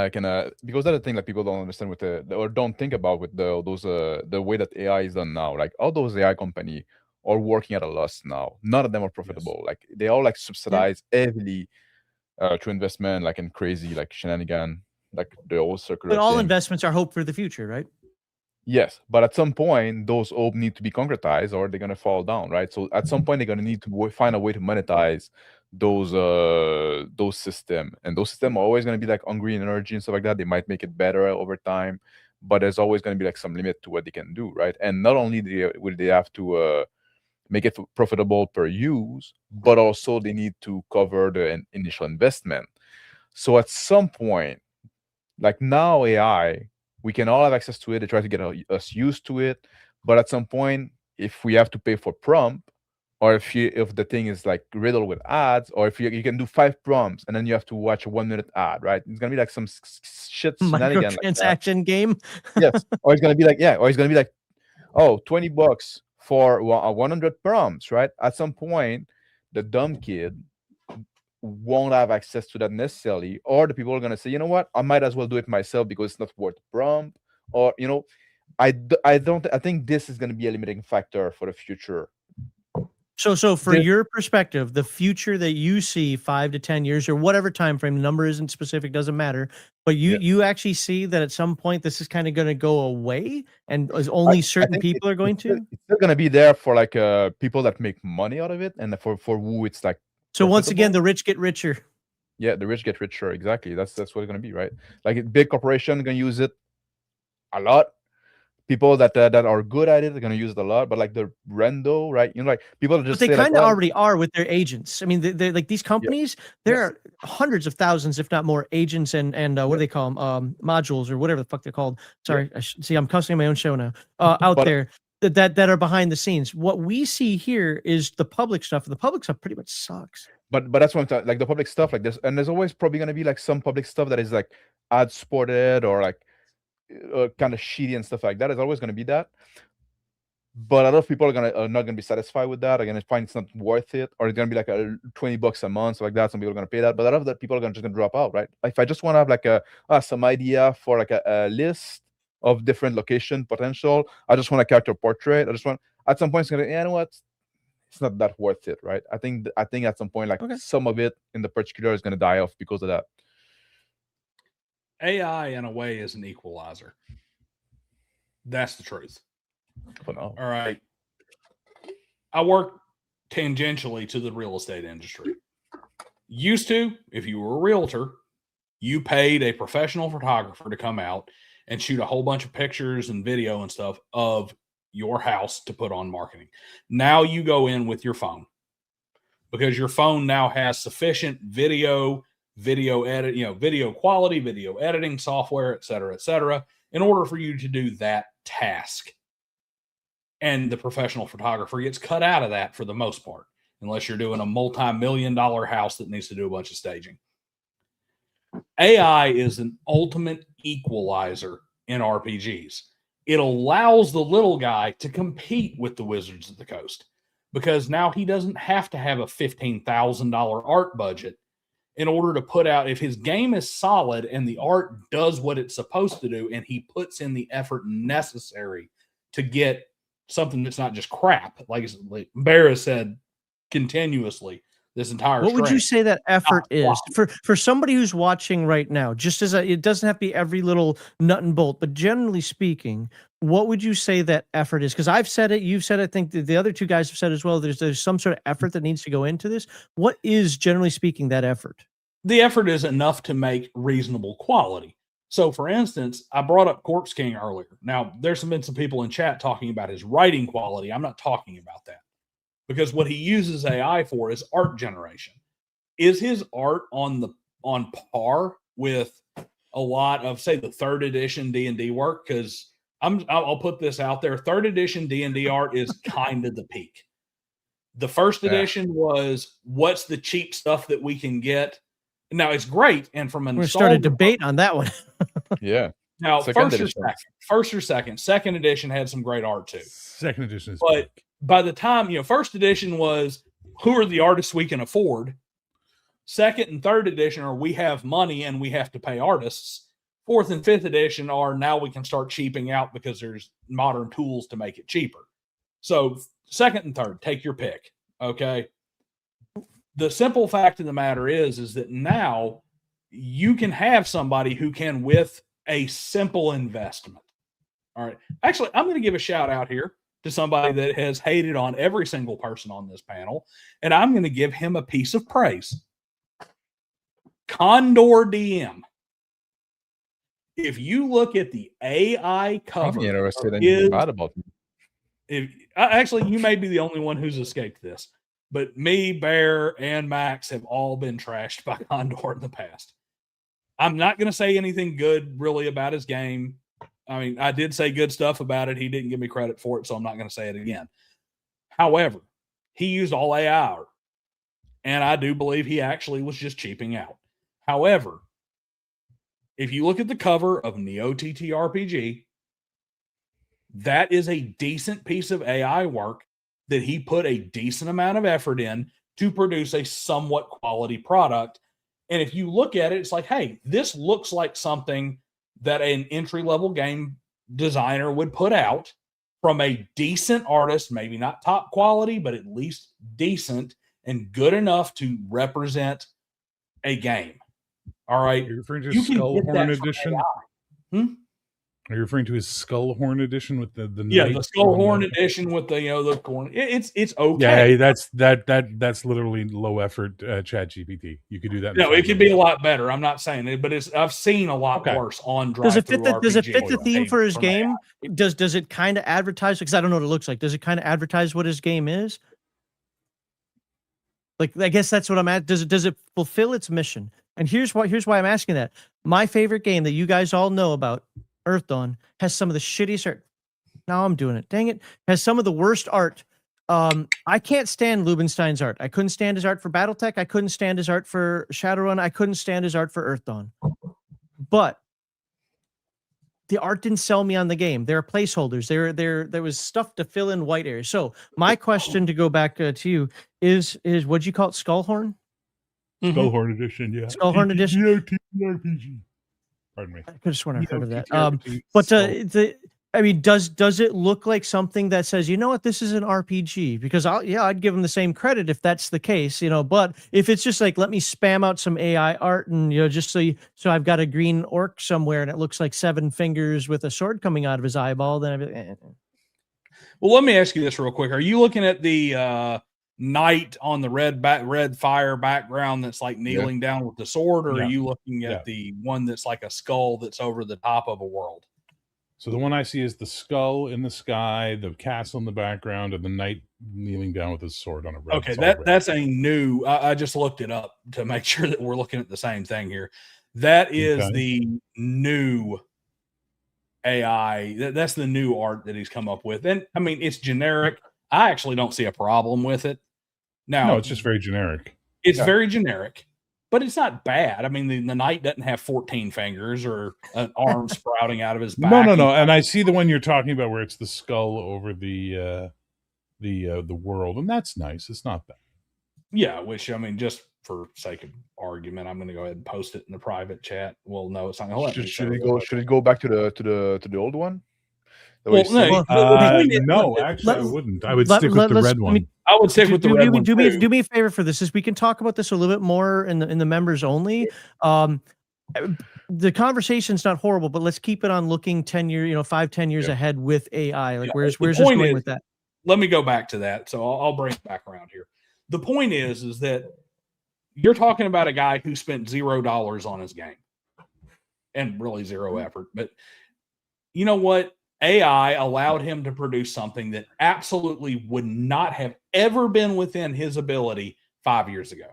because that's the thing that people don't understand with or don't think about with the way that AI is done now. Like all those AI company are working at a loss now. None of them are profitable. Yes. Like they all like subsidize heavily through investment, like in crazy like shenanigan, like the old circular. But all investments are hope for the future, right? Yes, but at some point those hope need to be concretized, or they're gonna fall down, right? So at some point they're gonna need to find a way to monetize those system, and those systems are always going to be like hungry in energy and stuff like that. They might make it better over time, but there's always going to be like some limit to what they can do, right? And not only will they have to make it profitable per use, but also they need to cover the initial investment. So at some point, like now AI, we can all have access to it. They try to get us used to it, but at some point, if we have to pay for prompt, or if the thing is like riddled with ads, or if you can do 5 prompts and then you have to watch a 1-minute ad, right? It's gonna be like some shit microtransaction like game. Yes, or it's gonna be like oh, $20 for 100 prompts, right? At some point, the dumb kid won't have access to that necessarily, or the people are gonna say, you know what, I might as well do it myself because it's not worth the prompt, or I think this is gonna be a limiting factor for the future. So for your perspective, the future that you see 5 to 10 years or whatever time frame, the number isn't specific, doesn't matter, but you actually see that at some point this is kind of going to go away, and only certain people are going to. It's still going to be there for like people that make money out of it, and for who it's like. So once again, the rich get richer. Yeah, the rich get richer. Exactly. That's what it's going to be, right? Like a big corporation going to use it a lot. People that are good at it are going to use it a lot, but like the rando, right? Like people just. But they kind of already are with their agents. I mean, they're like these companies. There are hundreds of thousands, if not more, agents and what do they call them? Modules or whatever the fuck they're called. Sorry, see, I'm cussing my own show now. There that are behind the scenes. What we see here is the public stuff. The public stuff pretty much sucks. But that's what I'm talking. Like the public stuff, like this, and there's always probably going to be like some public stuff that is like ad supported or like. Kind of shitty and stuff like that. Is always going to be that, but a lot of people are not going to be satisfied with that. Are going to find it's not worth it, or it's going to be like $20 a month, so like that. Some people are going to pay that, but a lot of that people are just going to drop out, right? Like if I just want to have like some idea for like a list of different location potential, I just want a character portrait. I just want at some point it's going to, you know what? It's not that worth it, right? I think at some point like some of it in the particular is going to die off because of that. AI, in a way, is an equalizer. That's the truth. All right. I work tangentially to the real estate industry. Used to, if you were a realtor, You paid a professional photographer to come out and shoot a whole bunch of pictures and video and stuff of your house to put on marketing. Now you go in with your phone, because your phone now has sufficient video edit, video quality, video editing software, et cetera, in order for you to do that task. And the professional photographer gets cut out of that for the most part, unless you're doing a multi-million-dollar house that needs to do a bunch of staging. AI is an ultimate equalizer in RPGs. It allows the little guy to compete with the Wizards of the Coast, because now he doesn't have to have a $15,000 art budget in order to put out. If his game is solid and the art does what it's supposed to do, and he puts in the effort necessary to get something that's not just crap, like Bear has said continuously this entire What would you say that effort is wow. for somebody who's watching right now? Just as it doesn't have to be every little nut and bolt, but generally speaking, what would you say that effort is? Because I've said it, you've said it, I think the other two guys have said as well. There's some sort of effort that needs to go into this. What is, generally speaking, that effort? The effort is enough to make reasonable quality. So, for instance, I brought up Corpse King earlier. Now, there's been some people in chat talking about his writing quality. I'm not talking about that, because what he uses AI for is art generation. Is his art on par with a lot of, say, the 3rd edition D&D work? Because I'll put this out there: 3rd edition D&D art is kind of the peak. The 1st edition was, what's the cheap stuff that we can get? Now it's great, and from an we're starting a debate on that one. Yeah. Now, first or second. 2nd edition had some great art too. 2nd edition is but by the time, 1st edition was, who are the artists we can afford? 2nd and 3rd edition are, we have money and we have to pay artists. 4th and 5th edition are, now we can start cheaping out because there's modern tools to make it cheaper. So 2nd and 3rd, take your pick. Okay. The simple fact of the matter is that now you can have somebody who can, with a simple investment. All right. Actually, I'm going to give a shout out here to somebody that has hated on every single person on this panel, and I'm going to give him a piece of praise. Condor DM. If you look at the AI cover, I'm interested in about actually, you may be the only one who's escaped this, but me, Bear, and Max have all been trashed by Condor in the past. I'm not going to say anything good really about his game. I mean, I did say good stuff about it. He didn't give me credit for it, so I'm not going to say it again. However, he used all AI, and I do believe he actually was just cheaping out. However, if you look at the cover of Neo TTRPG, that is a decent piece of AI work that he put a decent amount of effort in to produce a somewhat quality product. And if you look at it, it's like, hey, this looks like something that an entry-level game designer would put out from a decent artist, maybe not top quality, but at least decent and good enough to represent a game. All right. Are you referring to his Skullhorn edition? Are you referring to his Skullhorn edition with the the Skullhorn edition with the corn? It's okay. Yeah, that's literally low effort ChatGPT. You could do that. No, it could be a lot better. I'm not saying it, but I've seen a lot worse on Drive. Does it fit the theme for his game? Does it kind of advertise? Because I don't know what it looks like. Does it kind of advertise what his game is? Like, I guess that's what I'm at. Does it fulfill its mission? And here's why I'm asking that. My favorite game that you guys all know about, Earth Dawn, has some of the shittiest art. Now I'm doing it. Dang it. Has some of the worst art. I can't stand Lubinstein's art. I couldn't stand his art for Battletech. I couldn't stand his art for Shadowrun. I couldn't stand his art for Earth Dawn. But the art didn't sell me on the game. There are placeholders. There was stuff to fill in white areas. So my question to go back to you is what'd you call it? Skullhorn? Skullhorn edition, yeah. Skullhorn edition. TTRPG. Pardon me. I could have sworn I've heard of that. But I mean, does it look like something that says, you know what, this is an RPG? Because I'd give them the same credit if that's the case, But if it's just like, let me spam out some AI art and just so I've got a green orc somewhere and it looks like 7 fingers with a sword coming out of his eyeball, then I'd be, Well, let me ask you this real quick. Are you looking at the knight on the red fire background that's like kneeling down with the sword, or are you looking at the one that's like a skull that's over the top of a world? So the one I see is the skull in the sky, the castle in the background, and the knight kneeling down with his sword on a red. Okay, that's a new. I just looked it up to make sure that we're looking at the same thing here. That is the new AI. That's the new art that he's come up with, and I mean it's generic. I actually don't see a problem with it. Now, no, it's just very generic. It's very generic, but it's not bad. I mean, the knight doesn't have 14 fingers or an arm sprouting out of his back. No. And I see the one you're talking about where it's the skull over the world, and that's nice. It's not bad. Yeah, which I mean, just for sake of argument, I'm going to go ahead and post it in the private chat. Well, no, it's not going to let me. Should it go back to the old one? Well, no, actually, I wouldn't. I would stick with the red one. I would stick with the red one. Do me a favor for this. Is we can talk about this a little bit more in the members only. The conversation's not horrible, but let's keep it on looking 10 years, 5-10 years ahead with AI. Like where's this going with that? Let me go back to that. So I'll bring it back around here. The point is that you're talking about a guy who spent $0 on his game and really zero effort. But you know what? AI allowed him to produce something that absolutely would not have ever been within his ability 5 years ago.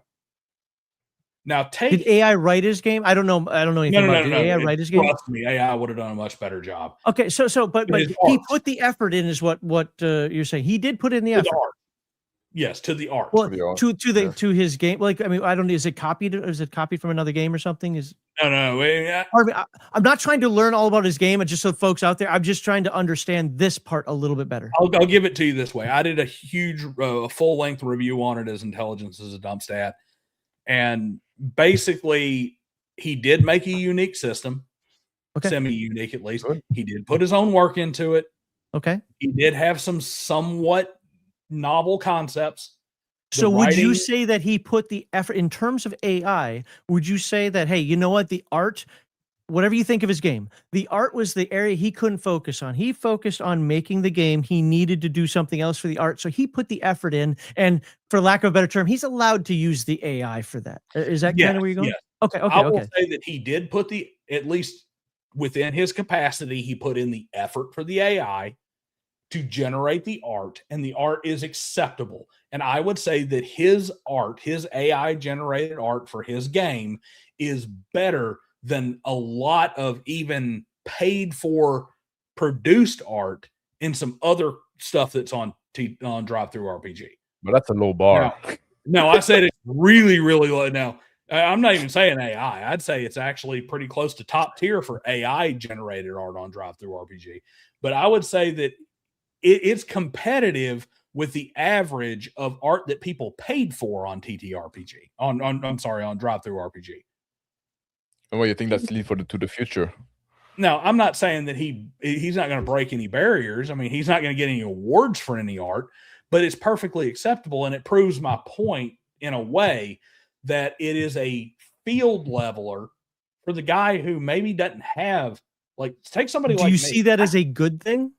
Now, did AI write his game? I don't know anything about it. Did AI write his game? Trust me, AI would have done a much better job. Okay, but he put the effort in, is what you're saying. He did put in the effort. Yes, to the art. Well, to his game. Like, I mean, I don't know. Is it copied? Is it copied from another game or something? No. I'm not trying to learn all about his game, and just so folks out there, I'm just trying to understand this part a little bit better. I'll give it to you this way. I did a huge, full-length review on it as Intelligence is a Dump Stat, and basically, he did make a unique system, semi-unique at least. He did put his own work into it. Okay. He did have some somewhat novel concepts. So would you say that he put the effort in terms of AI? Would you say that, hey, you know what, the art, whatever you think of his game, the art was the area he couldn't focus on. He focused on making the game. He needed to do something else for the art. So he put the effort in, and for lack of a better term, he's allowed to use the AI for that. Is that kind of where you're going? Yes. Okay. I will say that he did put at least within his capacity, he put in the effort for the AI to generate the art, and the art is acceptable. And I would say that his art, his AI generated art for his game, is better than a lot of even paid for produced art in some other stuff that's on Drive-Thru RPG. But that's a low bar. No, I said it's really, really low. Now, I'm not even saying AI. I'd say it's actually pretty close to top tier for AI generated art on Drive-Thru RPG. But I would say that it's competitive with the average of art that people paid for on TTRPG. On Drive-Thru RPG. And what you think that's lead to the future? Now, I'm not saying that he's not going to break any barriers. I mean, he's not going to get any awards for any art, but it's perfectly acceptable, and it proves my point in a way that it is a field leveler for the guy who maybe doesn't have, like, take somebody like me. Do you see that as a good thing?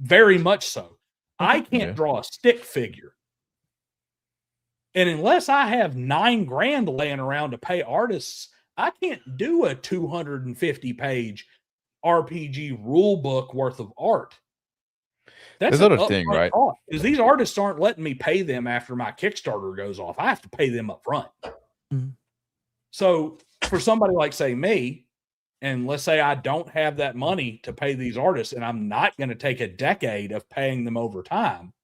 Very much so. I can't draw a stick figure. And unless I have $9,000 laying around to pay artists, I can't do a 250-page RPG rule book worth of art. That's another thing, right? Because these artists aren't letting me pay them after my Kickstarter goes off. I have to pay them up front. Mm-hmm. So for somebody like, say, me, and let's say I don't have that money to pay these artists, and I'm not going to take a decade of paying them over time,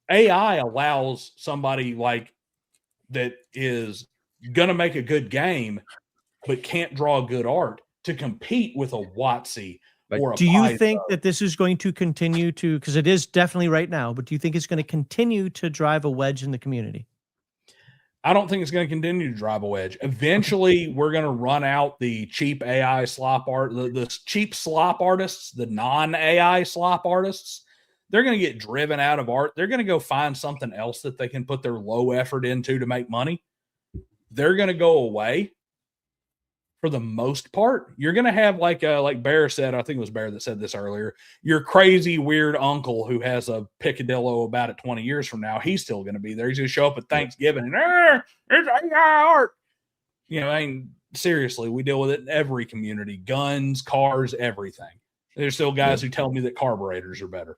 AI allows somebody like that is going to make a good game but can't draw good art to compete with a WotC or a Do you think that this is going to continue to, because it is definitely right now, but do you think it's going to continue to drive a wedge in the community? I don't think it's going to continue to drive a wedge. Eventually, we're going to run out the cheap AI slop art, the cheap slop artists, the non-AI slop artists. They're going to get driven out of art. They're going to go find something else that they can put their low effort into to make money. They're going to go away for the most part, you're going to have like Bear said, I think it was Bear that said this earlier, your crazy, weird uncle who has a picadillo about it 20 years from now. He's still going to be there. He's going to show up at Thanksgiving and, it's AI art. You know, I mean, seriously, we deal with it in every community, guns, cars, everything. There's still guys who tell me that carburetors are better.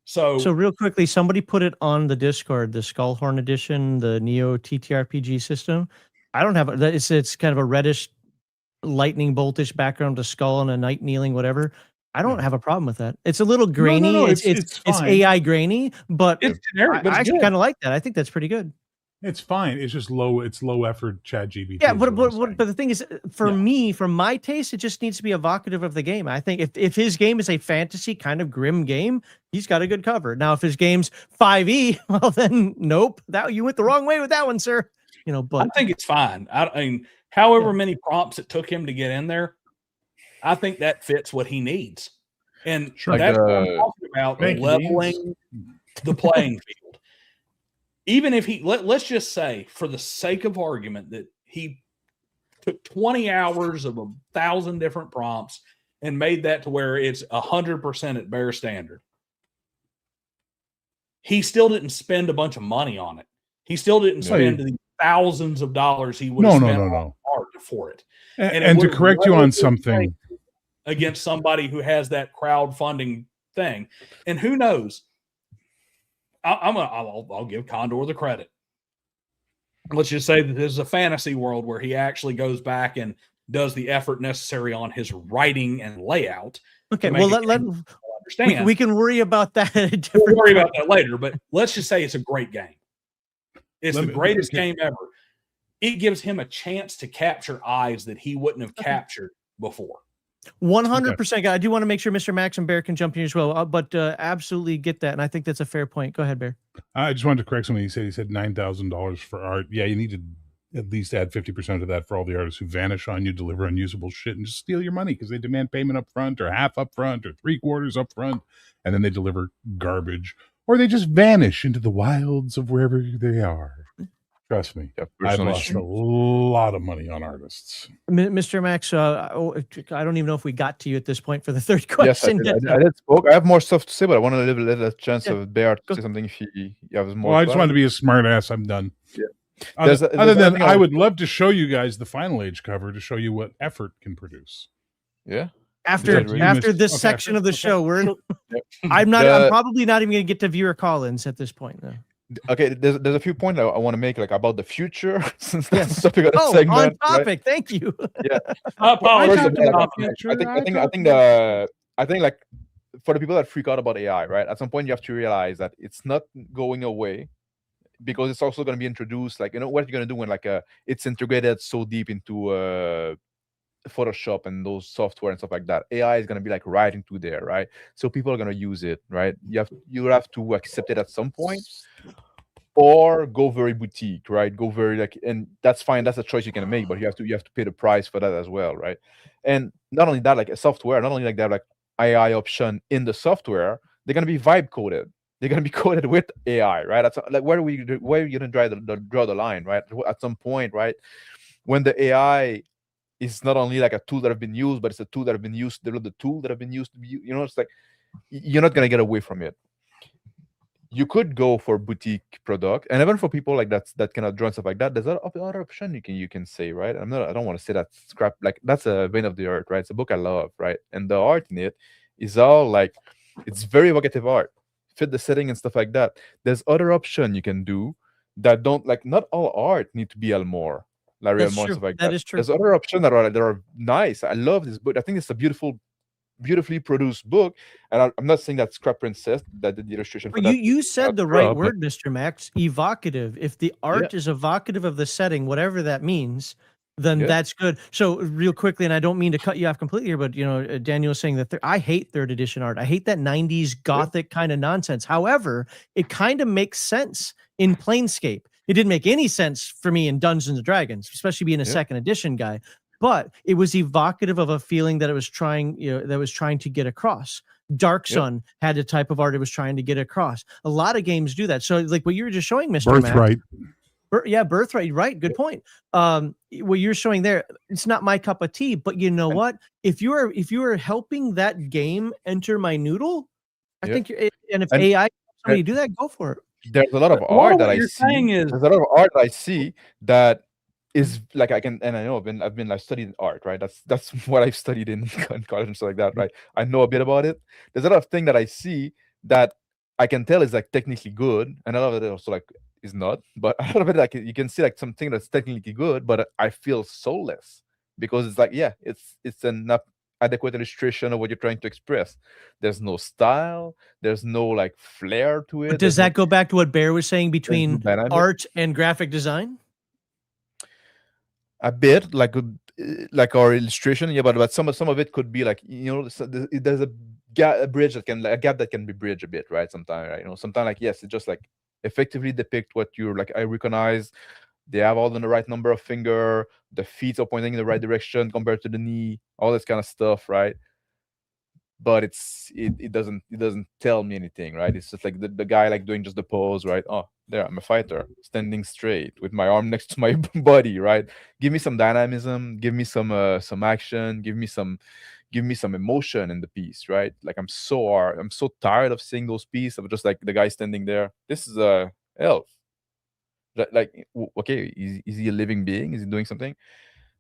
So real quickly, somebody put it on the Discord, the Skullhorn edition, the Neo TTRPG system. I don't have it. It's kind of a reddish lightning boltish background to skull and a knight kneeling, whatever. I don't have a problem with that. It's a little grainy. No, it's AI grainy, but it's generic, but I actually kind of like that. I think that's pretty good. It's fine. It's just low. It's low effort ChatGPT. Yeah, but the thing is, for me, for my taste, it just needs to be evocative of the game. I think if his game is a fantasy kind of grim game, he's got a good cover. Now, if his game's 5e, well then nope. That you went the wrong way with that one, sir. You know, but I think it's fine. I mean, however many prompts it took him to get in there, I think that fits what he needs. And that's what I'm talking about, leveling the playing field. Even if let's just say, for the sake of argument, that he took 20 hours of 1,000 different prompts and made that to where it's 100% at bare standard. He still didn't spend a bunch of money on it. He still didn't spend the thousands of dollars he would have spent on art for it. And to correct you on something, against somebody who has that crowdfunding thing, and who knows. I'll give Condor the credit. Let's just say that this is a fantasy world where he actually goes back and does the effort necessary on his writing and layout. Okay, well, we can worry about that. We'll worry about that later, but let's just say it's a great game. It's the greatest game ever. It gives him a chance to capture eyes that he wouldn't have captured before. 100%. I do want to make sure Mr. Max and Bear can jump in as well, but absolutely get that, and I think that's a fair point. Go ahead, Bear. I just wanted to correct something. He said $9,000 for art. Yeah, you need to at least add 50% of that for all the artists who vanish on you, deliver unusable shit, and just steal your money because they demand payment up front, or half up front, or 3/4 up front, and then they deliver garbage, or they just vanish into the wilds of wherever they are. Trust me, I've lost a lot of money on artists. Mr. Max, I don't even know if we got to you at this point for the third question. Yes, I did spoke. I have more stuff to say, but I want to leave a chance of Bear to say something if he has more. Well, I just wanted to be a smart ass. I'm done. Yeah. Other than I would love to show you guys the Final Age cover to show you what effort can produce. Yeah. After this section of the show, I'm probably not even going to get to viewer call-ins at this point. No. Okay, there's a few points I want to make, like about the future, since that's the topic of the segment. On topic, right? Thank you. Yeah. I think like for the people that freak out about AI, right? At some point you have to realize that it's not going away, because it's also going to be introduced. Like, you know, what you're going to do when it's integrated so deep into Photoshop and those software and stuff like that. AI is going to be like right into there, right? So people are going to use it, right? You have to accept it at some point, or go very boutique, right? Go very and that's fine. That's a choice you can make, but you have to pay the price for that as well, right? And not only that, like a software, not only like that, like AI option in the software, they're going to be vibe coded. They're going to be coded with AI, right? That's like where are you going to draw the line, right? At some point, right, when the AI is not only like a tool that have been used, but it's a tool that have been used to develop the tool that have been used to be, you know, it's like you're not going to get away from it. You could go for boutique product, and even for people like that cannot draw and stuff like that, there's other option you can say, right? I don't want to say that scrap, like that's a vein of the earth, right? It's a book I love, right? And the art in it is all like, it's very evocative art, fit the setting and stuff like that. There's other option you can do that don't, like, not all art need to be Elmore, Larry Elmore, and stuff like that. That is true. There's other options that are nice. I love this book. I think it's a beautifully produced book, and I'm not saying that Scrap Princess that did the illustration. But you said the right word, Mr. Max. Evocative. If the art is evocative of the setting, whatever that means, then that's good. So real quickly, and I don't mean to cut you off completely here, but you know, Daniel was saying that I hate 3rd edition art. I hate that 90s gothic kind of nonsense. However, it kind of makes sense in Planescape. It didn't make any sense for me in Dungeons and Dragons, especially being a 2nd edition guy. But it was evocative of a feeling that it was trying, to get across. Dark Sun had a type of art it was trying to get across. A lot of games do that. So, like what you were just showing, Mr. Birthright. Birthright. Right. Good point. What you're showing there, it's not my cup of tea, but you know what? If you are helping that game enter my noodle, I think and if AI helps somebody do that, go for it. There's a lot of But art that what I you're see. saying is- There's a lot of art that I see that is like I can, and I know I've studied art, right? That's what I've studied in college and stuff like that, right? I know a bit about it. There's a lot of things that I see that I can tell is like technically good, and a lot of it also like is not. But a lot of it, like you can see like something that's technically good, but I feel soulless because it's like, yeah, it's an adequate illustration of what you're trying to express. There's no style, there's no like flair to it. But does that go back to what Bear was saying between dynamic. art and graphic design? A bit like our illustration, yeah, but some of it could be like, you know, there's a bridge that can, like, a gap that can be bridged a bit, right? Sometimes, right? You know, sometimes like, yes, it just like effectively depict what you're like. I recognize they have all the right number of finger, the feet are pointing in the right direction compared to the knee, all this kind of stuff, right? But it doesn't tell me anything, right? It's just like the guy like doing just the pose, right? Oh, there, I'm a fighter standing straight with my arm next to my body, right? Give me some dynamism, give me some action, give me some emotion in the piece, right? Like I'm so tired of seeing those pieces of just like the guy standing there. This is a elf. Like, okay, is he a living being? Is he doing something?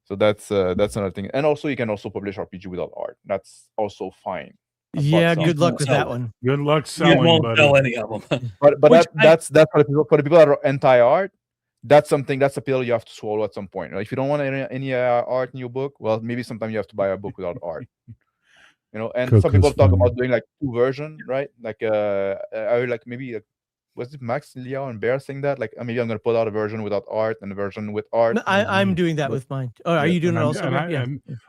So that's another thing. And also, you can also publish RPG without art. That's also fine. Yeah, good luck with that one. Good luck You selling, won't buddy. sell any of them. But Which that's for the people that are anti-art. That's a pill you have to swallow at some point. If you don't want any art in your book, well, maybe sometimes you have to buy a book without art. You know, and some people talk about doing like 2 versions, right? Like I heard like maybe was it Max, Leo, and Bear saying that? Like maybe I'm gonna put out a version without art and a version with art. No, I'm doing that with mine. Oh, are you doing it also?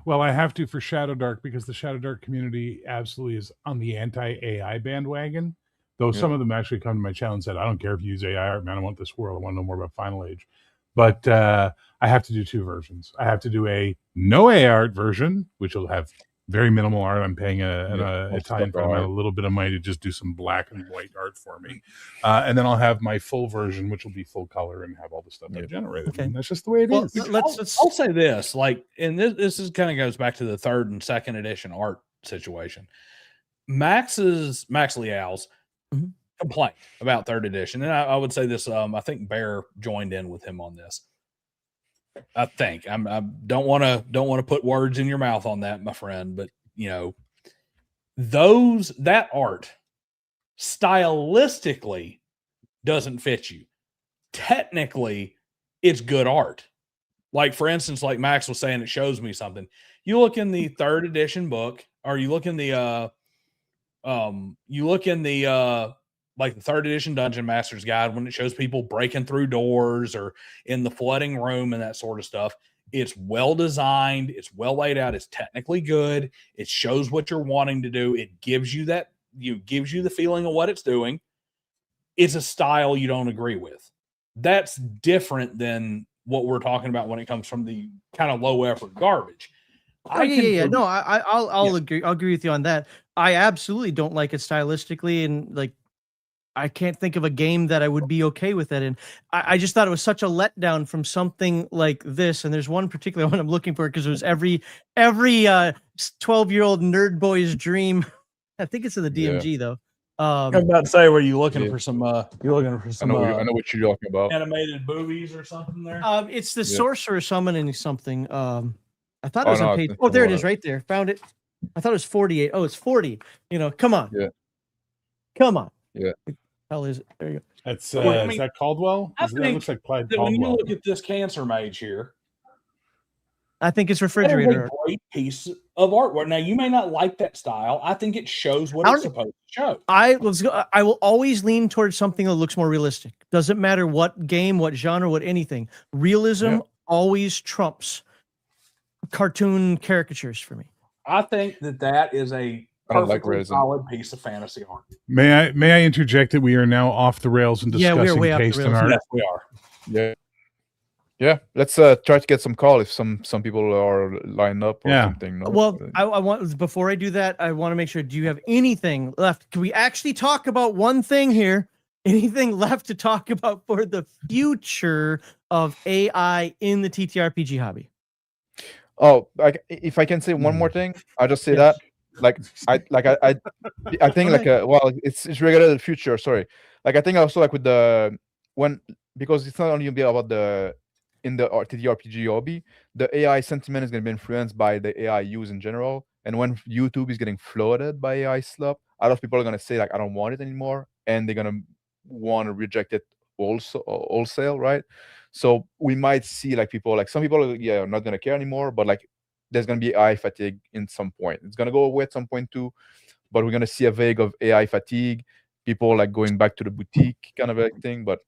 Well, I have to for Shadow Dark because the Shadow Dark community absolutely is on the anti-AI bandwagon. Though some of them actually come to my channel and said, "I don't care if you use AI art, man. I want this world. I want to know more about Final Age." But I have to do 2 versions. I have to do a no AI art version, which will have very minimal art. I'm paying an Italian friend a little bit of money to just do some black and white art for me. And then I'll have my full version, which will be full color and have all the stuff I've generated. Okay. And that's just the way it is. I'll say this, like, and this is kind of goes back to the 3rd and 2nd edition art situation. Max Liao's complaint about 3rd edition. And I would say this, I think Bear joined in with him on this. I think I don't want to put words in your mouth on that, my friend, but you know, that art stylistically doesn't fit you. Technically, it's good art. Like for instance, like Max was saying, it shows me something. You look in the 3rd edition book, or you look in the like the 3rd edition Dungeon Master's Guide, when it shows people breaking through doors or in the flooding room and that sort of stuff. It's well designed. It's well laid out. It's technically good. It shows what you're wanting to do. It gives you gives you the feeling of what it's doing. It's a style you don't agree with. That's different than what we're talking about when it comes from the kind of low effort garbage. No, I'll agree. I'll agree with you on that. I absolutely don't like it stylistically, and like, I can't think of a game that I would be okay with that in. I just thought it was such a letdown from something like this. And there's one particular one I'm looking for because it was every 12-year-old nerd boy's dream. I think it's in the DMG though. I'm about to say, were you looking for some? You're looking for some. I know what you're talking about. Animated boobies or something there. It's the sorcerer summoning something. I thought it was on page. Oh, there it is, right there. Found it. I thought it was 48. Oh, it's 40. You know, come on. Yeah. Come on. Yeah. Hell is it? There you go. That's is that Caldwell? That looks like Clyde Caldwell. When you look at this Cancer Mage here, I think it's refrigerator. A great piece of artwork. Now, you may not like that style. I think it shows what it's supposed to show. I will always lean towards something that looks more realistic. Doesn't matter what game, what genre, what anything. Realism always trumps cartoon caricatures for me. I think that is a perfectly solid piece of fantasy art. May I interject that we are now off the rails and discussing taste in art? Yes, we are. Yeah. Let's try to get some call if some people are lined up or something. No? Well, I want, before I do that, I want to make sure. Do you have anything left? Can we actually talk about one thing here? anything left to talk about for the future of AI in the TTRPG hobby? Oh, like if I can say one more thing, I'll just say Yes. that. I think like well, it's regarding the future. Sorry, like I think also like with the when because it's not only about the in the TTRPG hobby, the AI sentiment is going to be influenced by the AI use in general. And when YouTube is getting flooded by AI stuff, a lot of people are going to say like I don't want it anymore, and they're going to want to reject it also wholesale, right? So we might see like people like some people are not going to care anymore, but like there's going to be AI fatigue in some point. It's going to go away at some point too, but we're going to see a vague of AI fatigue, people like going back to the boutique kind of a thing. But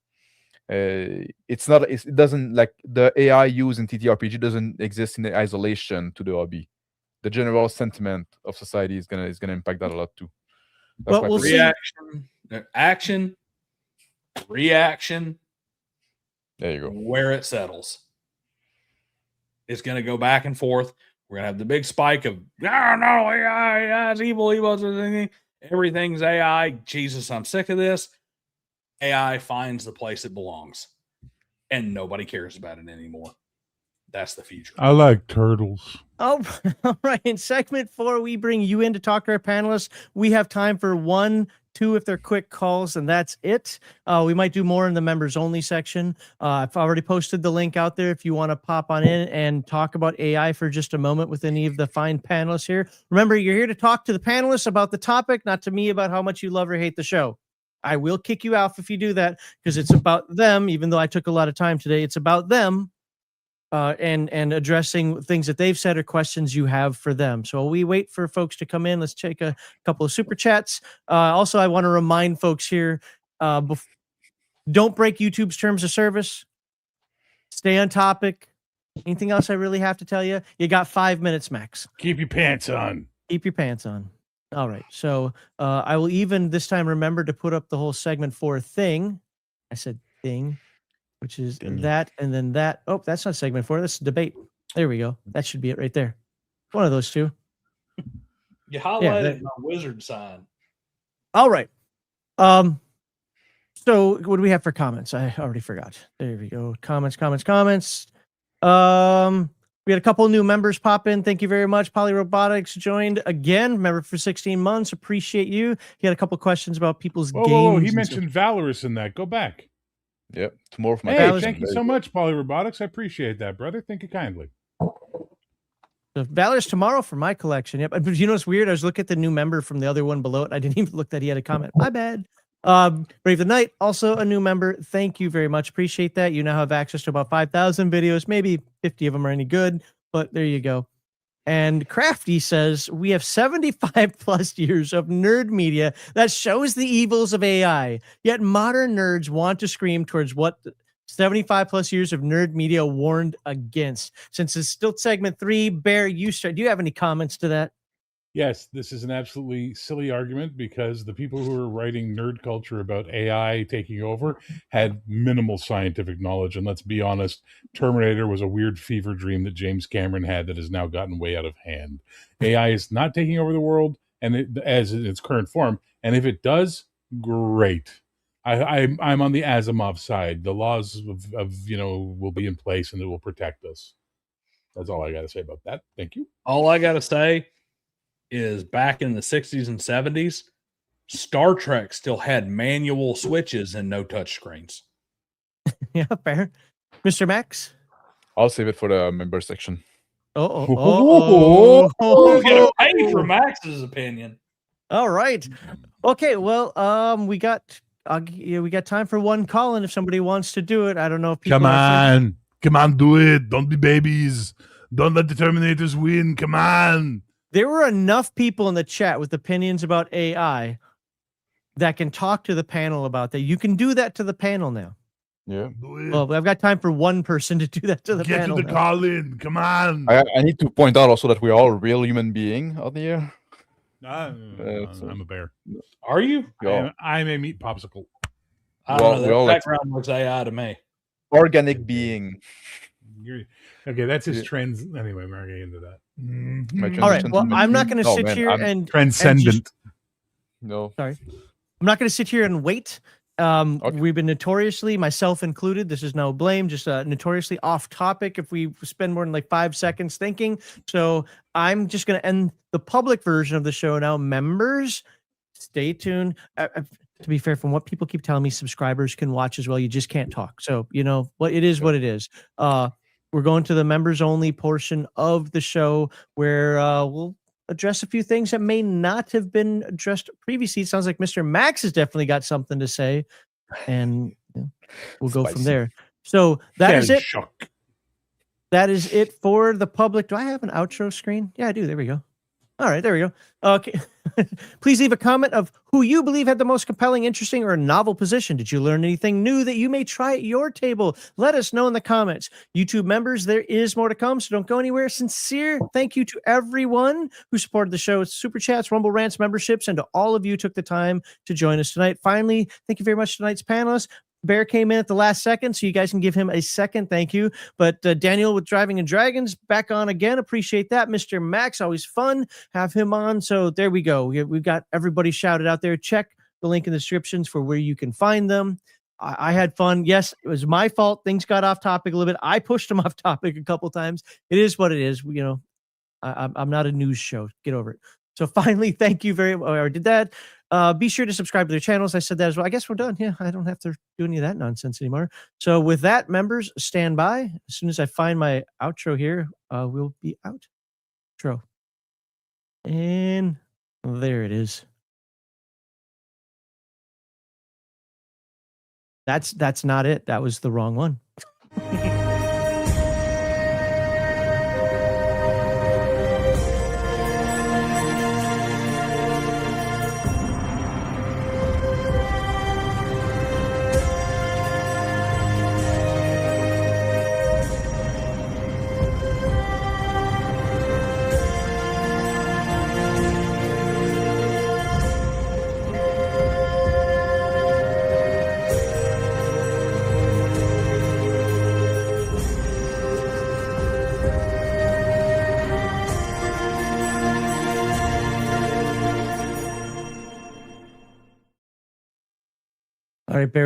it doesn't like the AI use in TTRPG doesn't exist in isolation to the hobby. The general sentiment of society is gonna impact that a lot too. That's Well, we'll see. Action, reaction. There you go. Where it settles, it's going to go back and forth. We're going to have the big spike of no AI is evil, everything's AI. Jesus, I'm sick of this. AI finds the place it belongs, and nobody cares about it anymore. That's the future. I like turtles. Oh, all right. In segment 4, we bring you in to talk to our panelists. We have time for 1, 2 if they're quick calls, and that's it. We might do more in the members only section. I've already posted the link out there if you want to pop on in and talk about AI for just a moment with any of the fine panelists here. Remember, you're here to talk to the panelists about the topic, not to me about how much you love or hate the show. I will kick you out if you do that because it's about them, even though I took a lot of time today. It's about them. And addressing things that they've said or questions you have for them. So we wait for folks to come in. Let's take a couple of super chats. Also, I want to remind folks here, don't break YouTube's terms of service. Stay on topic. Anything else I really have to tell you? You got 5 minutes, Max. Keep your pants on. Keep your pants on. All right. So I will even this time remember to put up the whole segment 4 thing. I said thing. Which is that, and then that. Oh, that's not segment 4. That's debate. There we go. That should be it right there. One of those two. You highlighted my wizard sign. All right. So what do we have for comments? I already forgot. There we go. Comments. We had a couple new members pop in. Thank you very much. Polyrobotics joined again. Member for 16 months. Appreciate you. He had a couple questions about people's games. Whoa, he mentioned Valorous in that. Go back. Yep. Tomorrow for my thank you so much, Polyrobotics. I appreciate that, brother. Thank you kindly. So Valor's tomorrow for my collection. Yep. But you know what's weird? I was looking at the new member from the other one below it. I didn't even look that he had a comment. My bad. Brave the Knight, also a new member. Thank you very much. Appreciate that. You now have access to about 5,000 videos. Maybe 50 of them are any good, but there you go. And Crafty says, we have 75 plus years of nerd media that shows the evils of AI, yet modern nerds want to scream towards what 75 plus years of nerd media warned against. Since it's still segment 3, Bear, you start. Do you have any comments to that? Yes, this is an absolutely silly argument because the people who are writing nerd culture about AI taking over had minimal scientific knowledge. And let's be honest, Terminator was a weird fever dream that James Cameron had that has now gotten way out of hand. AI is not taking over the world and as in its current form. And if it does, great. I'm on the Asimov side. The laws of will be in place and it will protect us. That's all I got to say about that. Thank you. All I got to say is back in the 60s and 70s, Star Trek still had manual switches and no touch screens. Yeah, fair. Mr. Max? I'll save it for the member section. We're gonna pay for Max's opinion. All right. Okay, well, we got time for one call, and if somebody wants to do it, I don't know if people come on, do it. Don't be babies. Don't let the Terminators win. Come on. There were enough people in the chat with opinions about AI that can talk to the panel about that. You can do that to the panel now. Yeah. Well, I've got time for one person to do that to the panel. Get to the call in. Come on. I need to point out also that we're all real human beings out here. I'm a bear. Are you? I'm a meat popsicle. I don't know. That background looks AI to me. Organic being. Okay, that's his trends. Anyway, we're not getting into that. All right. Well, I'm not going to sit here and transcendent. No. Sorry. I'm not going to sit here and wait Okay. We've been notoriously, myself included, this is no blame, just notoriously off topic if we spend more than like 5 seconds thinking. So I'm just going to end the public version of the show now. Members, stay tuned. To be fair, from what people keep telling me, subscribers can watch as well. You just can't talk. So, you know, what it is what it is. We're going to the members only portion of the show where we'll address a few things that may not have been addressed previously. It sounds like Mr. Max has definitely got something to say, and we'll go from Spicy. there. So that is it. Shock. That is it for the public. Do I have an outro screen? Yeah, I do. There we go. All right, there we go. Okay. Please leave a comment of who you believe had the most compelling, interesting, or novel position. Did you learn anything new that you may try at your table? Let us know in the comments. YouTube members, there is more to come, so don't go anywhere. Sincere thank you to everyone who supported the show. Super Chats, Rumble Rants, memberships, and to all of you who took the time to join us tonight. Finally, thank you very much to tonight's panelists. Bear came in at the last second, so you guys can give him a second thank you. But Daniel with Driving and Dragons back on again. Appreciate that. Mr. Max, always fun. Have him on. So there we go. We've got everybody shouted out there. Check the link in the descriptions for where you can find them. I had fun. Yes, it was my fault. Things got off topic a little bit. I pushed them off topic a couple times. It is what it is. You know, I'm not a news show. Get over it. So finally, thank you very much. I did that. Be sure to subscribe to their channels. I said that as well. I guess we're done. Yeah, I don't have to do any of that nonsense anymore. So with that, members, stand by. As soon as I find my outro here, we'll be out. Outro. And there it is. That's not it. That was the wrong one. All right, Bear.